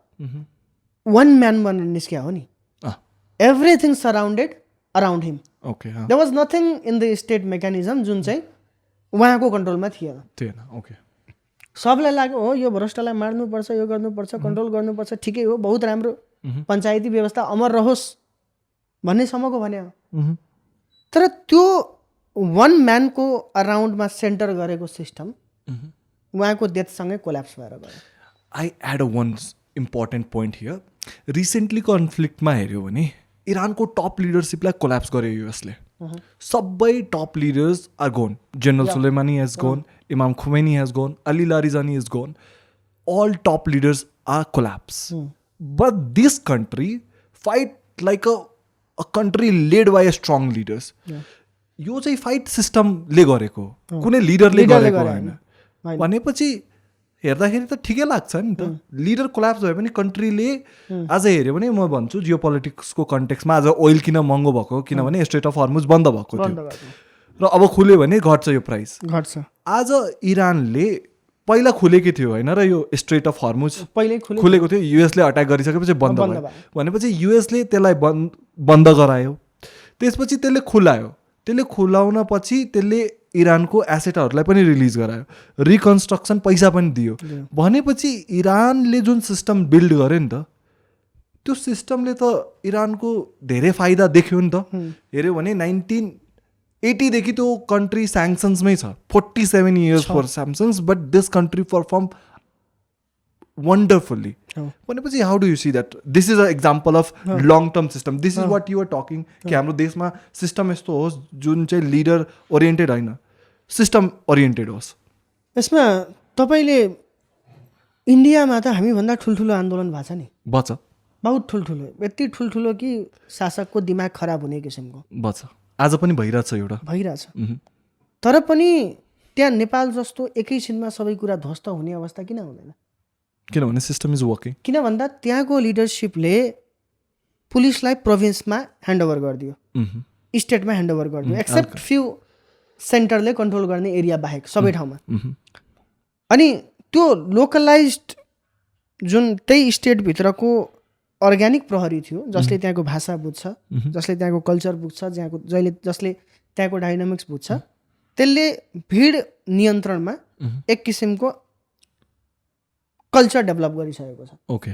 Speaker 1: वान म्यान बनेर निस्किया हो नि। Everything surrounded around him.
Speaker 2: Okay,
Speaker 1: there was nothing in the state mechanism जुन चाहिँ उहाँको कन्ट्रोलमा थिएन।
Speaker 2: ओके,
Speaker 1: सबलाई लाग्यो हो यो भ्रष्टलाई मार्नुपर्छ, यो गर्नुपर्छ, कन्ट्रोल गर्नुपर्छ, ठिकै हो, बहुत राम्रो, पञ्चायती व्यवस्था अमर रहोस् भन्नेसम्मको भने हो। तर त्यो वान म्यानको अराउन्डमा सेन्टर गरेको सिस्टम उहाँको डेथसँगै कोल्याप्स भएर गयो।
Speaker 2: I add a one important point here. Recently कन्फ्लिक्टमा हेऱ्यो भने इरानको टप लिडरसिपलाई कोल्याप्स गर्यो युएसले। सबै top leaders are gone. General Soleimani has gone, Imam Khomeini has gone, Ali Larijani is gone, all top leaders are collapse. But this country fight like a country led by a strong leaders. यो चाहिँ fight सिस्टमले गरेको, कुनै लिडरले गरेको होइन भनेपछि हेर्दाखेरि त ठिकै लाग्छ नि त। लिडर कोल्याप्स भयो भने कन्ट्रीले आज हेऱ्यो भने म भन्छु जियो पोलिटिक्सको कन्टेक्समा आज ओइल किन महँगो भएको, किनभने स्ट्रेट अफ हर्मुज बन्द भएको थियो र अब खुल्यो भने घट्छ यो प्राइस घट्छ। आज इरानले पहिला खुलेकै थियो होइन र यो स्ट्रेट अफ हर्मुज पहिल्यै खुलेको थियो, युएसले अट्याक गरिसकेपछि बन्द भयो भनेपछि युएसले त्यसलाई बन्द गरायो, त्यसपछि त्यसले खुलायो, त्यसले खुलाउन पछि त्यसले इरानको एसेटहरूलाई पनि रिलिज गरायो, रिकन्स्ट्रक्सन पैसा पनि दियो भनेपछि इरानले जुन सिस्टम बिल्ड गर्यो नि त त्यो सिस्टमले त इरानको धेरै फाइदा देख्यो नि त। हेऱ्यो भने 1980 देखि त्यो कन्ट्री स्याङ्सन्समै छ, 47 years for sanctions, but this country perform wonderfully भनेपछि how do you see that this is a example of long term system. This is what you are talking कि हाम्रो देशमा सिस्टम यस्तो होस् जुन चाहिँ लिडर ओरिएन्टेड होइन, सिस्टम ओरिएन्टेड होस्।
Speaker 1: यसमा तपाईँले इन्डियामा त हामीभन्दा ठुल्ठुलो आन्दोलन भएको छ नि,
Speaker 2: बच
Speaker 1: बहुत ठुल्ठुलो, यति ठुल्ठुलो कि शासकको दिमाग खराब हुने किसिमको
Speaker 2: बच आज पनि भइरहेछ, एउटा
Speaker 1: भइरहेछ। तर पनि त्यहाँ नेपाल जस्तो एकैछिनमा सबै कुरा ध्वस्त हुने अवस्था किन हुँदैन?
Speaker 2: किनभने सिस्टम इज वर्किङ।
Speaker 1: किन भन्दा त्यहाँको लिडरसिपले पुलिसलाई प्रोभिन्समा ह्यान्डओभर गरिदियो, स्टेटमा ह्यान्डओभर गरिदियो, एक्सेप्ट फ्यु सेन्टरले कन्ट्रोल गर्ने एरिया बाहेक सबै ठाउँमा। अनि त्यो लोकलाइज्ड जुन त्यही स्टेटभित्रको अर्ग्यानिक प्रहरी थियो जसले त्यहाँको भाषा बुझ्छ, जसले त्यहाँको कल्चर बुझ्छ, जसले त्यहाँको डाइनामिक्स बुझ्छ, त्यसले भिड नियन्त्रणमा एक किसिमको कल्चर डेभलप गरिसकेको छ।
Speaker 2: Okay,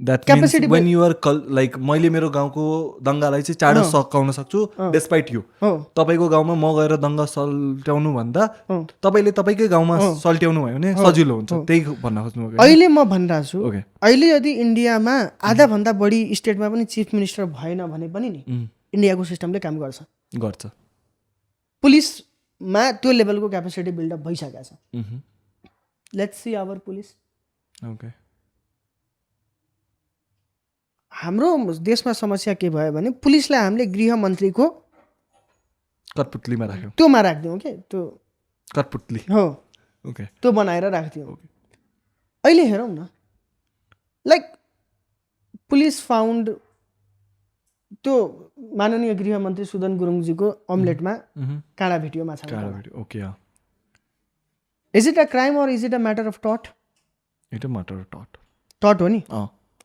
Speaker 2: that
Speaker 1: Capacity
Speaker 2: when you're like मैले मेरो गाउँको दङ्गालाई चाहिँ चाँडो सकाउन सक्छु डेस्पाइट यु
Speaker 1: हो
Speaker 2: तपाईँको गाउँमा म गएर दङ्गा सल्ट्याउनु भन्दा तपाईँले तपाईँकै गाउँमा सल्ट्याउनु भयो भने सजिलो हुन्छ त्यही भन्न खोज्नु भएको
Speaker 1: अहिले म भनिरहेको छु
Speaker 2: ओके
Speaker 1: अहिले यदि इन्डियामा आधाभन्दा बढी स्टेटमा पनि चिफ मिनिस्टर भएन भने पनि नि इन्डियाको सिस्टमले काम
Speaker 2: गर्छ
Speaker 1: पुलिसमा त्यो लेभलको क्यापेसिटी बिल्डअप भइसकेको छ let's see our police
Speaker 2: okay
Speaker 1: हाम्रो देशमा समस्या के भयो भने पुलिसलाई हामीले गृह मन्त्रीको
Speaker 2: कठपुतलीमा राख्यौँ
Speaker 1: त्योमा राखिदिउँ के त्यो
Speaker 2: कठपुतली
Speaker 1: हो
Speaker 2: ओके
Speaker 1: त्यो बनाएर राखिदिउँ अहिले हेरौँ न लाइक पुलिस फाउन्ड त्यो माननीय गृहमन्त्री सुदन गुरुङजीको अम्लेटमा काँडा भेटियो माछा
Speaker 2: okay
Speaker 1: is it a crime or is it a matter of thought
Speaker 2: it a matter of
Speaker 1: thought हो नि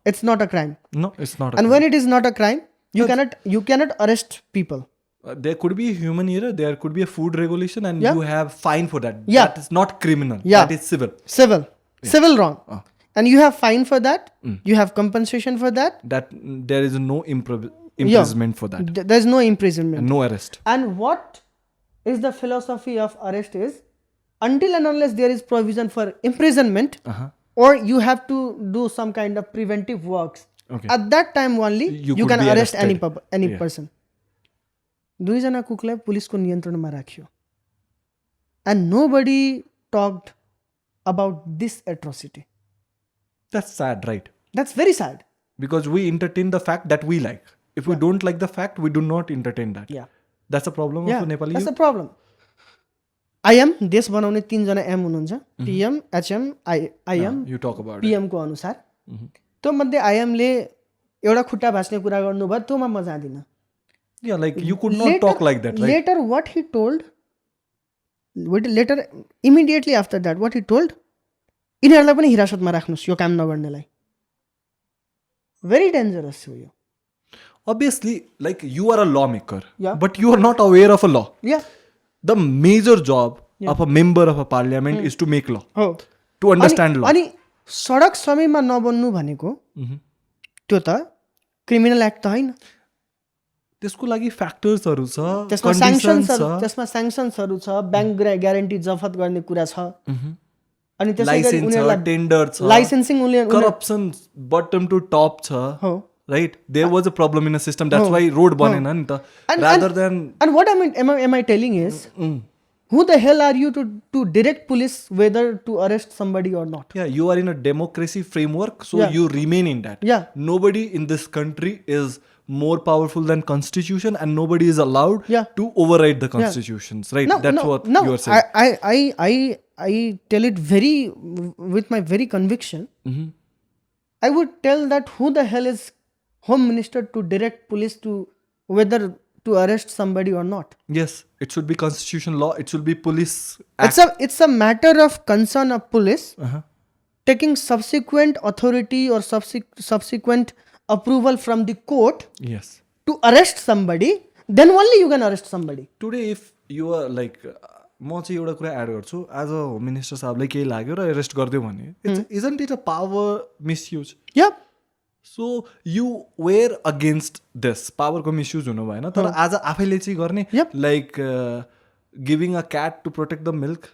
Speaker 1: it's not a crime
Speaker 2: no it's not
Speaker 1: and when it is not a crime you cannot arrest people.
Speaker 2: There could be a human error, there could be a food regulation, and you have fine for that.
Speaker 1: Yeah.
Speaker 2: That is not criminal.
Speaker 1: Yeah.
Speaker 2: That is civil.
Speaker 1: Civil wrong. And you have fine for that. You have compensation for that.
Speaker 2: That there is no imprisonment for that.
Speaker 1: There is no imprisonment.
Speaker 2: And no arrest.
Speaker 1: And what is the philosophy of arrest is, until and unless there is provision for imprisonment, or you have to do some kind of preventive works.
Speaker 2: Okay.
Speaker 1: At that time only you can arrest any
Speaker 2: Yeah.
Speaker 1: person. दुईजना कुकलाई पुलिसको नियन्त्रणमा राखियो and nobody talked about this atrocity.
Speaker 2: That's sad, right?
Speaker 1: That's very sad.
Speaker 2: Because we entertain the fact that we like. If we don't like the fact, we do not entertain that.
Speaker 1: Yeah.
Speaker 2: That's a problem of Nepali.
Speaker 1: That's the problem. IM देश बनाउने 3 जना M हुनुहुन्छ, PM, HM, IM.
Speaker 2: You talk about
Speaker 1: PM को अनुसार त्यो मध्ये IM ले एउटा खुट्टा भास्ने कुरा गर्नुभयो, त्योमा म जाँदिन.
Speaker 2: Yeah, like you could not talk like that, right?
Speaker 1: Later what he told, immediately after that what he told, यिनीहरूलाई पनि हिरासतमा राख्नुस् यो काम नगर्नेलाई. Very dangerous हो यो.
Speaker 2: Obviously, like you are a lawmaker,
Speaker 1: Yeah.
Speaker 2: but you are not aware of a law.
Speaker 1: Yeah.
Speaker 2: The major job of a member of a parliament is to make law,
Speaker 1: हो.
Speaker 2: to understand law.
Speaker 1: अनि सडक समयमा नबन्नु भनेको त्यो त criminal act त होइन.
Speaker 2: त्यसको लागि फ्याक्टर्सहरू छ,
Speaker 1: त्यसमा स्याङ्सन्सहरू छ, ब्याङ्क ग्यारेन्टी जफत गर्ने कुरा छ. अनि त्यसैगरी उनीहरुलाई
Speaker 2: टेन्डर छ,
Speaker 1: licensing
Speaker 2: corruption bottom to top छ.
Speaker 1: हो.
Speaker 2: Right? There was a problem in the system. That's why road बनेन नि त. Rather than
Speaker 1: and what am I telling is, who the hell are you to direct police whether to arrest somebody or not?
Speaker 2: Yeah, you are in a democracy framework, so you remain in that.
Speaker 1: Yeah.
Speaker 2: Nobody in this country is more powerful than constitution, and nobody is allowed to override the constitutions. Right? That's what you are saying.
Speaker 1: I tell it with my very conviction. I would tell that who the hell is Home Minister to direct police to whether to arrest somebody or not.
Speaker 2: Yes, it should be constitution law. It should be police act.
Speaker 1: It's a matter of concern of police taking subsequent authority or subsequent approval from the court.
Speaker 2: Yes.
Speaker 1: To arrest somebody, then only you can arrest somebody.
Speaker 2: Today, if you are like, म चाहिँ एउटा कुरा add गर्छु, as a home minister साहबलाई केही लाग्यो र arrest गरिदियो भने, isn't it a power misuse?
Speaker 1: Yeah.
Speaker 2: So you were against this, पावरको मिसयुज हुनु भएन, तर आज आफैले चाहिँ गर्ने, like giving a cat to protect the milk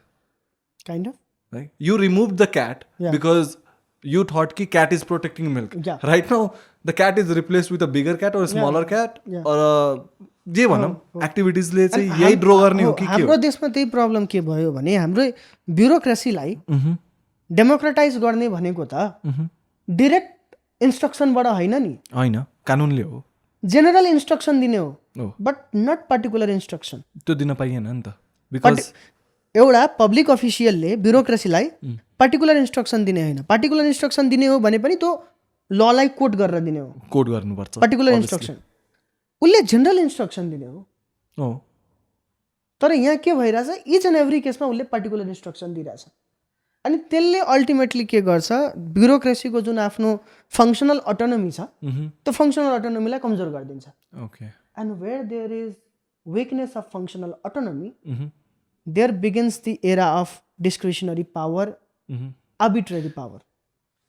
Speaker 1: kind of,
Speaker 2: right? You remove the cat because you thought ki cat is protecting milk. Right now the cat is replaced with a bigger cat or a smaller cat or जे भनौँ एक्टिभिटिजले चाहिँ यही draw गर्ने हो कि के हो?
Speaker 1: हाम्रो देशमा त्यही प्रब्लम के भयो भने हाम्रो ब्युरोक्रेसीलाई डेमोक्रेटाइज गर्ने भनेको त डाइरेक्ट इन्स्ट्रक्सनबाट होइन नि,
Speaker 2: होइन, कानुनले हो.
Speaker 1: जेनरल इन्स्ट्रक्सन दिने हो, बट नट पर्टिकुलर इन्स्ट्रक्सन.
Speaker 2: त्यो दिन पाइएन नि त, बिकज
Speaker 1: एउटा पब्लिक अफिसियलले ब्युरोक्रेसीलाई पर्टिकुलर इन्स्ट्रक्सन दिने होइन. पर्टिकुलर इन्स्ट्रक्सन दिने हो भने पनि त्यो ललाई कोड गरेर दिने हो,
Speaker 2: कोड गर्नुपर्छ
Speaker 1: पर्टिकुलर इन्स्ट्रक्सन. उसले जेनरल इन्स्ट्रक्सन दिने हो, तर यहाँ के भइरहेछ, इच एन्ड एभ्री केसमा उसले पर्टिकुलर इन्स्ट्रक्सन दिइरहेछ. अनि त्यसले अल्टिमेटली के गर्छ, ब्युरोक्रेसीको जुन आफ्नो फङ्सनल अटोनोमी छ त्यो फङ्सनल अटोनोमीलाई कमजोर गरिदिन्छ. And where there is weakness of functional autonomy, there begins the era of discretionary power, arbitrary power.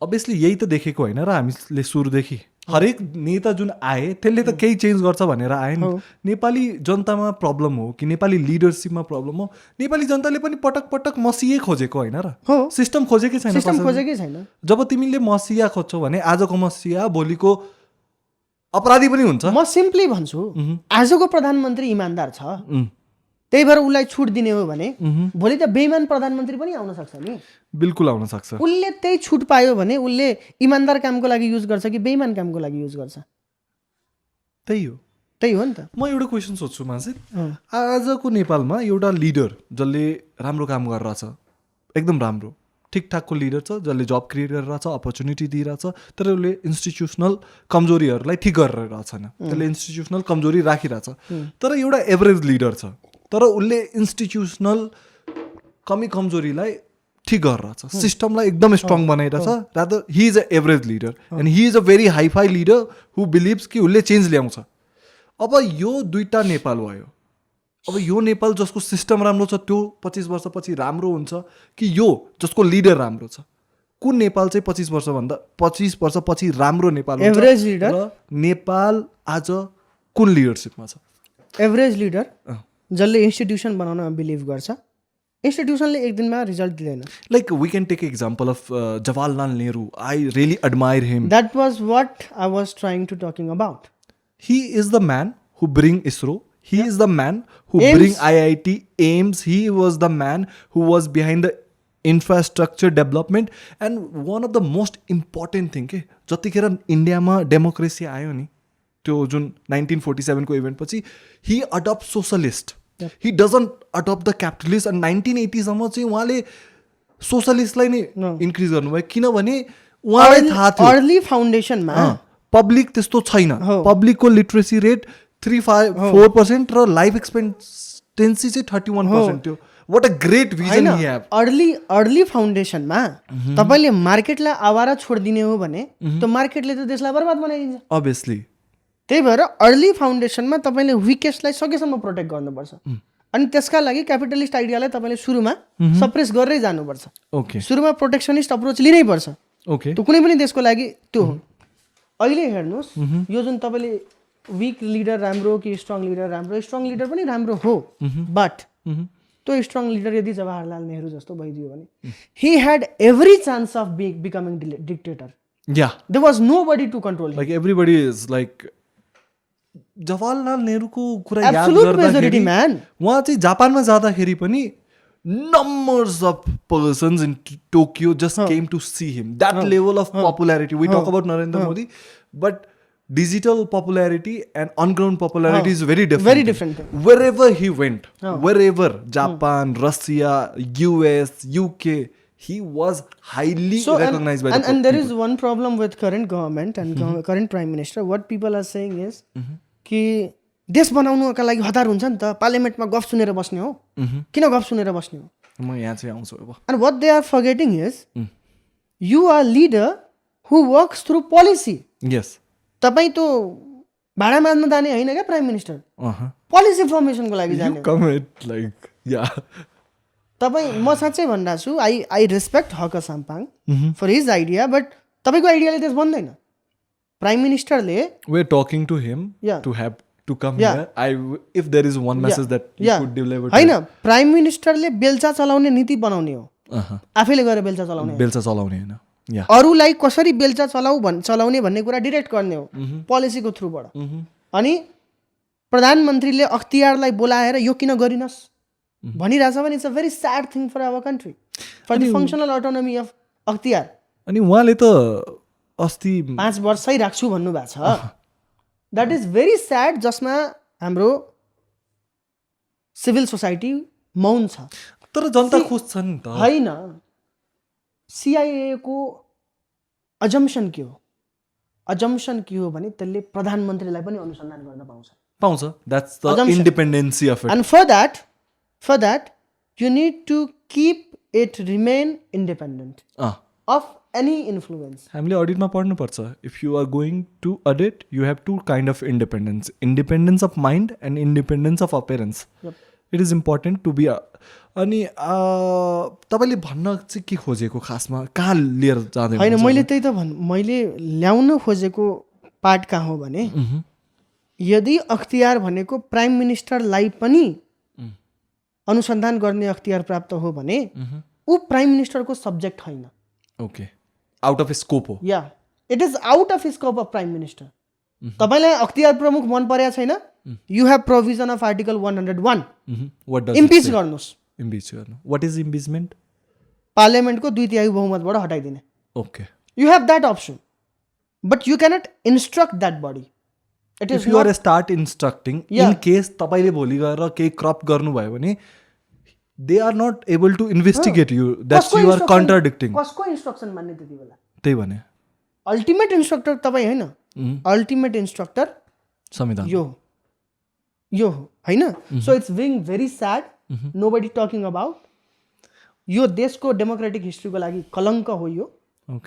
Speaker 2: Obviously यही त देखेको होइन र हामीले सुरुदेखि हरेक नेता जुन आए त्यसले त केही चेन्ज गर्छ भनेर आए नि। नेपाली जनतामा प्रब्लम हो कि नेपाली लिडरसिपमा प्रब्लम हो, नेपाली जनताले पनि पटक पटक मसियै खोजेको होइन र, सिस्टम खोजेकै छैन। जब तिमीले मसिया खोज्छौ भने आजको मसिया भोलिको अपराधी पनि हुन्छ।
Speaker 1: म सिम्पली भन्छु आजको प्रधानमन्त्री इमान्दार छ, त्यही भएर उसलाई छुट दिने हो भने भोलि त बेइमान प्रधानमन्त्री पनि आउन सक्छ नि।
Speaker 2: बिल्कुल आउन सक्छ।
Speaker 1: उसले त्यही छुट पायो भने उसले इमान्दार कामको लागि युज गर्छ कि बेइमान कामको लागि युज गर्छ? त्यही हो नि त।
Speaker 2: म एउटा क्वेसन सोध्छु मान्छे, आजको नेपालमा एउटा लिडर जसले राम्रो काम गरिरहेछ, एकदम राम्रो ठिकठाकको लिडर छ, जसले जब क्रिएट गरिरहेछ, अपर्च्युनिटी दिइरहेछ, तर उसले इन्स्टिट्युसनल कमजोरीहरूलाई ठिक गरेर छैन, त्यसले इन्स्टिट्युसनल कमजोरी राखिरहेछ। तर एउटा एभरेज लिडर छ, तर उसले इन्स्टिट्युसनल कमी कमजोरीलाई ठिक गरिरहेछ, सिस्टमलाई एकदम स्ट्रङ बनाइरहेछ। Rather he is a average leader and he is a very hi fi leader who believes कि उसले चेन्ज ल्याउँछ। अब यो दुईवटा नेपाल भयो। अब यो नेपाल जसको सिस्टम राम्रो छ त्यो 25 वर्षपछि राम्रो हुन्छ कि यो जसको लिडर राम्रो छ? कुन नेपाल चाहिँ 25 वर्षपछि राम्रो नेपाल हुन्छ?
Speaker 1: Average leader.
Speaker 2: र नेपाल आज कुन लिडरसिपमा छ?
Speaker 1: एभरेज लिडर जसले इन्स्टिट्युसन बनाउनमा बिलिभ गर्छ। इन्स्टिट्युसनले एक दिनमा रिजल्ट दिँदैन।
Speaker 2: Like we can take example of Jawaharlal Nehru. I really admire him.
Speaker 1: That was what I was trying to talking about.
Speaker 2: He is the man who bring ISRO. He is the man who bring IIT, AIMS. He was the man who was behind the infrastructure development. And one of the most important thing के जतिखेर इन्डियामा democracy आयो नि, त्यो जुन 1947 को event पछि, he adopt socialist. He doesn't adopt the capitalist. And 1980 सम्म चाहिँ उहाँले सोशलिस्टलाई नै इन्क्रिज गर्नुभयो, किनभने उहाँलाई थाहा थियो
Speaker 1: अर्ली फाउन्डेसनमा
Speaker 2: पब्लिक त्यस्तो छैन। पब्लिकको लिट्रेसी रेट 3-4% र लाइफ एक्सपेक्टेन्सी चाहिँ 31% थियो। What a great vision he have.
Speaker 1: Early फाउन्डेसनमा तपाईँले मार्केटलाई आवारा छोडिदिने हो भने त्यो मार्केटले त देशलाई बर्बाद बनाइदिन्छ अभियसली। त्यही भएर अर्ली फाउन्डेसनमा तपाईँले विकेस्टलाई सकेसम्म प्रोटेक्ट गर्नुपर्छ। अनि त्यसका लागि क्यापिटलिस्ट आइडियालाई तपाईँले सुरुमा सप्रेस गरेरै जानुपर्छ। सुरुमा प्रोटेक्सनिस्ट अप्रोच लिनै पर्छ। त्यो कुनै पनि देशको लागि त्यो हो। अहिले हेर्नुहोस्, यो जुन तपाईँले विक लिडर राम्रो कि स्ट्रङ लिडर राम्रो, स्ट्रङ लिडर पनि राम्रो हो, बट त्यो स्ट्रङ लिडर यदि जवाहरलाल नेहरू जस्तो भइदियो भने he had every chance of becoming dictator. There was nobody to control.
Speaker 2: Like everybody is like Jawaharlal नेहरूको कुरा याद गर्दाखेरि उहाँ चाहिँ जापानमा जाँदाखेरि पनि numbers of persons in Tokyo just came to see him. That level of popularity. We talk about Narendra Modi, but digital popularity and on-ground popularity is very different.
Speaker 1: Very different.
Speaker 2: Wherever he went, wherever, Japan, Russia, US, UK, he was highly recognized by the people.
Speaker 1: And there is one problem with current government and current prime minister. What people are saying is कि देश बनाउनुका लागि हतार हुन्छ नि त, पार्लियामेन्टमा गफ सुनेर बस्ने हो, किन गफ सुनेर बस्ने हो?
Speaker 2: म यहाँ चाहिँ आउँछु अब।
Speaker 1: And what they are forgetting is you are leader who works through policy.
Speaker 2: Yes.
Speaker 1: तपाईँ त भाडा माग्न जाने होइन क्या प्राइम मिनिस्टर, पोलिसी फर्मेसनको लागि जाने।
Speaker 2: You come it like
Speaker 1: तपाईँ, म साँच्चै भनिरहेको छु, I respect Harka Sampang for his idea, but तपाईँको आइडियाले देश बन्दैन। प्राइम मिनिस्टरले
Speaker 2: we are talking to him to have to come here. If there is one message that you could deliver to
Speaker 1: हैन, प्राइम मिनिस्टरले बेल्चा चलाउने नीति बनाउने हो, आफैले गएर बेल्चा चलाउने हैन। अरूलाई कसरी बेल्चा चलाउने भन्ने कुरा डिरेक्ट गर्ने हो पोलिसीको थ्रुबाट। अनि प्रधानमन्त्रीले अख्तियारलाई बोलाएर यो किन गरिनस् भनिरहेछ भने it's a very sad thing for our country, for the functional autonomy of Akhtiyar.
Speaker 2: अनि उहाँले त अस्ति
Speaker 1: 5 वर्षै राख्छु भन्नुभएको छ। द्याट इज भेरी स्याड, जसमा हाम्रो सिभिल सोसाइटी मौन छ।
Speaker 2: तर जनता खुश छ नि त
Speaker 1: हैन। सिआइए को अजम्पसन के हो? अजम्पसन के हो भने त्यसले प्रधानमन्त्रीलाई पनि अनुसन्धान गर्न पाउँछ।
Speaker 2: That's the independency of it.
Speaker 1: And for that you need to keep it remain independent of any influence.
Speaker 2: हामीले अडिटमा पढ्नु पर्छ। If you are going to audit you have to kind of independence of mind and independence of appearance. It is important to be अनि तपाईँले भन्न चाहिँ के खोजेको खासमा कहाँ लिएर जाँदै
Speaker 1: होइन मैले त्यही त मैले ल्याउन खोजेको पार्ट कहाँ हो भने यदि अख्तियार भनेको प्राइम मिनिस्टरलाई पनि अनुसन्धान गर्ने अख्तियार प्राप्त हो भने ऊ प्राइम मिनिस्टरको सब्जेक्ट होइन.
Speaker 2: ओके, आउट अफ स्कोप हो.
Speaker 1: Yeah it is out of scope of prime minister. तपाईँलाई अख्तियार प्रमुख मन परेको छैन, you have provision of article 101, impeach गर्नुहोस्.
Speaker 2: इम्पिच गर्नु. What is impeachment?
Speaker 1: पार्लियामेन्टको 2/3 बहुमतबाट हटाइदिने.
Speaker 2: Okay,
Speaker 1: you have that option, but you cannot instruct that body. It
Speaker 2: if you are start instructing in case तपाईँले भोलि गएर केही क्रप गर्नुभयो भने they are not able to investigate you, that's you are contradicting.
Speaker 1: कसको इन्स्ट्रक्सन मान्ने त्यति बेला?
Speaker 2: त्यही भने
Speaker 1: अल्टिमेट इन्स्ट्रक्टर तपाईँ होइन, अल्टिमेट इन्स्ट्रक्टर
Speaker 2: संविधान
Speaker 1: यो हो होइन. So it's being very sad, nobody talking about. यो देशको डेमोक्रेटिक हिस्ट्रीको लागि कलङ्क हो यो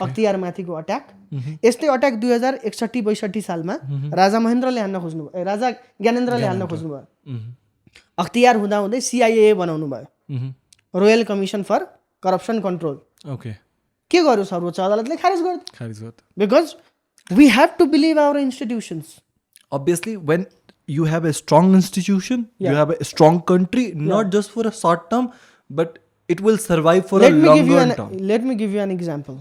Speaker 1: अख्तियारमाथिको अट्याक. यस्तै अट्याक 2061-62 सालमा राजा महेन्द्रले हान्न खोज्नुभयो, राजा ज्ञानेन्द्रले हान्न खोज्नुभयो. अख्तियार हुँदाहुँदै CIA बनाउनु भयो, royal commission for corruption control.
Speaker 2: Okay,
Speaker 1: के गर्यो सर्वोच्च अदालतले? खारेज गर्यो.
Speaker 2: गर्यो.
Speaker 1: Because we have to believe our institutions.
Speaker 2: Obviously, when you have a strong institution, you have a strong country, not just for a short term, but it will survive for a longer term.
Speaker 1: Let me give you an example.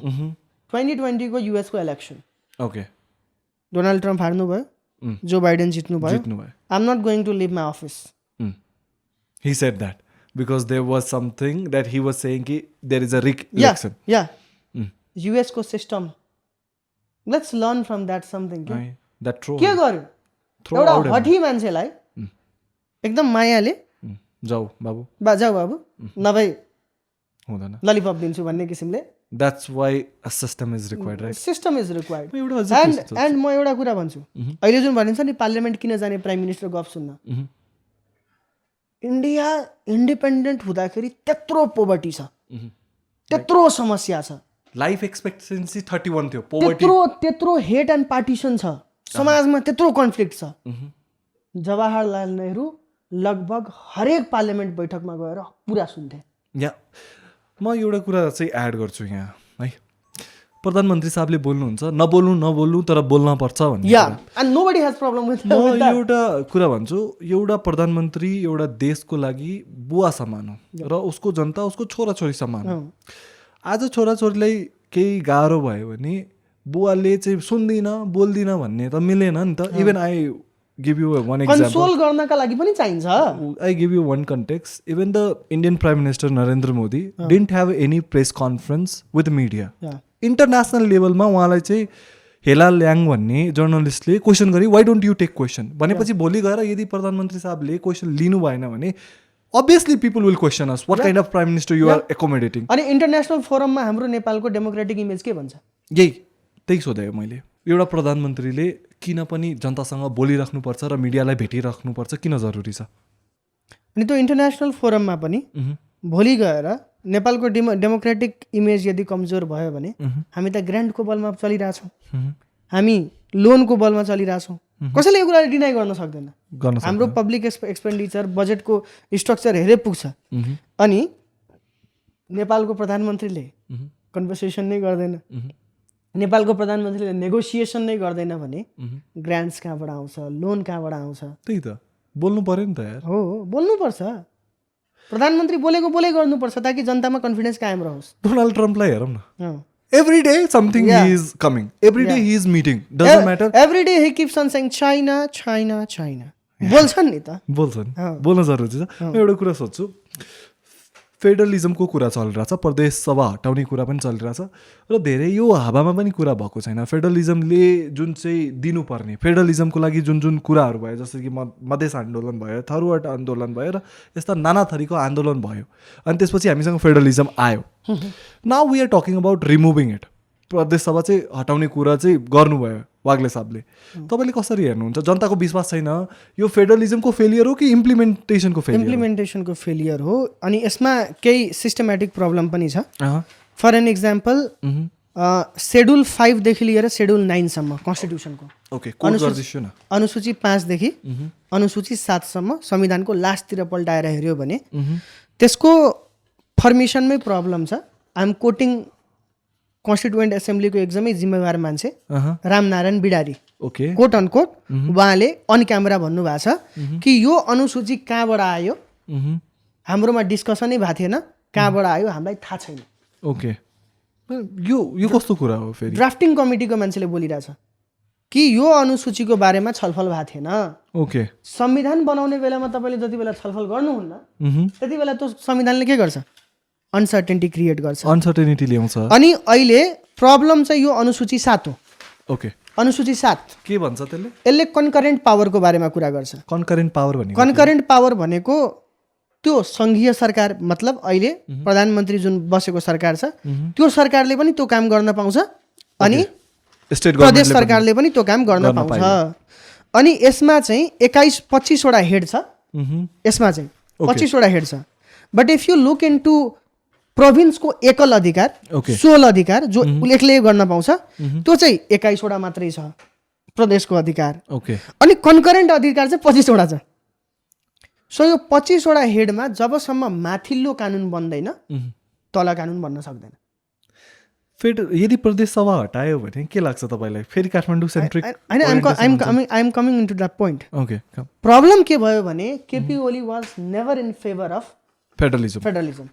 Speaker 1: 2020 को US को election.
Speaker 2: Okay.
Speaker 1: Donald Trump हार्नु भयो, जो Biden जित्नु भयो. I am not going to leave my office.
Speaker 2: He said that because there was something that he was saying कि there is a rigged election.
Speaker 1: Yeah. US को system. Let's learn from that something.
Speaker 2: That true.
Speaker 1: के गर्यो? एउटा हठी मान्छेलाई एकदम मायाले
Speaker 2: जाऊ बाबु,
Speaker 1: जाऊ बाबु, नभए
Speaker 2: हुँदैन,
Speaker 1: ललिपप दिन्छु भन्ने किसिमले.
Speaker 2: That's why a system is required, right?
Speaker 1: System is required. And म एउटा कुरा भन्छु, अहिले जुन भनिन्छ नि पार्लियामेन्ट किन जाने प्राइम मिनिस्टर गफ सुन्न. इन्डिया इन्डिपेन्डेन्ट हुँदाखेरि त्यत्रो पोभर्टी छ, त्यत्रो समस्या छ.
Speaker 2: लाइफ एक्सपेक्टेन्सी 31 थियो.
Speaker 1: त्यत्रो हेट एन्ड पार्टिसन छ समाजमा, त्यत्रो कन्फ्लिक्ट छ. जवाहरलाल नेहरू लगभग हरेक पार्लियामेन्ट बैठकमा गएर पुरा सुन्थे.
Speaker 2: म एउटा कुरा चाहिँ एड गर्छु यहाँ है. प्रधानमन्त्री साहबले बोल्नुहुन्छ नबोल्नु तर बोल्न पर्छ भन्ने.
Speaker 1: म
Speaker 2: एउटा कुरा भन्छु, एउटा प्रधानमन्त्री एउटा देशको लागि बुवा समान हो र उसको जनता उसको छोराछोरी समान हो. आज छोराछोरीलाई केही गाह्रो भयो भने बुवाले चाहिँ सुन्दिन बोल्दिन भन्ने त मिलेन नि त. Even I give you one example,
Speaker 1: console गर्नका लागि पनि चाहिन्छ.
Speaker 2: I give you one context. Even the Indian prime minister Narendra Modi didn't have any press conference with media. International लेभलमा उहाँलाई चाहिँ हेला ल्याङ भन्ने जर्नलिस्टले क्वेसन गरे, why don't you take question भनेपछि भोलि गएर यदि प्रधानमन्त्री साहबले क्वेसन लिनु भएन भने obviously people will question us what kind of prime minister you are accommodating.
Speaker 1: अनि इन्टरनेसनल फोरममा हाम्रो नेपालको डेमोक्रेटिक इमेज के भन्छ?
Speaker 2: त्यही सोधेँ मैले. एउटा प्रधानमन्त्रीले किन पनि जनतासँग बोलिराख्नुपर्छ र मिडियालाई भेटिराख्नुपर्छ, किन जरुरी छ?
Speaker 1: अनि त्यो इन्टरनेसनल फोरममा पनि भोलि गएर नेपालको डेमोक्रेटिक इमेज यदि कमजोर भयो भने हामी त ग्रान्टको बलमा चलिरहेछौँ, हामी लोनको बलमा चलिरहेछौँ. कसैले यो कुराले डिनाइ गर्न सक्दैन. हाम्रो पब्लिक एक्सपेन्डिचर बजेटको स्ट्रक्चर हेरे पुग्छ. अनि नेपालको प्रधानमन्त्रीले कन्भर्सेसन नै गर्दैन, नेपालको प्रधानमन्त्रीले नेगोसिएसन नै गर्दैन भने ग्रान्ट्स कहाँबाट आउँछ, लोन कहाँबाट आउँछ?
Speaker 2: त्यही त बोल्नु पर्यो नि त यार.
Speaker 1: हो, बोल्नुपर्छ. प्रधानमन्त्री बोलेको बोलै गर्नुपर्छ ताकि जनतामा कन्फिडेन्स कायम रहोस्.
Speaker 2: डोनाल्ड ट्रम्पलाई हेरौँ न, every day something he is coming, every day he is meeting, doesn't matter,
Speaker 1: every day he keeps on saying China China China. बोल्छन् नि त,
Speaker 2: बोल्छन्, बोल्न जरुरी छ. म एउटा कुरा सोध्छु, फेडरलिजमको कुरा चलिरहेछ, प्रदेश सभा हटाउने कुरा पनि चलिरहेछ र धेरै यो हावामा पनि कुरा भएको छैन. फेडरलिजमले जुन चाहिँ दिनुपर्ने, फेडरलिजमको लागि जुन जुन कुराहरू भयो, जस्तो कि मधेस आन्दोलन भयो, थरुवाट आन्दोलन भयो र यस्ता नाना थरीको आन्दोलन भयो, अनि त्यसपछि हामीसँग फेडरलिजम आयो. Now we are talking about removing it. प्रदेश सभा चाहिँ हटाउने कुरा चाहिँ गर्नुभयो वाग्ले साहबले. तपाईँले कसरी हेर्नुहुन्छ? जनताको विश्वास छैन, यो फेडरलिजमको फेलियर हो कि इम्प्लिमेन्टेसनको फेलियर?
Speaker 1: इम्प्लिमेन्टेसनको फेलियर हो. अनि यसमा केही सिस्टमेटिक प्रब्लम पनि छ. फर एन इक्जाम्पल, सेड्युल 5 देखि लिएर सेड्युल 9 सम्म कन्स्टिट्युसनको
Speaker 2: ओके कोड गर्दिछु न
Speaker 1: अनुसूची 5 देखि अनुसूची 7 सम्म संविधानको लास्टतिर पल्टाएर हेर्यो भने त्यसको फर्मेसनमै प्रब्लम छ। आइ एम कोटिङ कन्स्टिट्युएन्ट एसेम्ब्लीको एकदमै जिम्मेवार मान्छे Ramnarayan Bidari
Speaker 2: okay
Speaker 1: quote unquote उहाँले अन क्यामेरा भन्नुभएको छ कि यो अनुसूची कहाँबाट आयो हाम्रोमा डिस्कसनै भएको थिएन, कहाँबाट आयो हामीलाई थाहा छैन।
Speaker 2: ओके यो कस्तो कुरा हो फेरि?
Speaker 1: ड्राफ्टिङ कमिटीको मान्छेले बोलिरहेछ कि यो अनुसूचीको बारेमा छलफल भएको थिएन।
Speaker 2: ओके
Speaker 1: संविधान बनाउने बेलामा तपाईँले जति बेला छलफल गर्नुहुन्न त्यति बेला त्यो संविधानले के गर्छ? अनसर्टेनिटी क्रिएट गर्छ,
Speaker 2: अनसर्टेनिटी ल्याउँछ।
Speaker 1: अनि अहिले प्रब्लम चाहिँ यो अनुसूची 7 हो।
Speaker 2: ओके
Speaker 1: अनुसूची 7
Speaker 2: के भन्छ त्यसले?
Speaker 1: यसले कन्करेन्ट पावरको बारेमा कुरा गर्छ।
Speaker 2: कन्करेन्ट पावर भनेको
Speaker 1: कन्करेन्ट पावर भनेको त्यो सङ्घीय सरकार मतलब अहिले प्रधानमन्त्री जुन बसेको सरकार छ त्यो सरकारले पनि त्यो काम गर्न पाउँछ अनि
Speaker 2: स्टेट
Speaker 1: प्रदेश सरकारले पनि त्यो काम गर्न पाउँछ। अनि यसमा चाहिँ 25 वटा हेड छ, यसमा चाहिँ 25 वटा हेड छ। But if you look into प्रोभिन्सको एकल अधिकार 16 अधिकार जो एक्लै गर्न पाउँछ त्यो चाहिँ 21 वटा मात्रै छ प्रदेशको अधिकार।
Speaker 2: ओके
Speaker 1: अनि कन्करेन्ट अधिकार चाहिँ 25 वटा छ। सो यो 25 वटा हेडमा जबसम्म माथिल्लो कानुन बन्दैन तल कानुन बन्न सक्दैन।
Speaker 2: फेरि यदि प्रदेश सभा हटायो भने के लाग्छ तपाईँलाई? फेरि काठमाडौँ सेन्ट्रिक
Speaker 1: होइन, I am coming into that point.
Speaker 2: Okay
Speaker 1: problem के भयो भने KP Oli was never in favour of federalism.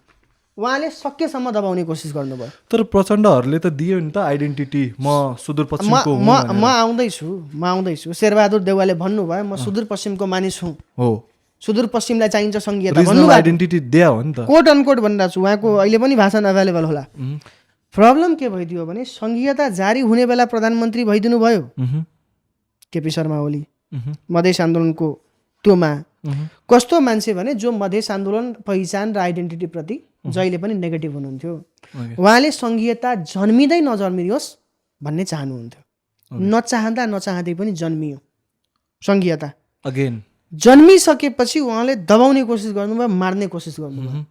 Speaker 1: उहाँले सकेसम्म दबाउने कोसिस गर्नुभयो।
Speaker 2: तर प्रचण्डहरूले त दियो नि त आइडेन्टिटी, म सुदूरपश्चिमको
Speaker 1: म आउँदैछु। शेरबहादुर देउवाले भन्नुभयो म सुदूरपश्चिमको मानिस हुँ हो, सुदूरपश्चिमलाई चाहिन्छ सङ्घीयता भन्नुभयो।
Speaker 2: आइडेन्टिटी दिया हो नि त,
Speaker 1: कोट अनकोट भनिरहेको छु। उहाँको अहिले पनि भाषण अभाइलेबल होला। प्रब्लम के भइदियो भने सङ्घीयता जारी हुने बेला प्रधानमन्त्री भइदिनु भयो केपी शर्मा ओली, मधेस आन्दोलनको त्योमा कस्तो मान्छे भने जो मधेस आन्दोलन पहिचान र आइडेन्टिटी प्रति जहिले पनि नेगेटिभ हुनुहुन्थ्यो। उहाँले सङ्घीयता जन्मिँदै नजन्मियोस् भन्ने चाहनुहुन्थ्यो। नचाहँदै पनि जन्मियो सङ्घीयता।
Speaker 2: अगेन
Speaker 1: जन्मिसकेपछि उहाँले दबाउने कोसिस गर्नुभयो, मार्ने कोसिस गर्नुभयो।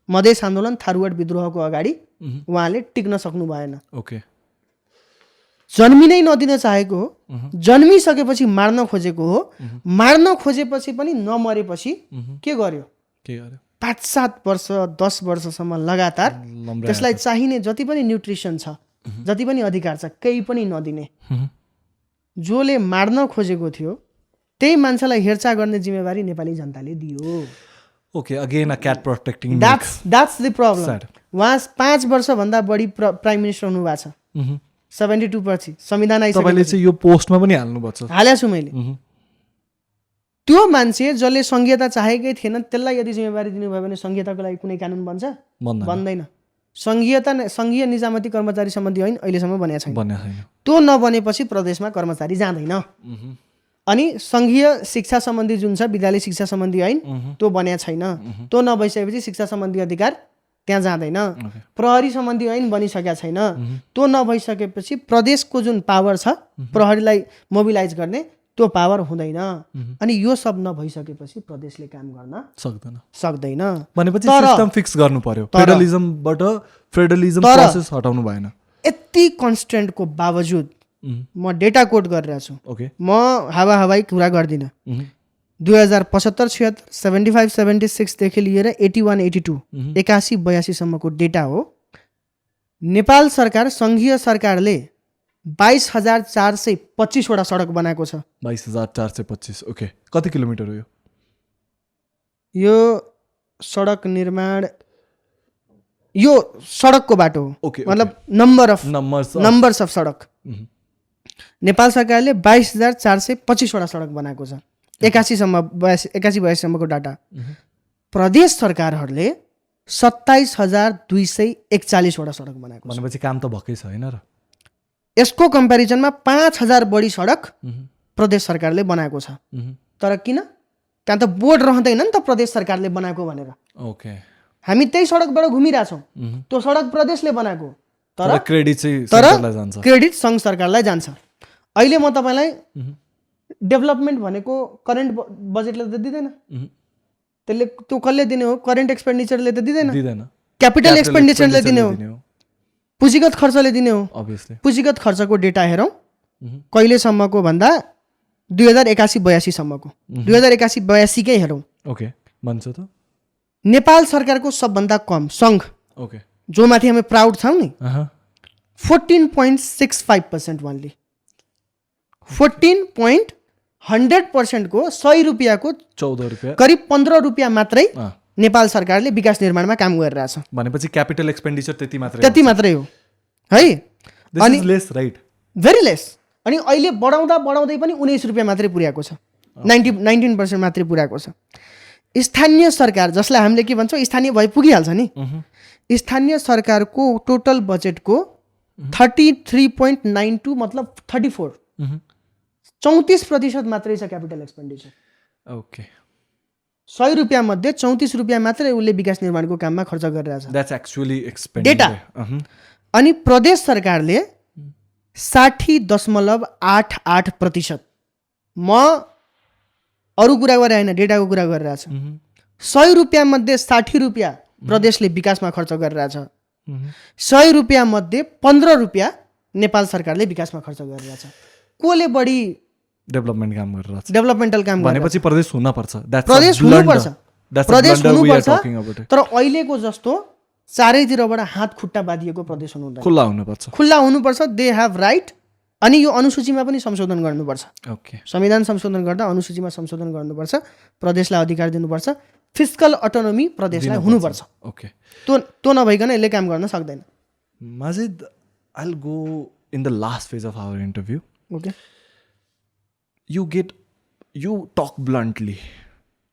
Speaker 1: मधेस आन्दोलन थारूवाड विद्रोहको अगाडि उहाँले टिक्न सक्नु भएन।
Speaker 2: ओके
Speaker 1: जन्मिनै नदिन चाहेको हो, जन्मिसकेपछि मार्न खोजेको हो, मार्न खोजेपछि पनि नमरेपछि के गर्यो? 5-7 वर्ष 10 वर्षसम्म लगातार त्यसलाई चाहिने जति पनि न्युट्रिसन छ, जति पनि अधिकार छ, केही पनि नदिने। जसले मार्न खोजेको थियो त्यही मान्छेलाई हेरचाह गर्ने जिम्मेवारी नेपाली जनताले दियो।
Speaker 2: Okay again a CAT protecting
Speaker 1: that's the problem. उहाँ 5 वर्षभन्दा बढी प्राइम मिनिस्टर हुनुभएको छ। 72 पछि संविधान आइसक्यो।
Speaker 2: तपाईले चाहिँ यो पोस्टमा पनि हाल्नुपर्छ।
Speaker 1: हालेको छु मैले। त्यो मान्छे जसले संघीयता चाहेकै थिएन त्यसलाई यदि जिम्मेवारी दिनुभयो भने संघीयताको लागि कुनै कानुन बन्छ? बन्दैन। सङ्घीय निजामती कर्मचारी सम्बन्धी ऐन अहिलेसम्म बनेको छैन। त्यो नबनेपछि प्रदेशमा कर्मचारी जाँदैन। अनि सङ्घीय शिक्षा सम्बन्धी जुन छ विद्यालय शिक्षा सम्बन्धी ऐन त्यो बनेको छैन। त्यो नभइसकेपछि शिक्षा सम्बन्धी अधिकार त्यहाँ जाँदैन। प्रहरी सम्बन्धी ऐन बनिसकेका छैन। त्यो नभइसकेपछि प्रदेशको जुन पावर छ प्रहरीलाई मोबिलाइज गर्ने त्यो पावर हुँदैन। अनि यो सब नभइसकेपछि प्रदेशले काम गर्न सक्दैन।
Speaker 2: भनेपछि सिस्टम फिक्स गर्नु पर्यो। फेडरलिजमबाट फेडरलिजम प्रोसेस हटाउनु भएन।
Speaker 1: यति कन्स्टेन्टको बावजुद म डेटा कोट गरिरहेको छु।
Speaker 2: ओके
Speaker 1: म हावाहावाई कुरा गर्दिनँ। 2075-76, 75-76 देखि लिएर 81-82, 81-82 सम्मको डेटा हो। नेपाल सरकार सङ्घीय सरकारले 22,425 वटा सडक बनाएको छ।
Speaker 2: 22,425 ओके। कति किलोमिटर हो
Speaker 1: यो सडक निर्माण? यो सडकको बाटो हो, मतलब नम्बर्स अफ सडक। नेपाल सरकारले 22,425 वटा सडक बनाएको छ 81-82 सम्मको डाटा। प्रदेश सरकारहरूले 27,241 वटा सडक बनाएको छ।
Speaker 2: भनेपछि काम त भएकै छैन र।
Speaker 1: यसको कम्पेरिजनमा 5,000 बढी सडक प्रदेश सरकारले बनाएको छ। तर किन? त्यहाँ त बोर्ड रहँदैन नि त प्रदेश सरकारले बनाएको भनेर।
Speaker 2: ओके
Speaker 1: हामी त्यही सडकबाट घुमिरहेछौँ। त्यो सडक प्रदेशले बनाएको तर क्रेडिट सङ्घ सरकारलाई जान्छ। अहिले म तपाईँलाई डेभलपमेन्ट भनेको करेन्ट बजेटले त दिँदैन। त्यसले त्यो कसले दिने हो? करेन्ट एक्सपेन्डिचरले त दिँदैन। क्यापिटल एक्सपेन्डिचरले दिने हो। पुँजीगत खर्चले दिने हो।
Speaker 2: अभियसली
Speaker 1: पुँजीगत खर्चको डेटा हेरौँ कहिलेसम्मको भन्दा 2081-82 सम्मको 2081-82 कै हेरौँ।
Speaker 2: ओके भन्छ त
Speaker 1: नेपाल सरकारको सबभन्दा कम सङ्घ
Speaker 2: ओके
Speaker 1: जो माथि हामी प्राउड छौँ नि 14.65% वानली 14.100% को 100 रुपियाँको
Speaker 2: 14 रुपियाँ
Speaker 1: करिब 15 रुपियाँ मात्रै नेपाल सरकारले विकास निर्माणमा काम गरिरहेछ।
Speaker 2: भनेपछि क्यापिटल एक्सपेन्डिचर त्यति
Speaker 1: मात्रै हो है।
Speaker 2: अनि लेस राइट
Speaker 1: भेरी लेस। अनि अहिले बढाउँदै पनि 19 रुपियाँ मात्रै पुर्याएको छ। 19% मात्रै पुर्याएको छ। स्थानीय सरकार जसलाई हामीले के भन्छौँ स्थानीय भए पुगिहाल्छ नि। स्थानीय सरकारको टोटल बजेटको 33.92 मतलब 34 34% मात्रै छ क्यापिटल एक्सपेन्डिचर।
Speaker 2: ओके
Speaker 1: 100 रुपियाँ मध्ये 34 रुपियाँ मात्रै उसले विकास निर्माणको काममा खर्च गरिरहेछ।
Speaker 2: That's actually expenditure
Speaker 1: data. अनि प्रदेश सरकारले 60.88%। म अरू कुरा गरे होइन डेटाको कुरा गरिरहेछ। 100 रुपियाँ मध्ये 60 रुपियाँ प्रदेशले विकासमा खर्च गरिरहेछ। 100 रुपियाँ मध्ये 15 रुपियाँ नेपाल सरकारले विकासमा खर्च गरिरहेछ। कसले बढी डेभलपमेन्टल काम
Speaker 2: भनेपछि प्रदेश हुनुपर्छ।
Speaker 1: प्रदेश हुनुपर्छ। तर अहिलेको जस्तो चारैतिरबाट हात खुट्टा बाँधिएको प्रदेश हुनुहुँदैन। खुल्ला हुनुपर्छ। They have right. अनि यो अनुसूचीमा पनि संशोधन गर्नुपर्छ।
Speaker 2: ओके
Speaker 1: संविधान संशोधन गर्दा अनुसूचीमा संशोधन गर्नुपर्छ। प्रदेशलाई अधिकार दिनुपर्छ। फिस्कल अटोनोमी प्रदेशलाई हुनुपर्छ।
Speaker 2: ओके
Speaker 1: त्यो नभइकन यसले काम गर्न सक्दैन।
Speaker 2: Majid I will go in the last phase of our interview.
Speaker 1: Okay
Speaker 2: you talk bluntly,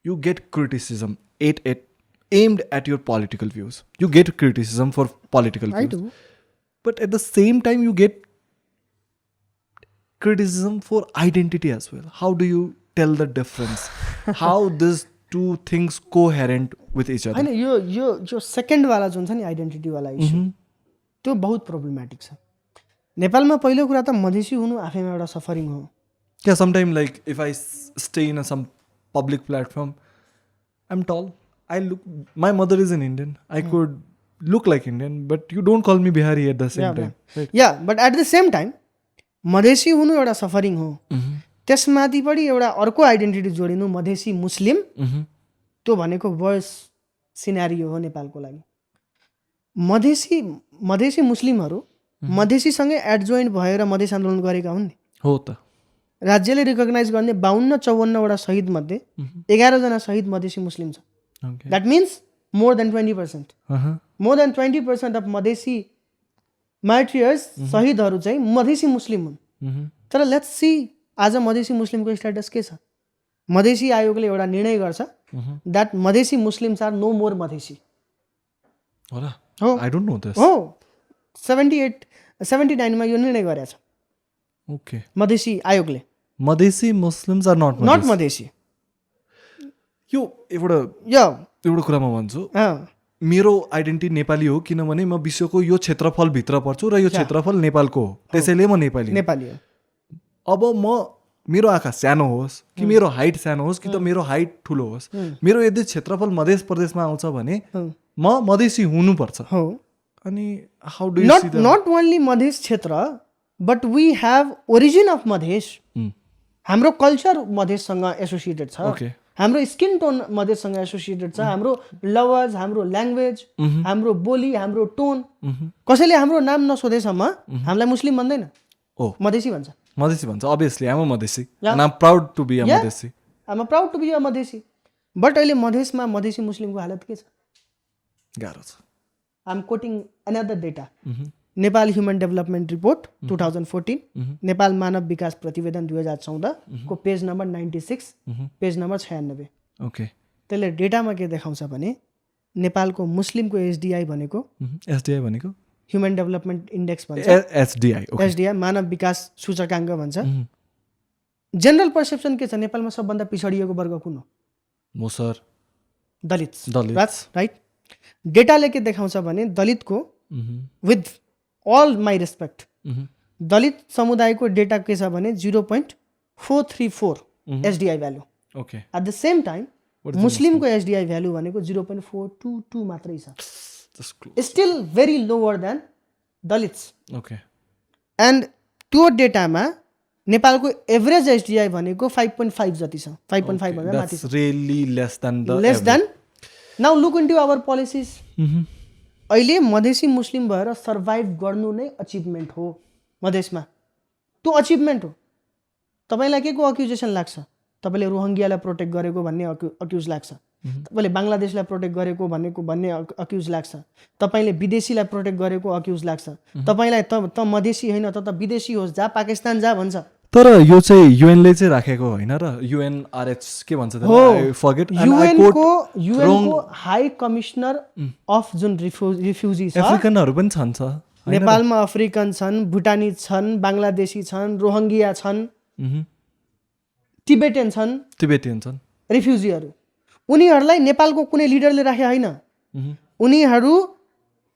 Speaker 2: you get criticism aimed at your political views. You get criticism for political views. I do. But at the same time you get criticism for identity as well. How do you tell the difference? How these two things coherent with each other?
Speaker 1: हैन यो second वाला जुन छ नि identity वाला issue त्यो बहुत problematic छ। नेपालमा पहिलो कुरा त मधेसी हुनु आफैमा एउटा सफरिङ हो।
Speaker 2: Yeah, sometimes like if I stay in some public platform, I'm tall. My mother is an Indian. I could look like Indian, but you don't call me Bihari at the same time. Right?
Speaker 1: Yeah, but at the same time, Madhesi हुनु एउटा suffering हो। त्यसमाथि पनि एउटा अर्को identity जोडिनु Madhesi मुस्लिम त्यो भनेको worse scenario हो नेपालको लागि। मधेसी मुस्लिमहरू मधेसीसँगै एडजोइन्ट भएर मधेस आन्दोलन गरेका हुन् नि।
Speaker 2: हो त
Speaker 1: राज्यले रिकग्नाइज गर्ने 52-54 वटा शहीद मध्ये 11 जना शहीद मधेसी मुस्लिम छ। That means more than 20%। More than 20% of Madhesi martyrs शहीदहरू चाहिँ मधेसी मुस्लिम हुन्। तर लेट्स सी आज मधेसी मुस्लिमको स्ट्याटस के छ। मधेसी आयोगले एउटा निर्णय गर्छ that Madhesi Muslims are no more Madhesi.
Speaker 2: हो आई डोन्ट नो दिस।
Speaker 1: हो 79 मा यो निर्णय गरेछ।
Speaker 2: ओके
Speaker 1: मधेसी आयोगले
Speaker 2: Madhesi Muslims are not
Speaker 1: Madhesi.
Speaker 2: यो एउटा कुरा म भन्छु मेरो आइडेन्टिटी नेपाली हो किनभने म विश्वको यो क्षेत्रफल भित्र पर्छु र यो क्षेत्रफल नेपालको हो त्यसैले म नेपाली
Speaker 1: हो।
Speaker 2: अब मेरो आँखा सानो होस् कि मेरो हाइट सानो होस् कि त मेरो हाइट ठुलो होस् मेरो यदि क्षेत्रफल मध्य प्रदेशमा आउँछ भने म मधेसी हुनुपर्छ। अनि how do you see that?
Speaker 1: Not only Madhes क्षेत्र but we have origin of Madhes. हाम्रो कल्चर मधेससँग एसोसिएटेड छ। हाम्रो स्किन टोन मधेससँग एसोसिएटेड छ। हाम्रो लवर्स हाम्रो ल्याङ्ग्वेज हाम्रो बोली हाम्रो टोन कसैले हाम्रो नाम नसोधेसम्म हामीलाई मुस्लिम भन्दैन मधेसी भन्छ।
Speaker 2: obviously I'm a Madhesi and I'm proud to be a Madhesi.
Speaker 1: I'm proud to be a Madhesi. But अहिले मधेसमा मधेसी मुस्लिमको हालत के छ?
Speaker 2: गाह्रो छ।
Speaker 1: I'm quoting another data. Nepal human development report 2014, Nepal मानव विकास प्रतिवेदन 2014 को page number 96, page number 96।
Speaker 2: Okay
Speaker 1: त्यसले डेटामा के देखाउँछ भने नेपालको मुस्लिमको एसडीआई भनेको ह्युमन डेभलपमेन्ट इन्डेक्स भन्छ। एसडीआई मानव विकास सूचकाङ्क भन्छ। जेनरल पर्सेप्सन के छ नेपालमा सबभन्दा पिछडिएको वर्ग कुन हो?
Speaker 2: मुसर
Speaker 1: दलित राइट। डेटाले के देखाउँछ भने दलितको with all my respect Dalit समुदायको डेटा के छ भने 0.434 SDI value.
Speaker 2: Okay
Speaker 1: at the same time मुस्लिमको एसडीआई भ्यालु भनेको 0.422 मात्रै छ। Still very lower than Dalits
Speaker 2: okay
Speaker 1: and त्यो डेटामा नेपालको एभरेज एसडिआई भनेको 5.5 जति छ 5.5 भन्दा माथि छ
Speaker 2: really less
Speaker 1: than now look into our policies अहिले मधेसी मुस्लिम भएर सर्भाइभ गर्नु नै अचिभमेन्ट हो मधेसमा त्यो अचिभमेन्ट हो तपाईँलाई के को अक्युजेसन लाग्छ तपाईँले रोहङ्गियालाई प्रोटेक्ट गरेको भन्ने अक्युज लाग्छ तपाईँले बङ्गलादेशलाई प्रोटेक्ट गरेको भन्ने अक्युज लाग्छ तपाईँले विदेशीलाई प्रोटेक्ट गरेको अक्युज लाग्छ तपाईँलाई त मधेसी होइन त विदेशी होस् जा पाकिस्तान जा भन्छ
Speaker 2: तर यो चाहिँ युएनले चाहिँ राखेको होइन र युएनआरएच के भन्छ
Speaker 1: युएनको हाई कमिसनर अफ जुन रिफ्युजी छ
Speaker 2: अफ्रिकनहरू पनि छन्
Speaker 1: नेपालमा अफ्रिकन छन् भुटानी छन् बङ्गलादेशी छन् रोहङ्गिया छन् टिबेटियन छन् रिफ्युजीहरू उनीहरूलाई नेपालको कुनै लिडरले राखे होइन उनीहरू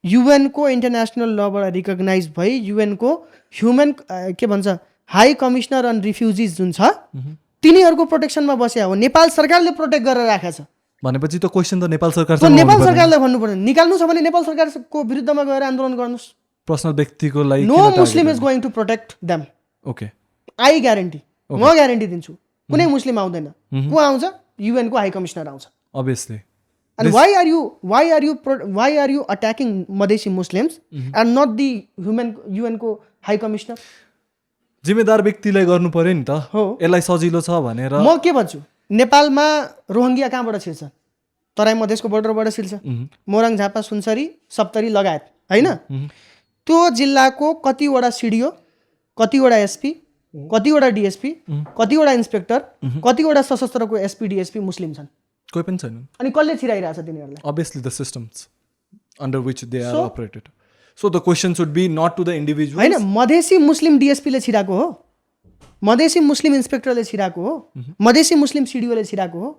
Speaker 1: युएनको इन्टरनेसनल लबाट रिकगनाइज भई युएनको ह्युमन के भन्छ हाई कमिसनर अन रिफ्युजिज जुन छ तिनीहरूको प्रोटेक्सनमा बसे हो नेपाल सरकारले प्रोटेक्ट गरेर राखेको छ
Speaker 2: भनेपछि त क्वेसन त नेपाल सरकार
Speaker 1: नेपाल सरकारले भन्नुपर्छ निकाल्नु छ भने नेपाल सरकारको विरुद्धमा गएर आन्दोलन गर्नुहोस्
Speaker 2: पर्सनल व्यक्तिको लागि
Speaker 1: no Muslim is going to protect them
Speaker 2: okay
Speaker 1: I guarantee म ग्यारेन्टी दिन्छु कुनै मुस्लिम आउँदैन को आउँछ युएनको हाई कमिसनर आउँछ
Speaker 2: obviously
Speaker 1: and why are you attacking Madesi Muslims and not the UN को हाई कमिसनर
Speaker 2: जिम्मेदार व्यक्तिलाई गर्नु पर्यो नि त यसलाई सजिलो छ भनेर
Speaker 1: म के भन्छु नेपालमा रोहङ्गिया कहाँबाट छिर्छ तराई मधेसको बोर्डरबाट छिर्छ मोरङ झापा सुनसरी सप्तरी लगायत होइन त्यो जिल्लाको कतिवटा सिडिओ कतिवटा एसपी कतिवटा डिएसपी कतिवटा इन्सपेक्टर कतिवटा सशस्त्रको एसपी डिएसपी मुस्लिम छन्
Speaker 2: कोही पनि छैन
Speaker 1: अनि कसले छिराइरहेछ तिनीहरूलाई
Speaker 2: obviously the systems under which they are operated so the question should be not to the individuals
Speaker 1: हैन मधेसी मुस्लिम डिएसपीले छिराको हो मधेसी मुस्लिम इन्सपेक्टरले छिराको हो मधेसी मुस्लिम सिडिओले छिराको हो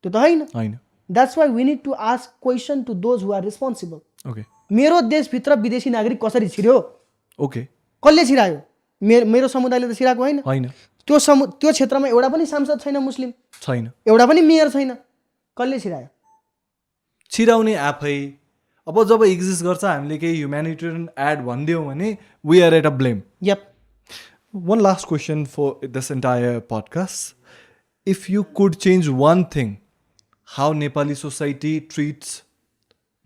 Speaker 1: त्यो त हैन that's why we need to ask question to those who are responsible
Speaker 2: okay
Speaker 1: मेरो देशभित्र विदेशी नागरिक कसरी छिर्यो
Speaker 2: okay
Speaker 1: कसले छिरायो मेरो समुदायले त छिराको हैन त्यो क्षेत्रमा एउटा पनि सांसद छैन मुस्लिम
Speaker 2: छैन
Speaker 1: एउटा पनि मेयर छैन कसले छिरायो
Speaker 2: छिराउने आफै अब जब एक्जिस्ट गर्छ हामीले केही ह्युम्यानिटेरियन एड भनिदियौँ भने we are at a blame
Speaker 1: yep
Speaker 2: one last question for this entire podcast if you could change one thing how Nepali society treats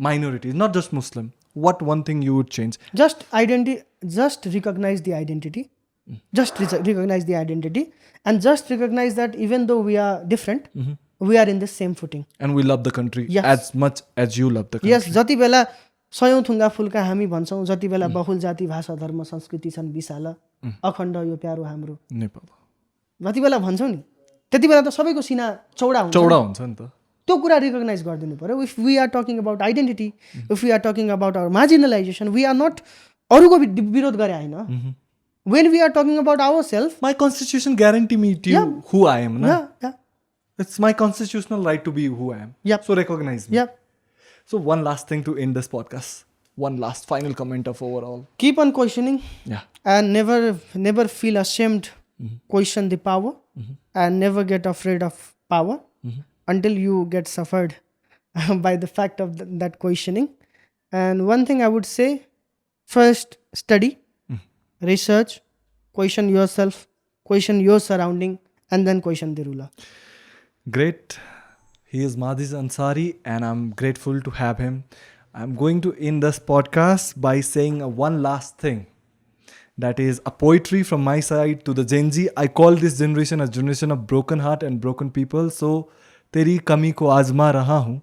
Speaker 2: minorities not just Muslim what one thing you would change
Speaker 1: just recognize the identity recognize the identity and just recognize that even though we are different we are in the same footing
Speaker 2: and we love the country as much as you love the country
Speaker 1: yes जति बेला सयौं थुङ्गा फुलका हामी भन्छौं जति बेला बहुल जाति भाषा धर्म संस्कृति छन् विशाल अखण्ड यो प्यारो हाम्रो नेपाल जति बेला भन्छौं नि त्यति बेला त सबैको सिना चौडा हुन्छ
Speaker 2: नि त
Speaker 1: त्यो कुरा रिकग्नाइज गरिदिनु पर्यो if we are talking about identity if we are talking about our marginalisation we are not अरूको विरोध गरे होइन when we are talking about ourselves
Speaker 2: my constitution guarantee me to who I am na? It's my constitutional right to be who I am so recognize me so one last thing to end this podcast one last final comment of overall
Speaker 1: keep on questioning and never feel ashamed question the power and never get afraid of power until you get suffered by the fact of that questioning and one thing I would say first study research question yourself question your surrounding and then question the ruler
Speaker 2: great he is Madhiz Ansari and I'm grateful to have him I'm going to end this podcast by saying one last thing that is a poetry from my side to the Gen Z I call this generation a generation of broken heart and broken people so तेरी कमी को आजमा रहा हूँ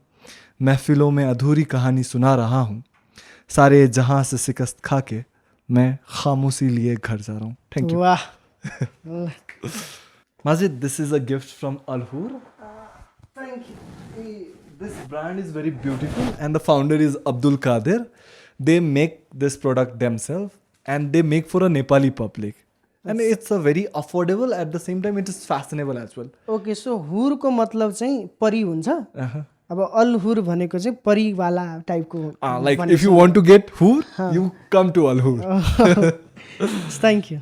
Speaker 2: महफिलों में अधूरी कहानी सुना रहा हूँ सारे जहां से शिकस्त खा के मैं खामोशी लिए घर जा रहा हूँ थैंक यू
Speaker 1: वाह
Speaker 2: Majid this is a gift from Alhur
Speaker 1: thank you
Speaker 2: this brand is very beautiful and the founder is Abdul Qadir they make this product themselves and they make for a Nepali public and it's a very affordable at the same time it is fashionable as well
Speaker 1: okay so हुर को मतलब चाहिँ परी हुन्छ अब अलहुर भनेको चाहिँ परीवाला टाइपको
Speaker 2: like if you want to get hur you come to Alhur
Speaker 1: thank you